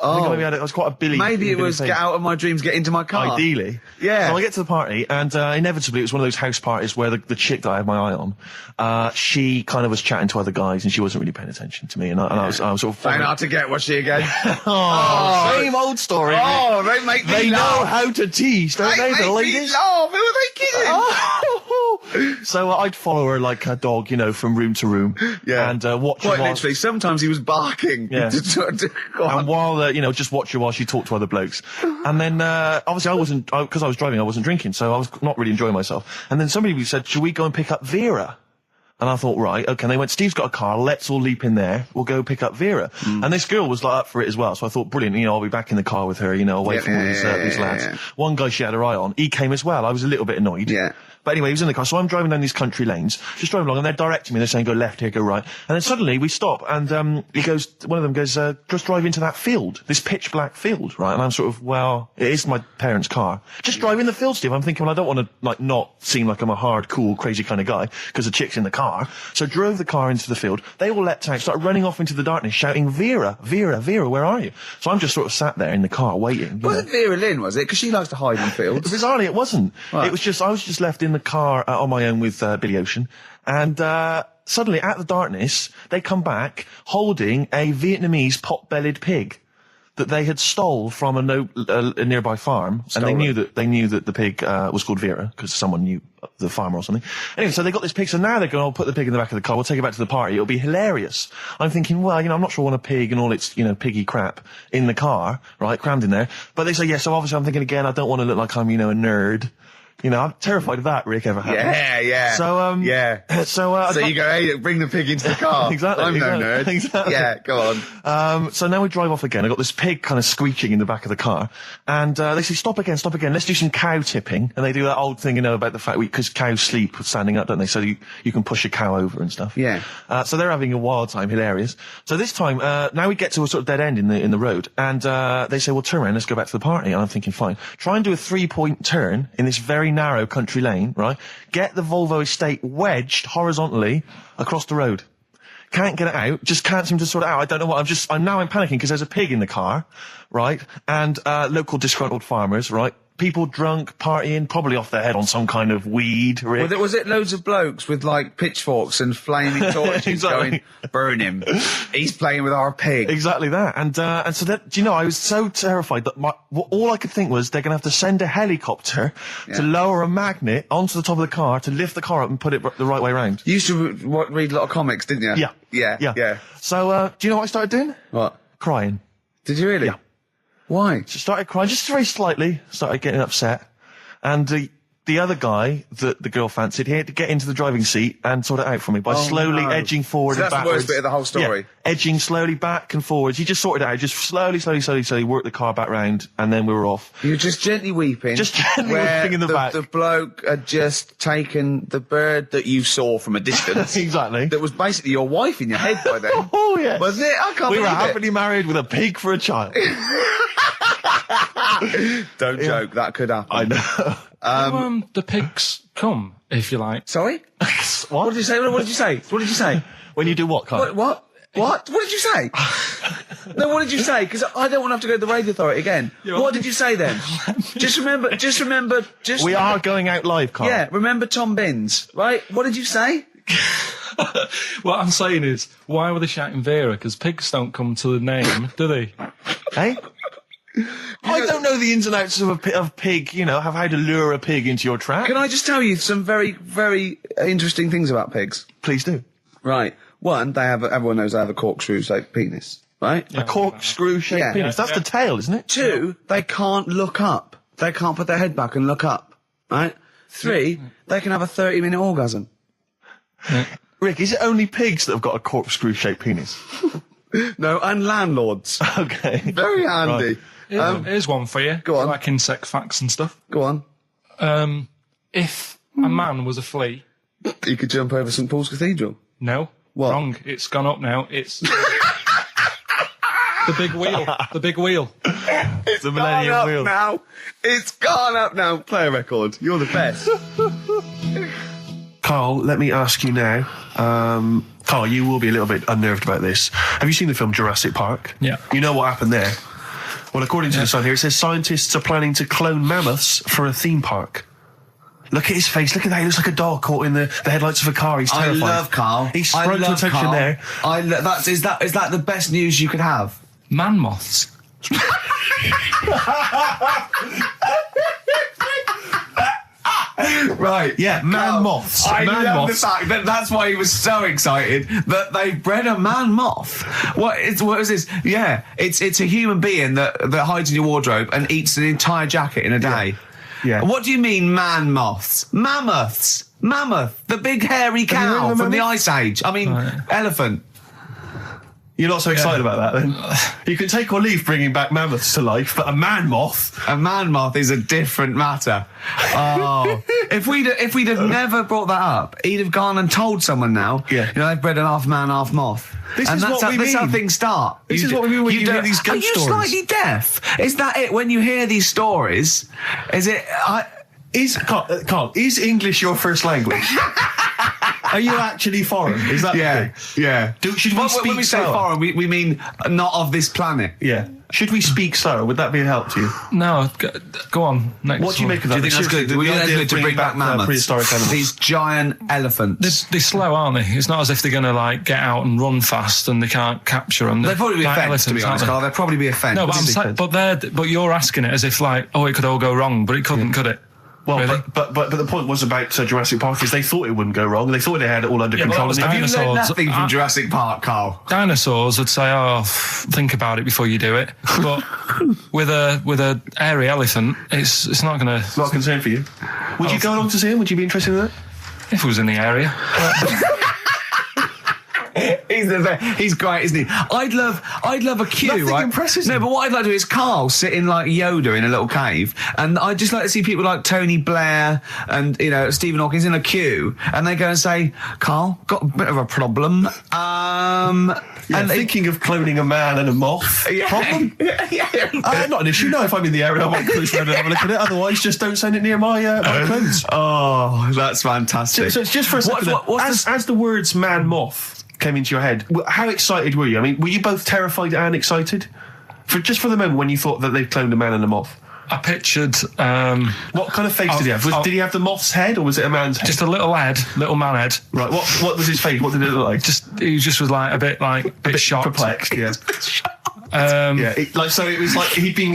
I think maybe I was quite a Billy. Maybe it was thing. Get Out of My Dreams, Get Into My Car. Ideally. Yeah. So I get to the party, and inevitably it was one of those house parties where the chick that I had my eye on, she kind of was chatting to other guys, and she wasn't really paying attention to me, and I was sort of... Trying hard to get, was she again? Same old story. Oh, they make me They laugh. know how to tease, don't they, the ladies? Laugh. Who are they kidding? So I'd follow her like a dog, from room to room. Yeah. And watch her Quite while... literally. Sometimes he was barking. Yeah. Go on. And while, just watch her while she talked to other blokes. And then, obviously because I was driving, I wasn't drinking, so I was not really enjoying myself. And then somebody said, should we go and pick up Vera? And I thought, right, okay. And they went, Steve's got a car, let's all leap in there, we'll go pick up Vera. And this girl was like up for it as well, so I thought, brilliant, I'll be back in the car with her, away from all these lads. Yeah. One guy she had her eye on, he came as well, I was a little bit annoyed. Yeah. But anyway, he was in the car, so I'm driving down these country lanes, just driving along, and they're directing me, they're saying, go left here, go right. And then suddenly we stop, and one of them goes, just drive into that field, this pitch black field, right? And I'm sort of, well, it is my parents' car. Just drive in the field, Steve. I'm thinking, well, I don't want to, not seem like I'm a hard, cool, crazy kind of guy, because the chick's in the car. So drove the car into the field. They all leapt out, started running off into the darkness, shouting, Vera, Vera, Vera, where are you? So I'm just sort of sat there in the car waiting. Wasn't Vera Lynn, was it? Because she likes to hide in fields. Bizarrely, it wasn't. Right. It was just, I was just left in the car on my own with Billy Ocean. And suddenly, out of the darkness, they come back holding a Vietnamese pot-bellied pig that they had stole from a nearby farm. And they knew that the pig was called Vera, because someone knew the farmer or something. Anyway, so they got this pig, so now they're going, I'll put the pig in the back of the car, we'll take it back to the party, it'll be hilarious. I'm thinking, well, I'm not sure I want a pig and all its, piggy crap in the car, right, crammed in there. But they say, yeah, so obviously I'm thinking again, I don't want to look like I'm, a nerd. I'm terrified of that, Rick, ever happened. Yeah. So, yeah. So you go, hey, bring the pig into the car. Exactly. I'm no nerd. Exactly. Yeah, go on. So now we drive off again. I got this pig kind of squeaking in the back of the car. And, they say, stop again. Let's do some cow tipping. And they do that old thing, about the fact because cows sleep standing up, don't they? So you can push a cow over and stuff. Yeah. So they're having a wild time, hilarious. So this time, now we get to a sort of dead end in the road. And, they say, well, turn around, let's go back to the party. And I'm thinking, fine. Try and do a 3-point turn in this very narrow country lane, right? Get the Volvo estate wedged horizontally across the road. Can't get it out, just can't seem to sort it out. I don't know what, I'm panicking because there's a pig in the car, right? And, local disgruntled farmers, right? People drunk, partying, probably off their head on some kind of weed. Rick. Was it loads of blokes with, pitchforks and flaming torches Exactly. going, burn him. He's playing with our pig. Exactly that. And so that, I was so terrified that all I could think was they're going to have to send a helicopter to lower a magnet onto the top of the car to lift the car up and put it the right way around. You used to read a lot of comics, didn't you? Yeah. Yeah. So, do you know what I started doing? What? Crying. Did you really? Yeah. Why? Just started crying, just very slightly, started getting upset. And the other guy that the girl fancied, he had to get into the driving seat and sort it out for me by slowly edging forward So and that's backwards. the worst bit of the whole story. Yeah, edging slowly back and forwards. He just sorted it out, just slowly worked the car back round, and then we were off. You were just gently weeping. Just gently where weeping in the back. The bloke had just taken the bird that you saw from a distance. Exactly. That was basically your wife in your head by then. Oh, yeah. Wasn't it? I can't We were believe it. happily married with a pig for a child. Don't joke, that could happen. I know. The pigs come, if you like. Sorry? What? What did you say? What did you say? What did you say? When you do what, Carl? What? What did you say? No, what did you say? Because I don't want to have to go to the radio authority again. What did you say then? Just remember. We are going out live, Carl. Yeah, remember Tom Binns, right? What did you say? What I'm saying is, why were they shouting Vera? Because pigs don't come to the name, do they? Hey? I don't know the ins and outs of pig, have how to lure a pig into your trap. Can I just tell you some very, very interesting things about pigs? Please do. Right. One, everyone knows they have a corkscrew-shaped penis, right? A corkscrew-shaped penis. That's the tail, isn't it? Two, they can't look up. They can't put their head back and look up, right? Three, they can have a 30-minute orgasm. Rick, is it only pigs that have got a corkscrew-shaped penis? No, and landlords. Okay. Very handy. Here's one for you. Go on. Like insect facts and stuff. Go on. If a man was a flea... You could jump over St Paul's Cathedral. No. What? Wrong. It's gone up now. It's... the big wheel. The big wheel. It's the Millennium gone up Wheel. now. It's gone up now. Play a record. You're the best. Carl, let me ask you now. Carl, you will be a little bit unnerved about this. Have you seen the film Jurassic Park? Yeah. You know what happened there? Well, according to the Sun here, it says scientists are planning to clone mammoths for a theme park. Look at his face. Look at that. He looks like a dog caught in the headlights of a car. He's terrified. I love Carl. He sprung to attention Carl. there. Is that the best news you could have? Man moths. Right. Yeah, man moths. I Man love moths. the fact that that's why he was so excited that they bred a man moth. What is this? Yeah, it's a human being that hides in your wardrobe and eats an entire jacket in a day. Yeah. What do you mean, man moths? Mammoths. Mammoth, the big hairy Have you heard cow of a from the mammoth? Ice Age. I mean, elephant. You're not so excited about that, then? You can take or leave bringing back mammoths to life, but a man moth... A man moth is a different matter. Oh, if we'd have never brought that up, he'd have gone and told someone now. Yeah. You know, they've bred an half man, half moth. This and is that's what how, we this is how mean. things start. This is what we mean when you hear don't- these ghost Are you stories. slightly deaf? Is that it? When you hear these stories, is it? Carl, is English your first language? Are you actually foreign? Is that the Yeah, thing? yeah. Should we When speak we say slower? foreign, we mean not of this planet. Yeah. Should we speak slower? Would that be a help to you? No, go on. Next What do you one. make of Do that? you think that's good? The Well, you think idea that's of good to bringing bring back mammoths? prehistoric animals. These giant elephants. They're slow, aren't they? It's not as if they're going to like get out and run fast and they can't capture them. They'd probably be a like fence, to be elephants, honest, aren't Carl. They'd probably be a fence. they? No, but What do you but you're asking it as if like, oh, it could all go wrong, but it couldn't, could it? Well, Really? but the point was about Jurassic Park is they thought it wouldn't go wrong. They thought they had it all under Yeah, but control. that was and they Have you didn't. learned Dinosaurs. nothing from Jurassic Park, Carl? Dinosaurs would say, "Oh, think about it before you do it." But with a hairy elephant, it's not going to. Not a concern for you. Would you go along to see him? Would you be interested in that? If it was in the area, He's great, isn't he? I'd love a queue, Nothing right? impresses No, him. but what I'd like to do is Carl sitting like Yoda in a little cave, and I'd just like to see people like Tony Blair and Stephen Hawkins in a queue, and they go and say, "Carl, got a bit of a problem." And thinking of cloning a man and a moth. Problem? Not an issue. No, if I'm in the area, I might cruise around and have a look at it. Otherwise, just don't send it near my clothes. Oh, that's fantastic. So it's just for a second. As the words "man moth" came into your head, how excited were you? I mean, were you both terrified and excited? For the moment when you thought that they'd cloned a man and a moth? I pictured What kind of face did he have? Did he have the moth's head or was it a man's head? just a little man head. Right, what was his face? What did it look like? He just was like a bit shocked. Perplexed, yeah. Yeah, It was like he'd been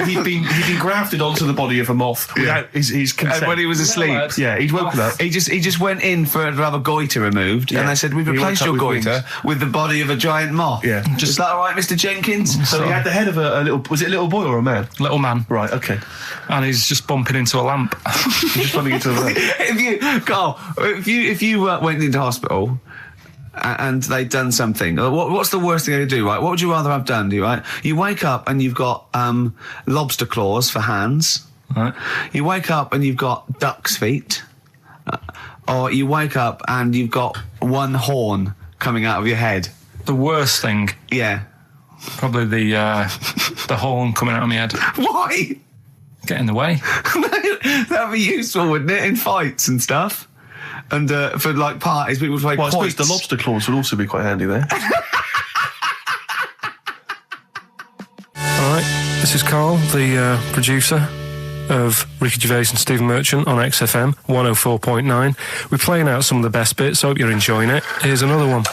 grafted onto the body of a moth without his consent. And when he was asleep, Yeah, he'd woken up. he just went in to have a goiter removed, Yeah. and they said, "We've He replaced woke your up with goiter with the body of a giant moth." Yeah. Is that all right, Mr. Jenkins? So he had the head of a little. Was it a little boy or a man? little man, Right. Okay. and he's just bumping into a lamp. He's just running into the leg. if you went into hospital and they'd done something, what's the worst thing they could do, right? What would you rather have done, right? You wake up and you've got lobster claws for hands. Right. You wake up and you've got duck's feet. Or you wake up and you've got one horn coming out of your head. The worst thing, Yeah. probably the horn coming out of my head. Why? Get in the way. That'd be useful, wouldn't it, in fights and stuff? And for like parties, people would play Well, I suppose quoits. the lobster claws would also be quite handy there. All right, this is Carl, the producer of Ricky Gervais and Stephen Merchant on XFM 104.9. We're playing out some of the best bits. Hope you're enjoying it. Here's another one.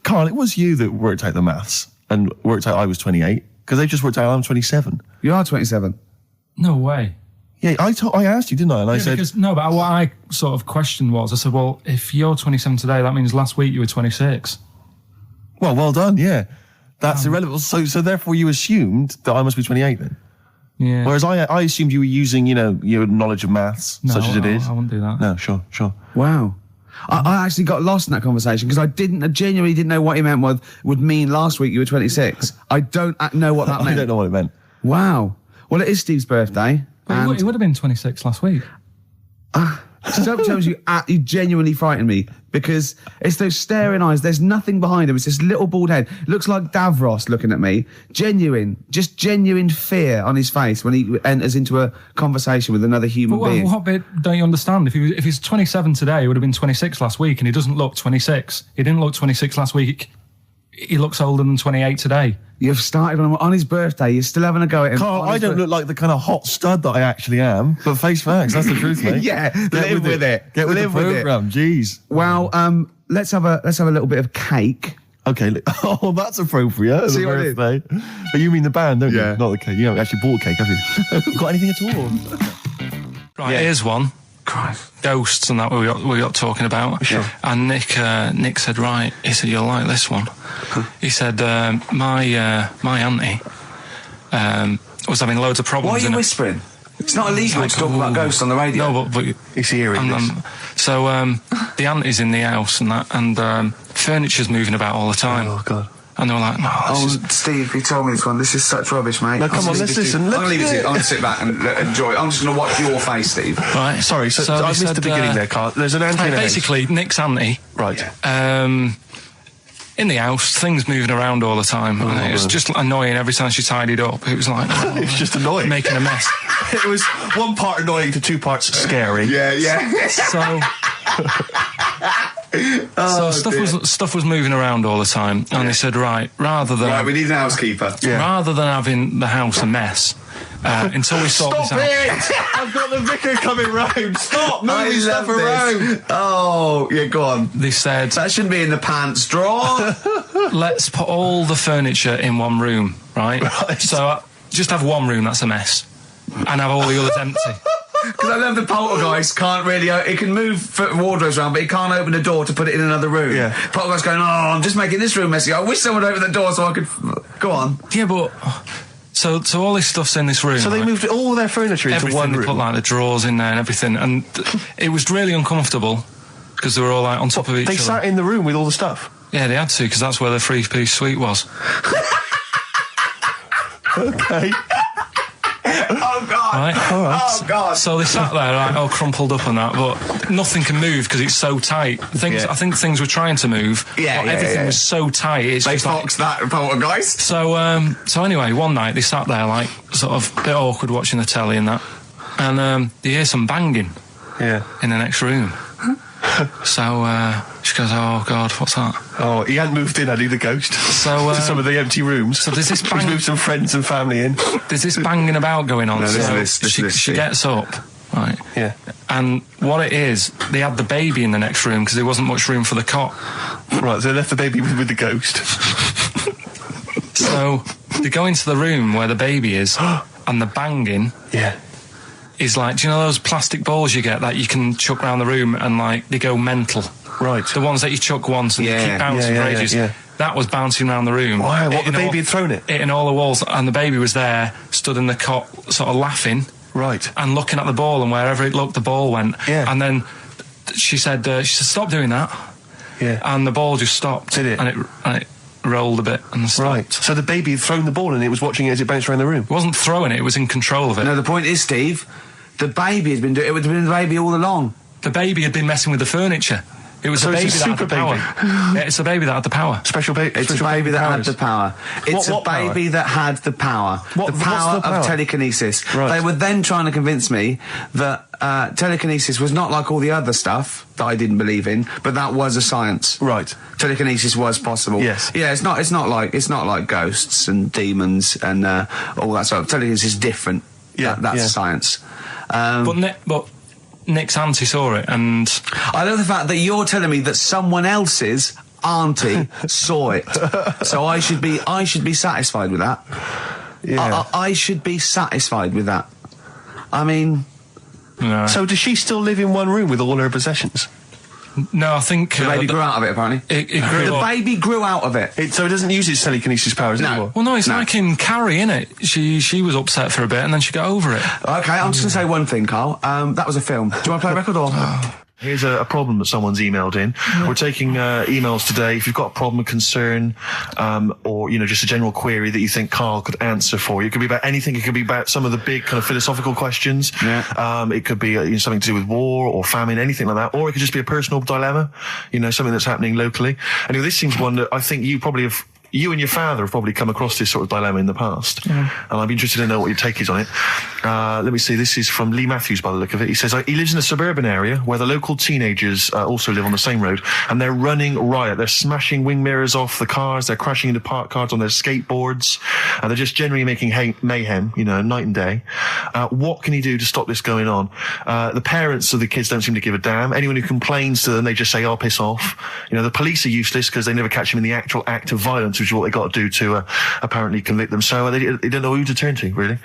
Carl, it was you that worked out the maths and worked out I was 28 because they just worked out I'm 27. You are 27. No way. Yeah, I asked you, didn't I? And I said, But what I sort of questioned was, I said, well, if you're 27 today, that means last week you were 26. well done, yeah. That's irrelevant. So therefore you assumed that I must be 28 then. Yeah. Whereas I assumed you were using, your knowledge of maths, No, such as it is. I wouldn't do that. No, sure. Wow. I actually got lost in that conversation because I genuinely didn't know what he meant would mean last week you were 26. I don't know what that meant. I don't know what it meant. Wow. Well, it is Steve's birthday. But he would have been 26 last week. Sometimes you genuinely frighten me because it's those staring eyes. There's nothing behind him. It's this little bald head. Looks like Davros looking at me. Genuine fear on his face when he enters into a conversation with another human being. What bit don't you understand? If he's 27 today, he would have been 26 last week, and he doesn't look 26. He didn't look 26 last week. He looks older than 28 today. You've started on his birthday. You're still having a go at him. Carl, I don't look like the kind of hot stud that I actually am, but face facts, that's the truth, mate. Yeah, live with it. Get with the programme, jeez. Well, let's have a little bit of cake. Okay, oh, that's appropriate. See The what I did? birthday. But you mean the band, don't Yeah. you? Not the cake. You haven't actually bought a cake, have you? Got anything at all? Right, here's one. Christ. Ghosts and that we got talking about. Sure. And Nick said, right, he said, you'll like this one. He said, my auntie was having loads of problems. Why are you in whispering? It's not illegal to talk about ghosts on the radio. No, but He's hearing this. so the auntie's in the house and that, and furniture's moving about all the time. Oh, God. And they were like, no, this is... Steve, he told me this one. This is such rubbish, mate. No, come on, let's listen. I'm going to leave it to you. I'm going to sit back and enjoy it. I'm just going to watch your face, Steve. Right. Sorry, so I missed the beginning there, Carl. There's an auntie in the house. Basically, Nick's auntie. Right. In the house, things moving around all the time. And it was just annoying every time she tidied up. It was like... It was just annoying. Making a mess. It was one part annoying to two parts scary. Yeah. So stuff was moving around all the time, and they said, right, we need an housekeeper. rather than having the house a mess, until we sort this out. I've got the vicar coming round. Stop moving stuff around. Oh, yeah, go on. They said, That shouldn't be in the pants drawer. let's put all the furniture in one room, right? Right. So just have one room that's a mess, and have all the others empty. Because I love the poltergeist can't really... It can move wardrobes around, but it can't open a door to put it in another room. Yeah. Poltergeist going, I'm just making this room messy. I wish someone would open the door so I could... Go on. Yeah, but... So all this stuff's in this room. So they moved all their furniture into everything. one They room. put like the drawers in there and everything, and it was really uncomfortable because they were all like on top of each They other. sat in the room with all the stuff. Yeah, they had to because that's where the 3-piece suite was. Okay. Oh, God. Right? All right. Oh, God. So they sat there like all crumpled up and that, but nothing can move because it's so tight. I think things were trying to move. Yeah, but yeah, everything yeah. was so tight. It's They just like, foxed that poltergeist. So anyway, one night they sat there like sort of a bit awkward watching the telly and that, and they hear some banging Yeah. in the next room. So she goes, oh God, what's that? Oh, he hadn't moved in, had he, the ghost? So, to some of the empty rooms. so there's this He's bang- moved some friends and family in. There's this banging about going on. No, so listen to this, she Steve. gets up, right? Yeah. And what it is, they had the baby in the next room because there wasn't much room for the cot. Right, so they left the baby with the ghost. So they go into the room where the baby is, and the banging Yeah. is like, do you know those plastic balls you get that you can chuck around the room and like they go mental? Right. The ones that you chuck once and they Yeah. keep bouncing Yeah, for yeah, ages. yeah. That was bouncing around the room. Why? What, the Hitting baby had thrown it? Hitting all the walls, and the baby was there, stood in the cot, sort of laughing Right. and looking at the ball, and wherever it looked, the ball went. Yeah. And then she said, stop doing that. Yeah. And the ball just stopped. Did it? And it rolled a bit and stopped. Right. So the baby had thrown the ball and it was watching it as it bounced around the room. It wasn't throwing it, it was in control of it. No, the point is, Steve, the baby has been doing it. It's been the baby all along. The baby had been messing with the furniture. It was So the baby it's a that had the super power. baby. Yeah, it's the baby that had the power. Special baby. It's a baby that had the power. It's What a baby that had the power. What- the power what's the power? of telekinesis. Right. They were then trying to convince me that telekinesis was not like all the other stuff that I didn't believe in, but that was a science. Right. Telekinesis was possible. Yes. Yeah, it's not like ghosts and demons and all that sort of. Telekinesis is different. Yeah, That's yeah. science. But Nick's auntie saw it, and I love the fact that you're telling me that someone else's auntie saw it. So I should be satisfied with that. Yeah. I should be satisfied with that. I mean, no, So does she still live in one room with all her possessions? no, I think the baby grew out of it, apparently. It grew The up. baby grew out of it. So it doesn't use its telekinesis powers No. anymore? Well, no, it's No. like in Carrie, innit? She was upset for a bit, and then she got over it. Okay, I'm just going to say one thing, Carl. That was a film. Do you want to play a record or...? Here's a problem that someone's emailed in. We're taking emails today. If you've got a problem, a concern, or, just a general query that you think Karl could answer for you. It could be about anything. It could be about some of the big kind of philosophical questions. Yeah. It could be something to do with war or famine, anything like that. Or it could just be a personal dilemma, something that's happening locally. Anyway, this seems one that I think you and your father have probably come across this sort of dilemma in the past. And I'd be interested to know what your take is on it. Let me see. This is from Lee Matthews by the look of it. He says, he lives in a suburban area where the local teenagers also live on the same road, and they're running riot. They're smashing wing mirrors off the cars. They're crashing into parked cars on their skateboards. And they're just generally making mayhem, night and day. What can he do to stop this going on? The parents of the kids don't seem to give a damn. Anyone who complains to them, they just say, "Oh, piss off." The police are useless because they never catch them in the actual act of violence, which is what they got to do to apparently convict them. So they don't know who to turn to, really.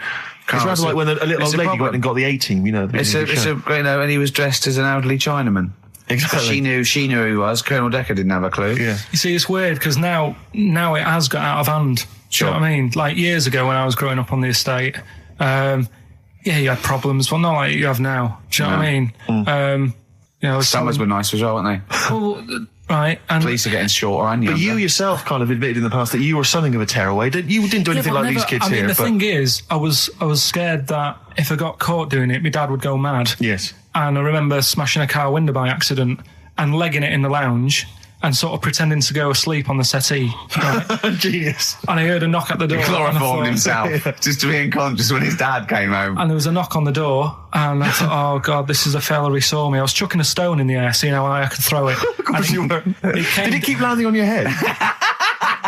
It's rather like when a little old lady went and got the A-team, and he was dressed as an elderly Chinaman. Exactly. She knew who he was. Colonel Decker didn't have a clue. Yeah. You see, it's weird because now it has got out of hand. Sure. Do you know what I mean? Like years ago when I was growing up on the estate, you had problems, but not like you have now. Do you know what I mean? Summers were nice as well, weren't they? Well, right. And police are getting shorter and younger. But you yourself kind of admitted in the past that you were something of a tearaway. You didn't do anything like these kids here. The thing is, I was scared that if I got caught doing it, my dad would go mad. Yes. And I remember smashing a car window by accident and legging it in the lounge and sort of pretending to go asleep on the settee. Right? Genius. And I heard a knock at the door. He chloroformed himself just to be unconscious when his dad came home. And there was a knock on the door, and I thought, oh God, this is a fella he saw me. I was chucking a stone in the air, seeing how high I could throw it. Of course you were. Did it keep landing on your head?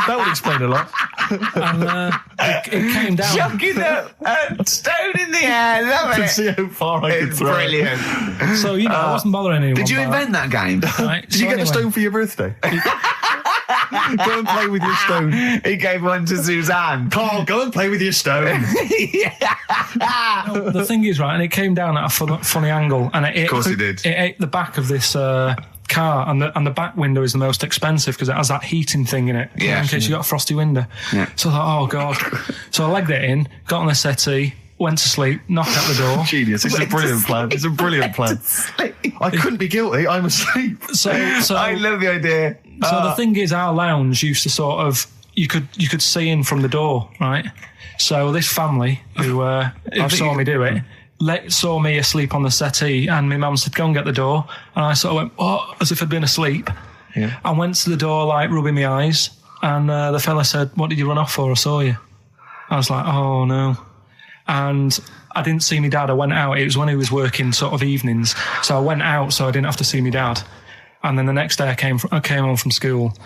That would explain a lot. And it came down. Chucking a stone in the air, love To it. see how far I could It's throw. brilliant. So, I wasn't bothering anyone. Did you invent that game? Right? Did you get the stone for your birthday? Go and play with your stone. He gave one to Suzanne. Karl, go and play with your stone. The thing is, right, and it came down at a funny angle, and Of course it did. It ate the back of this car, and the back window is the most expensive because it has that heating thing in it, Yeah. in case you got a frosty window. Yeah. So I thought, oh God. So I legged it in, got on the settee, went to sleep, knocked at the door. Genius. It's a brilliant plan. It's a brilliant plan. I couldn't be guilty. I'm asleep. So I love the idea. So the thing is, our lounge used to sort of, you could see in from the door, right? So this family who saw me do it, saw me asleep on the settee, and my mum said, go and get the door. And I sort of went, oh, as if I'd been asleep. Yeah. I went to the door, like, rubbing my eyes, and the fella said, what did you run off for? I saw you. I was like, oh, no. And I didn't see my dad. I went out. It was when he was working sort of evenings. So I went out so I didn't have to see my dad. And then the next day I came home from school,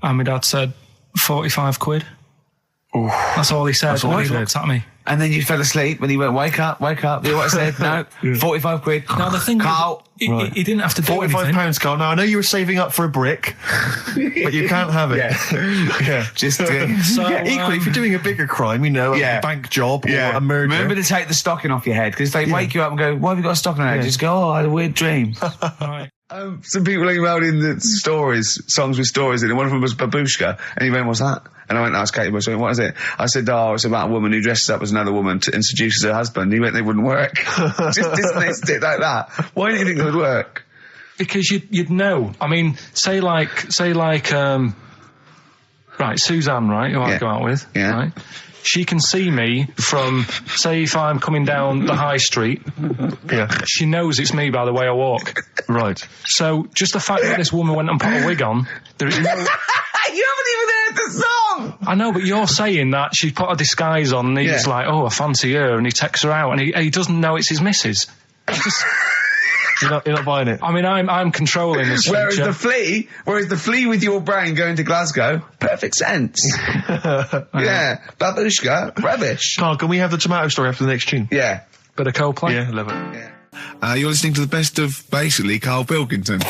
and my dad said, 45 quid. Ooh. That's all he said. That's all He he said. looked at me. And then you fell asleep and he went, wake up. You know what I said? No, 45 quid. Now the thing Karl. is, he didn't have to do £45, anything. Karl. Now, I know you were saving up for a brick, but you can't have it. Yeah. Just So, Equally, if you're doing a bigger crime, a bank job or a murder. Remember to take the stocking off your head, because if they wake you up and go, why have you got a stocking on your head? Just go, oh, I had a weird dream. Right. Some people emailed in the songs with stories in it. One of them was Babushka, and he went, what's that? And I went, that's Katie Bush. I went, what is it? I said, oh, it's about a woman who dresses up as another woman and seduces her husband. He went, they wouldn't work. Just dismissed it like that. Why do you think it would work? Because you'd know. I mean, say like, right, Suzanne, right, who I go out with, right? She can see me from, say, if I'm coming down the high street. Yeah. She knows it's me by the way I walk. Right. So just the fact that this woman went and put a wig on, there is no... You haven't even heard the song! I know, but you're saying that she put a disguise on and he's like, oh, I fancy her, and he takes her out, and he doesn't know it's his missus. You're not buying it. I mean, I'm controlling this. Whereas the flea with your brain going to Glasgow, perfect sense. Yeah, Babushka, rubbish. Karl, can we have the tomato story after the next tune? Yeah. Bit of Coldplay. Yeah, love it. Yeah. You're listening to the best of, basically, Karl Pilkington.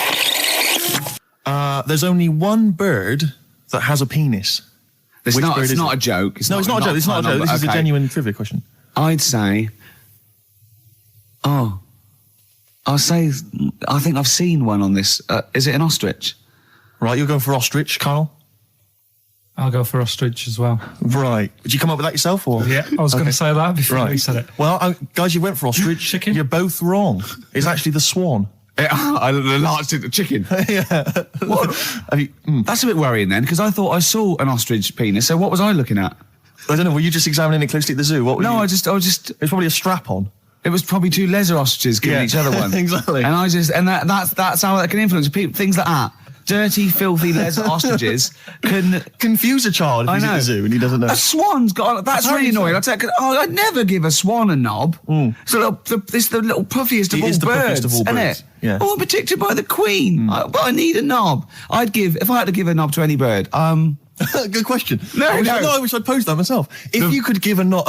There's only one bird that has a penis. It's Which not bird is a it? joke. No, it's not a joke. It's not a joke. This is a genuine trivia question. I'd say, I think I've seen one on this. Is it an ostrich? Right, you're going for ostrich, Karl? I'll go for ostrich as well. Right. Did you come up with that yourself, or? Yeah, I was going to say that before you said it. Well, guys, you went for ostrich. Chicken? You're both wrong. It's actually the swan. The large chicken. Yeah. What? Have you, That's a bit worrying then, because I thought I saw an ostrich penis. So what was I looking at? I don't know. Were you just examining it closely at the zoo? What were No, you? I just. It's probably a strap on. It was probably two lesser ostriches giving Yeah. each other one. Exactly. And that's how that can influence people. Things like that. Dirty, filthy lesser ostriches can Confuse a child if I he's at know. the zoo and he doesn't know. A swan's got. That's really annoying. I'd never give a swan a knob. It's the little puffiest of It all is the birds, puffiest of all isn't birds, it? yeah. Oh, I'm protected by the queen. But I need a knob. If I had to give a knob to any bird, Good question. No, I wish I'd posed that myself. If you could give a knob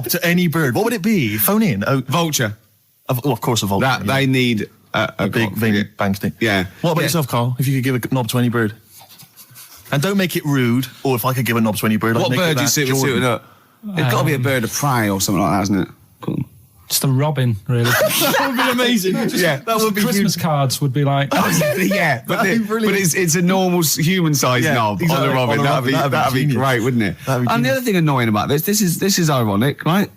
to any bird, what would it be? Phone in. Oh, vulture. of course, a vulture. That yeah. they need a big cock, veiny yeah. bang stick. Yeah. What about Yeah. yourself, Carl? If you could give a knob to any bird, and don't make it rude. Or if I could give a knob to any bird, What I'd make bird it do you that suit Jordan. suited up? It's got to be a bird of prey or something like that, isn't it? Cool. Just a robin, really. That would be amazing. Yeah, that would be Christmas huge. cards would be like. Yeah, but That'd be brilliant. it's a normal human-sized Yeah, knob exactly. on a robin. On a robin. That'd be genius. great, wouldn't it? That'd be And the genius. other thing annoying about this is ironic, right?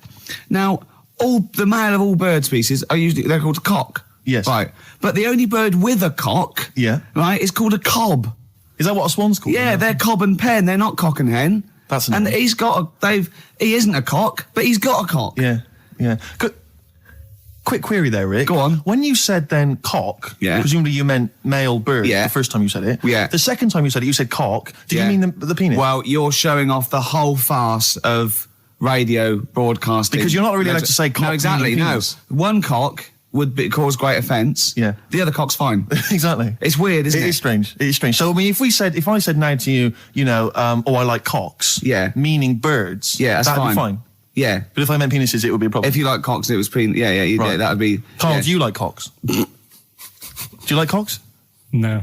Now, the male of all bird species they're called a cock. Yes. Right. But the only bird with a cock, Yeah. right, is called a cob. Is that what a swan's called? Yeah, they're cob and pen. They're not cock and hen. That's and annoying. he isn't a cock, but he's got a cock. Yeah, yeah. Quick query there, Rick. Go on. When you said then cock, Yeah. presumably you meant male bird Yeah. the first time you said it. Yeah. The second time you said it, you said cock. Did Yeah. you mean the penis? Well, you're showing off the whole farce of radio broadcasting. Because you're not really allowed to say cock No, exactly, meaning no. penis. One cock would cause great offence. Yeah. The other cock's fine. Exactly. It's weird, isn't it? It is strange. It is strange. So, I mean, if I said now to you, I like cocks. Yeah. Meaning birds. Yeah, that's that'd fine. be fine. Yeah. But if I meant penises, it would be a problem. If you like cocks and it was yeah, Right. that would be... Carl, yeah. do you like cocks? Do you like cocks? No.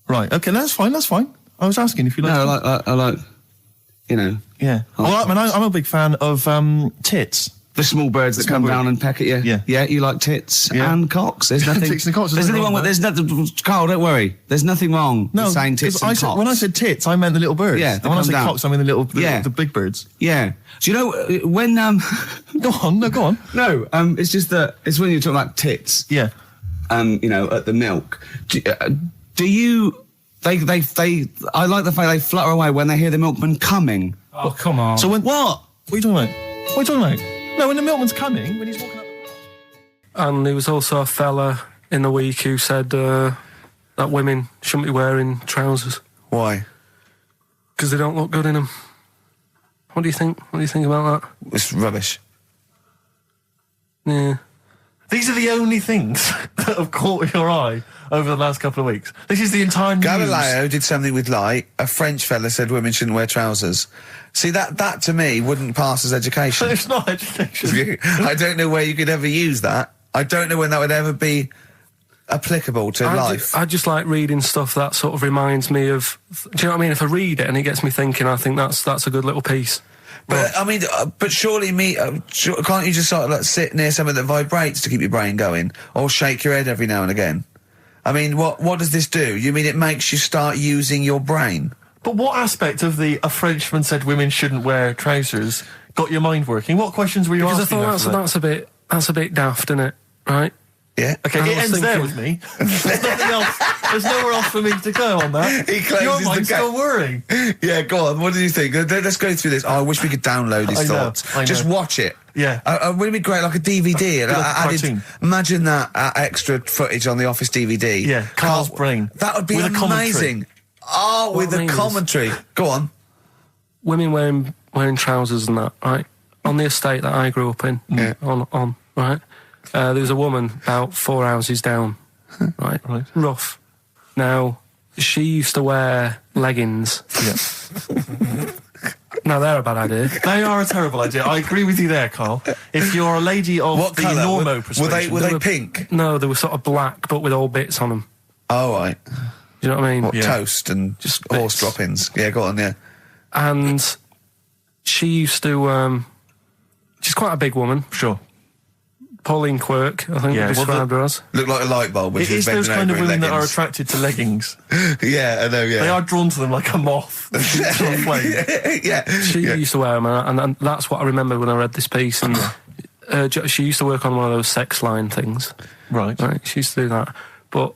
Right. Okay, that's fine. That's fine. I was asking if you like. No, I like, Yeah. I Well, like I mean, I'm a big fan of tits. the small birds that Small come bird. down and peck at you. Yeah. Yeah, you like tits Yeah. and cocks. There's nothing... Tits and cocks, There's there's nothing wrong nothing with... wrong There's nothing... Carl, don't worry. There's nothing wrong with saying tits 'cause and I said, cocks. when I said tits, I meant the little birds. Yeah, And they when I come said down. cocks, I mean the big birds. Yeah. Do you know when... Go on. No, go on. No, it's just that... It's when you're talking about tits. Yeah. At the milk. Do you... I like the fact they flutter away when they hear the milkman coming. Oh, come on. So when what? What are you talking about? What are you talking about? No, when the milkman's coming, when he's walking up. And there was also a fella in the week who said that women shouldn't be wearing trousers Why? because they don't look good in them. What do you think? What do you think about that? It's rubbish. Yeah. These are the only things that have caught your eye over the last couple of weeks. This is the entire news. Galileo did something with light. A French fella said women shouldn't wear trousers. See, that to me wouldn't pass as education. It's not education. I don't know where you could ever use that. I don't know when that would ever be applicable to life. I just like reading stuff that sort of reminds me of. Do you know what I mean? If I read it and it gets me thinking, I think that's a good little piece. But I mean, but surely can't you just sort of like sit near something that vibrates to keep your brain going, or shake your head every now and again? I mean, what does this do? You mean it makes you start using your brain? But what aspect of a Frenchman said women shouldn't wear trousers got your mind working? What questions were you Because I asking? thought that's a bit daft, isn't it? Right? Yeah. Okay, I it was ends there thinking- with me. There's nothing else. There's nowhere else for me to go on that. He closes Your the mind's gap. still worrying. Yeah, go on. What do you think? Let's go through this. Oh, I wish we could download his I know, thoughts. I know. Just watch it. Yeah. Wouldn't it be great, like a DVD? Like a cartoon. Imagine that extra footage on the Office DVD. Yeah, Carl's brain. That would be With a commentary. amazing. Oh, with What I a mean is- commentary. Go on. Women wearing trousers and that, right? On the estate that I grew up in, Yeah. on right? There was a woman about 4 houses down, right? Right. Rough. Now, she used to wear leggings. Yeah. Now, they're a bad idea. They are a terrible idea. I agree with you there, Carl. If you're a lady of What the colour? normo Were they persuasion, pink? No, they were sort of black, but with all bits on them. Oh, right. Do you know what I mean? What, Yeah. toast and Just horse bits. droppings? Yeah, go on, yeah. And she used to... she's quite a big woman. sure. Pauline Quirk, I think Yeah, we well, described her as. Look like a light bulb when It she was is those bending kind of over in women that are leggings. attracted to leggings. Yeah, I know, yeah. They are drawn to them like a moth. to a flame. Yeah. She yeah. used to wear them, and that's what I remember when I read this piece. And she used to work on one of those sex line things. Right. Right, she used to do that. But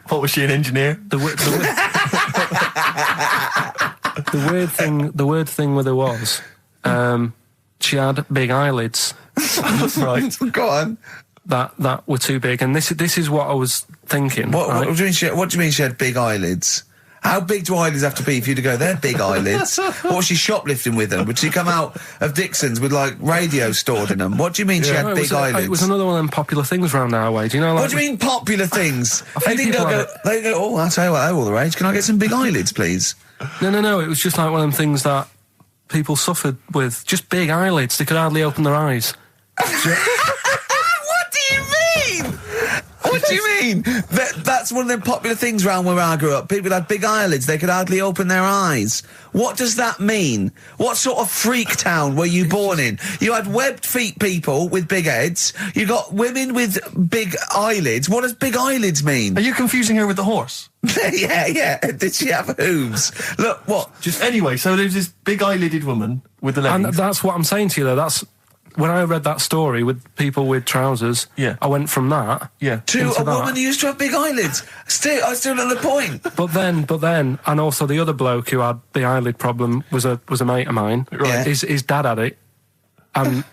What was she, an engineer? the weird thing with her was, she had big eyelids. Right. Go on. That were too big, and this is what I was thinking. What right? do you mean she had big eyelids? How big do eyelids have to be for you to go, they're big eyelids? What was she shoplifting with them? Would she come out of Dixon's with, like, radio stored in them? What do you mean she had No, big eyelids? It was another one of them popular things around our way. Do you know? Like, What do you mean popular things? They didn't people go, have they go, oh, I'll tell you what, they're all the rage. Can I get some big eyelids, please? No. It was just like one of them things that people suffered with. Just big eyelids. They could hardly open their eyes. What do you mean? What do you mean? That's one of them popular things round where I grew up. People had big eyelids. They could hardly open their eyes. What does that mean? What sort of freak town were you born in? You had webbed feet people with big heads. You got women with big eyelids. What does big eyelids mean? Are you confusing her with the horse? yeah. Did she have hooves? Look, what? Anyway, so there's this big eyelidded woman with the And leggings. that's what I'm saying to you, though. That's when I read that story with people with trousers. Yeah. I went from that. Yeah. To into a that. woman who used to have big eyelids. I still at the point. But then, and also the other bloke who had the eyelid problem was a mate of mine. Right. His dad had it, and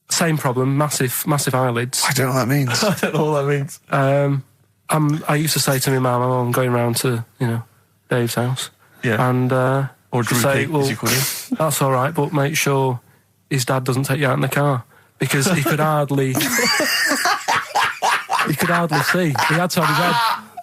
same problem, massive eyelids. I don't know what that means. I don't know what that means. I used to say to my mum, I'm going round to Dave's house, Yeah. and Or to Drew say, Pete, well, as you call him. that's all right, but make sure his dad doesn't take you out in the car, because he could hardly see. He had to have his head.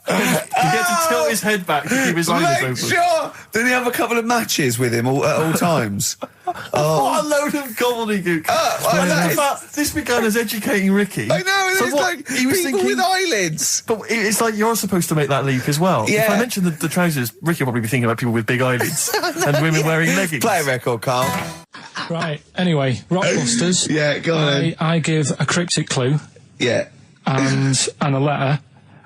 He had to tilt his head back to keep his eyelids Make open. sure. Didn't he have a couple of matches with him at all times? What a load of gobbledygook. that is- But this began as educating Ricky. I know. So It's what, like he was people thinking, with eyelids. But it's like you're supposed to make that leap as well. If Yeah. I mention the trousers, Ricky will probably be thinking about people with big eyelids and women wearing leggings. Play a record, Carl. Right. Anyway, Rockbusters. Yeah, go on. I give a cryptic clue Yeah. and a letter,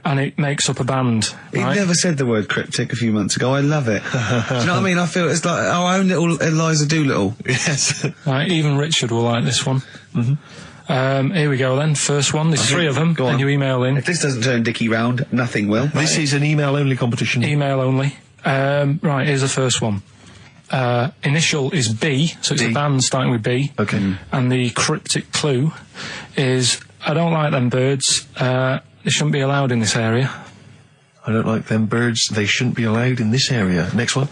and it makes up a band. He Right? never said the word cryptic a few months ago. I love it. Do you know what I mean? I feel it's like our own little Eliza Doolittle. Yes. Right, even Richard will like this one. Here we go then. First one. There's three of them, Go on. and you email in. If this doesn't turn Dickie round, nothing will. This is an email-only competition. Email only. Right, here's the first one. Initial is B, so it's D. a band starting with B. Okay. And the cryptic clue is, I don't like them birds. They shouldn't be allowed in this area. I don't like them birds. They shouldn't be allowed in this area. Next one.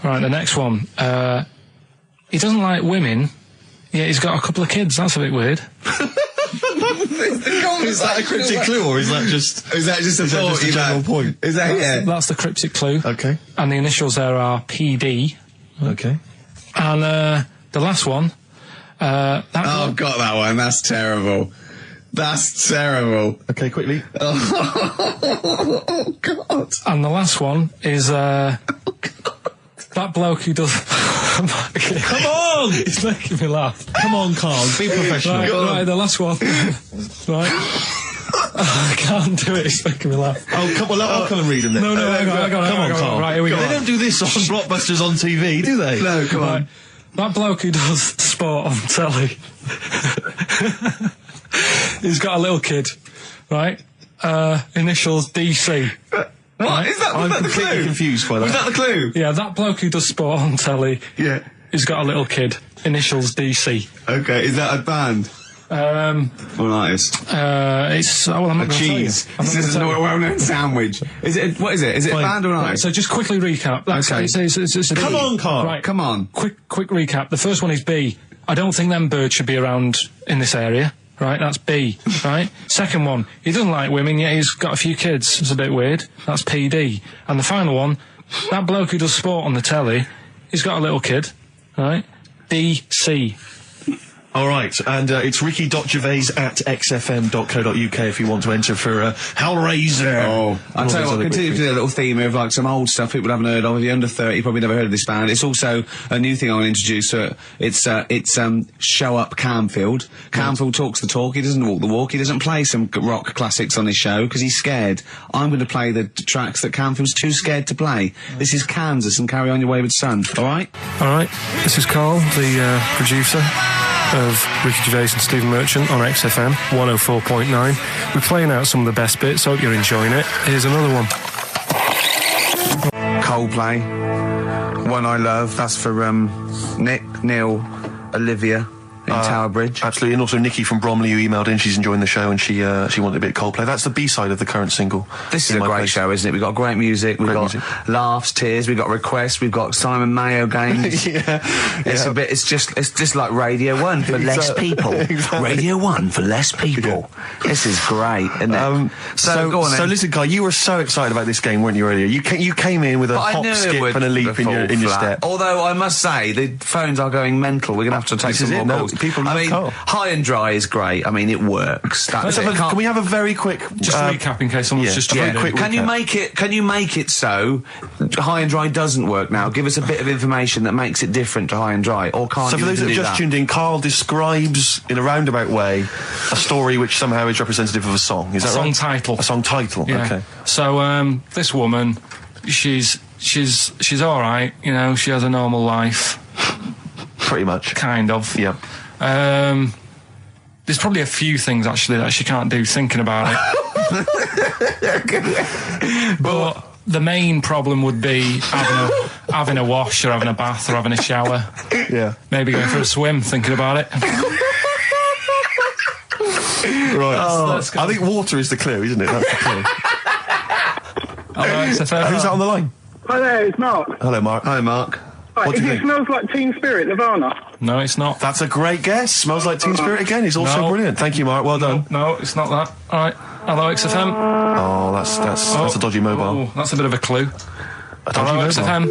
Right, the next one. He doesn't like women, yet he's got a couple of kids. That's a bit weird. Is that a cryptic clue, or is that just Is that just a thought, a general point? Is that That's the cryptic clue. Okay. And the initials there are PD. Okay. And the last one. Oh, got that one. That's terrible. That's terrible. Okay, quickly. Oh, God. And the last one is that bloke who does. Come on! It's making me laugh. Come on, Carl. Be professional. Right, the last one. Right. I can't do it. It's making me laugh. Oh, come on. I'll come and read them then. No, hang on. Come on, Carl. Right, here we go. They don't do this on Blockbusters on TV, do they? No, come Right. on. That bloke who does sport on telly. He's got a little kid, right? Initials DC. What? Is that, was I'm that the completely clue? confused by that. Was that the clue? Yeah, that bloke who does sport on telly. Yeah. He's got a little kid. Initials DC. Okay, is that a band? Or an artist? It's well, I'm not A going to tell you. cheese. I'm not This gonna is tell a you. well-known sandwich. Is it? What is it? Is it a Fine. band or an Right, artist? so just quickly recap. That's, Okay. it's a Come B. on, Carl. Right, Come on. quick recap. The first one is B. I don't think them birds should be around in this area. Right, that's B. Right. Second one, he doesn't like women, yet he's got a few kids. It's a bit weird. That's PD. And the final one, that bloke who does sport on the telly, he's got a little kid. Right. DC. All right, and it's ricky.gervais@xfm.co.uk if you want to enter for Hellraiser. Oh, I'll All tell you those what, other continue quick to do a little theme of like some old stuff people haven't heard of. If you're under 30, you probably never heard of this band. It's also a new thing I want to introduce. It's Show Up Camfield. Camfield talks the talk, he doesn't walk the walk, he doesn't play some rock classics on his show because he's scared. I'm going to play the tracks that Camfield's too scared to play. This is Kansas and Carry On Your Wayward Son, alright? All right. This is Carl, the producer. of Ricky Gervais and Stephen Merchant on XFM 104.9. We're playing out some of the best bits. Hope you're enjoying it. Here's another one. Coldplay, One I Love. That's for Nick, Neil, Olivia in Tower Bridge. Absolutely, and also Nikki from Bromley who emailed in. She's enjoying the show and she wanted a bit of Coldplay. That's the B-side of the current single. This is a great show, isn't it? We've got great music, we've got laughs, tears, we've got requests, we've got Simon Mayo games. It's just like Radio 1 for less people. Exactly. Radio 1 for less people. This is great, isn't it? So go on then. So listen, Guy, you were so excited about this game, weren't you, earlier? You came in with a hop, skip and a leap in your step. Although I must say, the phones are going mental. We're going to have to take some more calls. People love Carl. High and Dry is great. I mean, it works. That's it. Can we have a very quick... Just recap in case someone's just very quick Can you make it so High and Dry doesn't work now? Give us a bit of information that makes it different to High and Dry, or can't So you for those that have do just that? tuned in, Carl describes in a roundabout way a story which somehow is representative of a song. Is that right? Song title. A song title. Yeah. Okay. So this woman, she's all right. You know, she has a normal life, Pretty much. kind of. Yeah. There's probably a few things actually that she can't do thinking about it. But the main problem would be having a wash or having a bath or having a shower. Yeah. Maybe going for a swim thinking about it. Right. Let's go. I think water is the clue, isn't it? That's the clue. Who's Who's that on the line? Hi there, it's Mark. Hello, Mark. Hi, Mark. Right, What do you it think? smells like Teen Spirit, Nirvana. No, it's not. That's a great guess. Smells like Teen Spirit again. He's also No. brilliant. Thank you, Mark. Well done. No, it's not that. All right. Hello, XFM. Oh, that's a dodgy mobile. Oh, that's a bit of a clue. A dodgy Hello, mobile. XFM.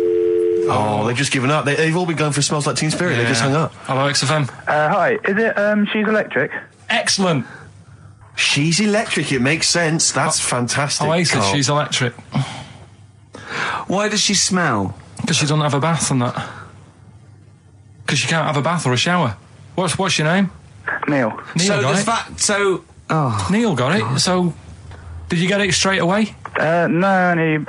Oh, they've just given up. They've all been going for Smells Like Teen Spirit. They just hung up. Hello, XFM. Hi, is it She's Electric? Excellent. She's electric. It makes sense. That's fantastic. Oasis, Carl. she's electric. Why does she smell? Because she doesn't have a bath and that. Because she can't have a bath or a shower. What's your name? Neil. Neil got it. Neil got it. So, did you get it straight away? No, only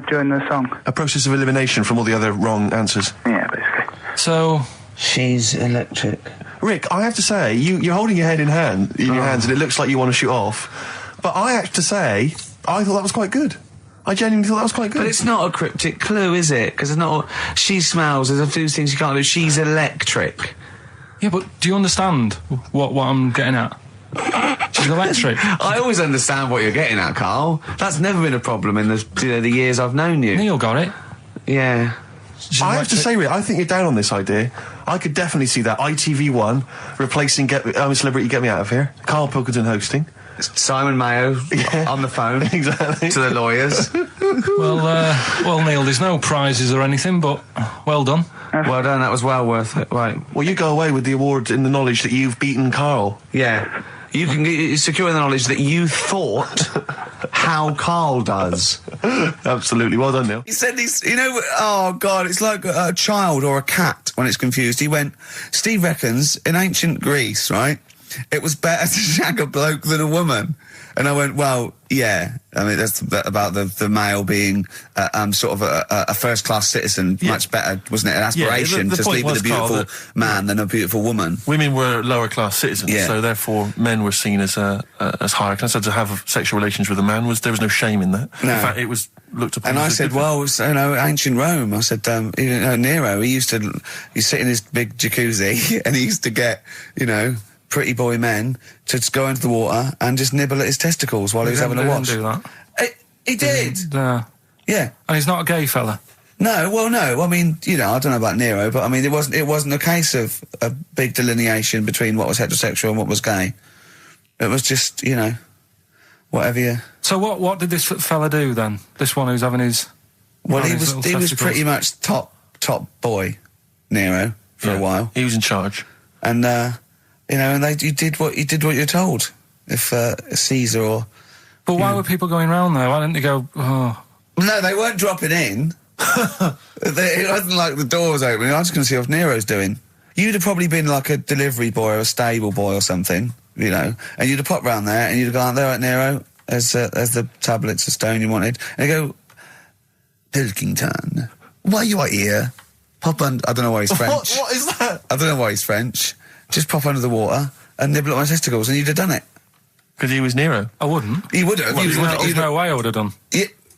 during the song. A process of elimination from all the other wrong answers. Yeah, basically. So, She's electric. Rick, I have to say, you're holding your head in your hands, and it looks like you want to shoot off. But I have to say, I thought that was quite good. I genuinely thought that was quite good. But it's not a cryptic clue, is it? Because it's not. She smells. There's a few things you can't do. She's electric. yeah, but do you understand what I'm getting at? She's electric. I always understand what you're getting at, Carl. That's never been a problem in the years I've known you. Neil got it. Yeah. She's I have to electric. say, Rick, I think you're down on this idea. I could definitely see that ITV1 replacing Celebrity Get Me Out of Here. Karl Pilkington hosting. Simon Mayo on the phone Exactly. to the lawyers. Well, Neil, there's no prizes or anything, but well done. Well done. That was well worth it. Right. Well, you go away with the award in the knowledge that you've beaten Karl. Yeah. You can secure the knowledge that you thought how Carl does. Absolutely. Well done, Neil. He said he's, oh God, it's like a child or a cat when it's confused. He went, Steve reckons in ancient Greece, right, it was better to shag a bloke than a woman. And I went, well, yeah. I mean, that's about the male being sort of a first-class citizen. Yeah. Much better, wasn't it? An aspiration the to point sleep with a was, Carl, beautiful man than a beautiful woman. Women were lower class citizens, Yeah. so therefore men were seen as higher class. So to have sexual relations with a man there was no shame in that. No. In fact, it was looked upon. And I as a said, good thing. well, ancient Rome. I said, Nero, he'd sit in his big jacuzzi and he used to get, pretty boy men to just go into the water and just nibble at his testicles while he was having a wash. He didn't do that. He did. No. Yeah. And he's not a gay fella. No, well, no. I mean, I don't know about Nero, but I mean, it wasn't a case of a big delineation between what was heterosexual and what was gay. It was just, whatever you. So what did this fella do then? This one who's having his. Well, he his was little testicles? pretty much top boy, Nero, for a while, He was in charge. and and you did what you're told. If Caesar or. But why were people going round there? Why didn't they go? Oh, No, they weren't dropping in. It wasn't like the door was opening. I was going to see what Nero's doing. You'd have probably been like a delivery boy or a stable boy or something, and you'd have popped round there and you'd have gone, there, right, Nero, as the tablets of stone you wanted. And they go, Pilkington, why you are here? Pop on. I don't know why he's French. What is that? I don't know why he's French. just pop under the water and nibble at my testicles, and you'd have done it. Because he was Nero. I wouldn't. You would have. Well, there's no way I would have done.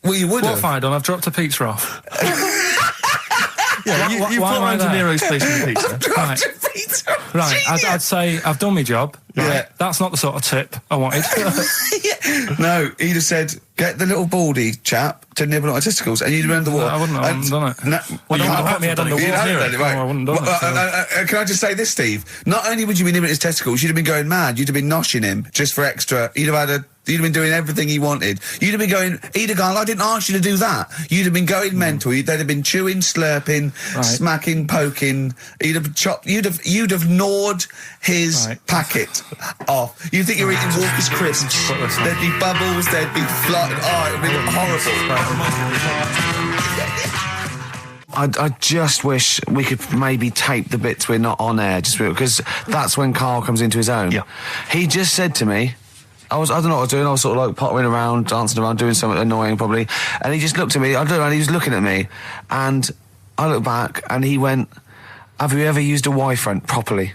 Well, you would What have. have I done? I've dropped a pizza off. Yeah, you why put am I around to there? Nero's place with pizza. Right. Right, I'd say I've done my job. Right? Yeah. That's not the sort of tip I wanted. No, he'd have said, get the little baldy chap to nibble at my testicles, and you'd have been under the water. I wouldn't have done it. No, Well, you don't have put me head done under it. You water. have done it, right. No, I wouldn't have done it, Can I just say this, Steve? Not only would you be nibbling at his testicles, you'd have been going mad. You'd have been noshing him just for extra. You'd have been doing everything he wanted. You'd have been going, he'd have gone, I didn't ask you to do that. You'd have been going mental. They'd have been chewing, slurping, smacking, poking. You'd have chopped, you'd have gnawed his packet off. You'd think you were eating Walker's crisps. There'd be bubbles, there'd be flood. Oh, it would be horrible. I just wish we could maybe tape the bits we're not on air, just because that's when Karl comes into his own. Yeah. He just said to me, I don't know what I was doing, I was sort of like pottering around, dancing around, doing something annoying probably, and he just looked at me, I looked around, he was looking at me, and I looked back, and he went, have you ever used a Y-front properly?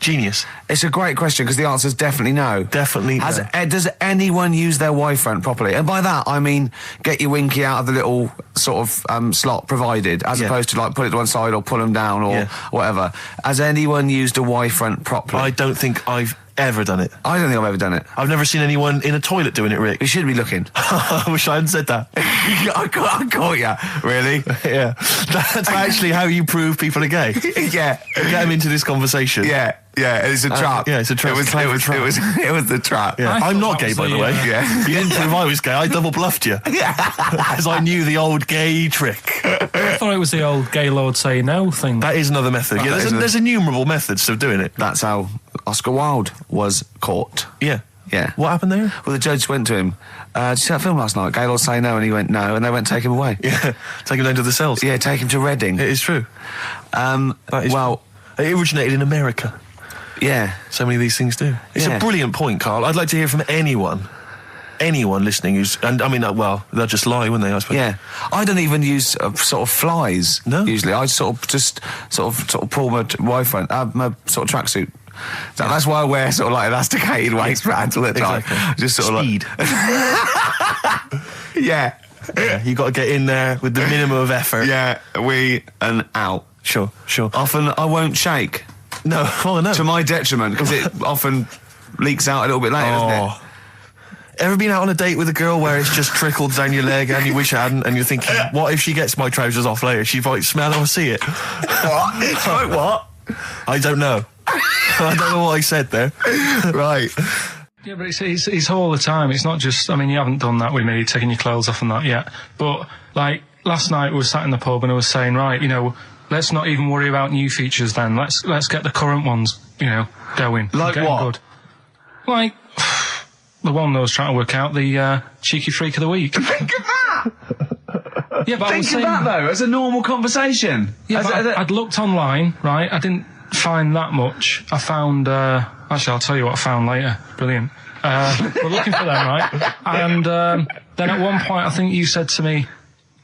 Genius. It's a great question, because the answer's definitely no. Definitely no. Does anyone use their Y-front properly? And by that, I mean, get your winky out of the little sort of slot provided, as opposed to like put it to one side or pull them down or whatever. Has anyone used a Y-front properly? I don't think I've ever done it. I don't think I've ever done it. I've never seen anyone in a toilet doing it, Rick. You should be looking. I wish I hadn't said that. I caught you. Really? Yeah. That's actually how you prove people are gay. Yeah. Get them into this conversation. Yeah. It's a trap. Yeah, it's a trap. It was the trap. Yeah. I'm not gay, by the way. Yeah. You didn't prove I was gay. I double bluffed you. As I knew the old gay trick. I thought it was the old gay lord say no thing. That is another method. Yeah, there's innumerable methods of doing it. That's how Oscar Wilde was caught. Yeah. Yeah. What happened there? Well, the judge went to him, did you see that film last night? Gaylord Say No, and he went, no, and they went, take him away. Yeah. Take him down to the cells. Yeah, take him to Reading. It is true. That is well... true. It originated in America. Yeah. So many of these things do. It's a brilliant point, Karl. I'd like to hear from anyone listening who's... And, I mean, well, they'll just lie, wouldn't they, I suppose? Yeah. I don't even use sort of flies, usually. I sort of pull my Y-front, my sort of tracksuit. That's why I wear sort of like elasticated waistbands all the time. Exactly. Just sort Speed. of like... Yeah. You got to get in there with the minimum of effort. Yeah, and out. Sure. Often I won't shake. No, no. To my detriment, because it often leaks out a little bit later, doesn't it? Ever been out on a date with a girl where it's just trickled down your leg and you wish it hadn't, and you're thinking, what if she gets my trousers off later? She might smell or see it. What? What? I don't know. I don't know what I said there. Right. Yeah, but it's all the time. It's not just, I mean, you haven't done that with me, taking your clothes off and that yet. But, like, last night we were sat in the pub and I was saying, right, let's not even worry about new features then. Let's get the current ones, going. Like what? Good. Like, the one that I was trying to work out, the cheeky freak of the week. Think of that! Yeah, but Think of that, though, as a normal conversation. Yeah, I'd looked online, right? I didn't find that much. I found, actually, I'll tell you what I found later. Brilliant. We're looking for them, right? And then at one point, I think you said to me,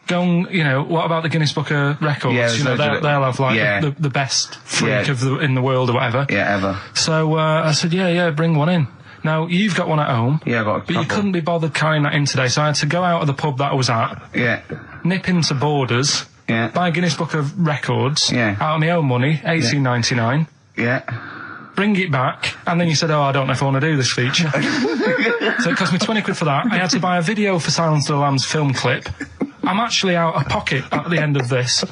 go and, what about the Guinness Book of Records? Yeah, they'll have, like, the best freak in the world or whatever. Yeah, ever. So I said, yeah, bring one in. Now, you've got one at home. Yeah, I've got a couple. But you couldn't be bothered carrying that in today, so I had to go out of the pub that I was at. Yeah. Nip into Borders. Yeah. Buy a Guinness Book of Records. Yeah. Out of my own money, $18.99. Yeah. Bring it back, and then you said, I don't know if I want to do this feature. So it cost me 20 quid for that. I had to buy a video for Silence of the Lambs film clip. I'm actually out of pocket at the end of this.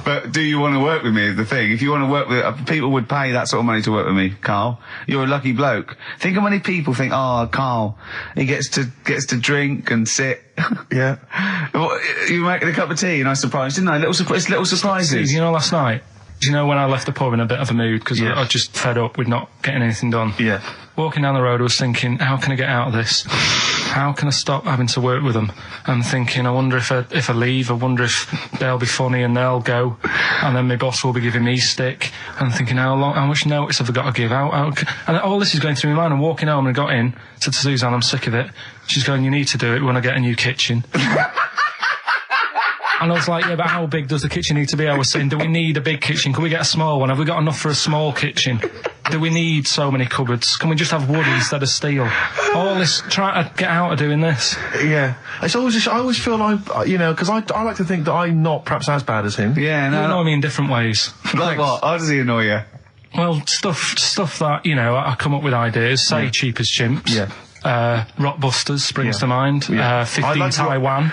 But do you want to work with me is the thing. If you want to work with... people would pay that sort of money to work with me, Karl. You're a lucky bloke. Think how many people think, Karl, he gets to drink and sit. Yeah. Well, you making a cup of tea and I surprised, didn't I? Little surprises. Steve, last night, do you know when I left the pub in a bit of a mood because I just fed up with not getting anything done? Yeah. Walking down the road, I was thinking, how can I get out of this? How can I stop having to work with them? I'm thinking, I wonder if I leave, I wonder if they'll be funny and they'll go, and then my boss will be giving me stick. I'm thinking, how much notice have I got to give out? And all this is going through my mind. I'm walking home and I got in, said to Suzanne, I'm sick of it. She's going, you need to do it when I get a new kitchen. And I was like, yeah, but how big does the kitchen need to be? I was saying, do we need a big kitchen? Can we get a small one? Have we got enough for a small kitchen? Do we need so many cupboards? Can we just have wood instead of steel? All this, trying to get out of doing this. Yeah. It's always just, I always feel like, you know, because I like to think that I'm not perhaps as bad as him. Yeah, You no. annoy me in different ways. Like what? How does he annoy you? Well, stuff that, you know, I come up with ideas, say Cheap as Chimps. Yeah. Rockbusters springs Yeah. to mind. Yeah. 15 I'd like to- Taiwan.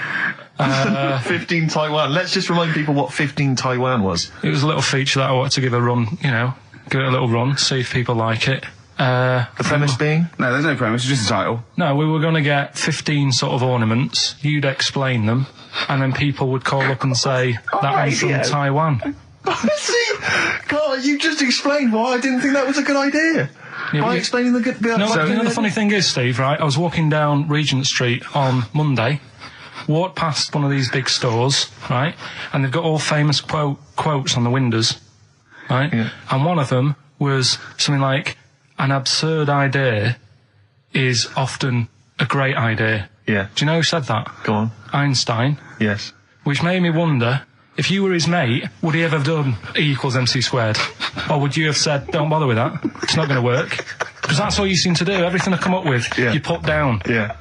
15 Taiwan. Let's just remind people what 15 Taiwan was. It was a little feature that I wanted to give a run, you know, give it a little run, see if people like it. The premise being? No, there's no premise, it's just a title. No, we were going to get 15 sort of ornaments, you'd explain them, and then people would call up and say, that one's from Taiwan. See? God, you just explained why I didn't think that was a good idea. Yeah, By but explaining the good bit. No, you know the funny thing is, Steve, right? I was walking down Regent Street on Monday, walked past one of these big stores, right? And they've got all famous quotes on the windows, right? Yeah. And one of them was something like, an absurd idea is often a great idea. Yeah. Do you know who said that? Go on. Einstein. Yes. Which made me wonder, if you were his mate, would he ever have done E equals MC squared? Or would you have said, don't bother with that, it's not going to work? Because that's all you seem to do. Everything I come up with, Yeah. you put down. Yeah.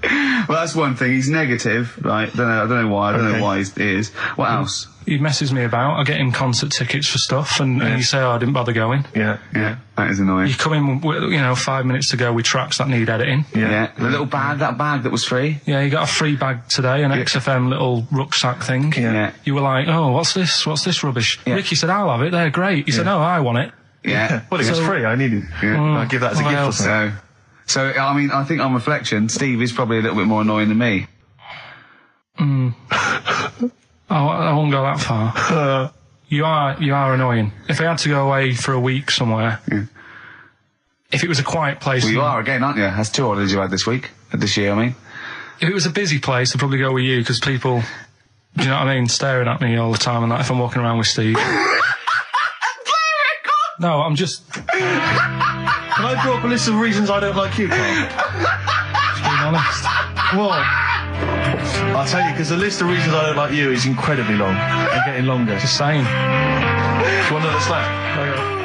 Well, that's one thing. He's negative, right? I don't know why. I don't Okay. know why he is. What else? He messes me about. I get him concert tickets for stuff, and you say, oh, I didn't bother going. Yeah. Yeah, that is annoying. You come in, with, you know, 5 minutes to go with tracks that need editing. Yeah. The little bag, that bag that was free. Yeah, you got a free bag today, an XFM little rucksack thing. Yeah. You were like, oh, what's this? What's this rubbish? Yeah. Ricky said, I'll have it. They're great. He said, no, I want it. Yeah. Well, it was free. I needed. I'll give that as a gift or something. So, I mean, I think on reflection, Steve is probably a little bit more annoying than me. I won't go that far. You are annoying. If I had to go away for a week somewhere, if it was a quiet place, Well, you are again, aren't you? That's 2 holidays you had this week, this year, I mean. if it was a busy place, I'd probably go with you because people, do you know what I mean, staring at me all the time and that if I'm walking around with Steve. No, I'm just Can I draw up a list of reasons I don't like you, Carl? being honest. What? I'll tell you, because the list of reasons I don't like you is incredibly long and getting longer. Just saying. Do you want another slap?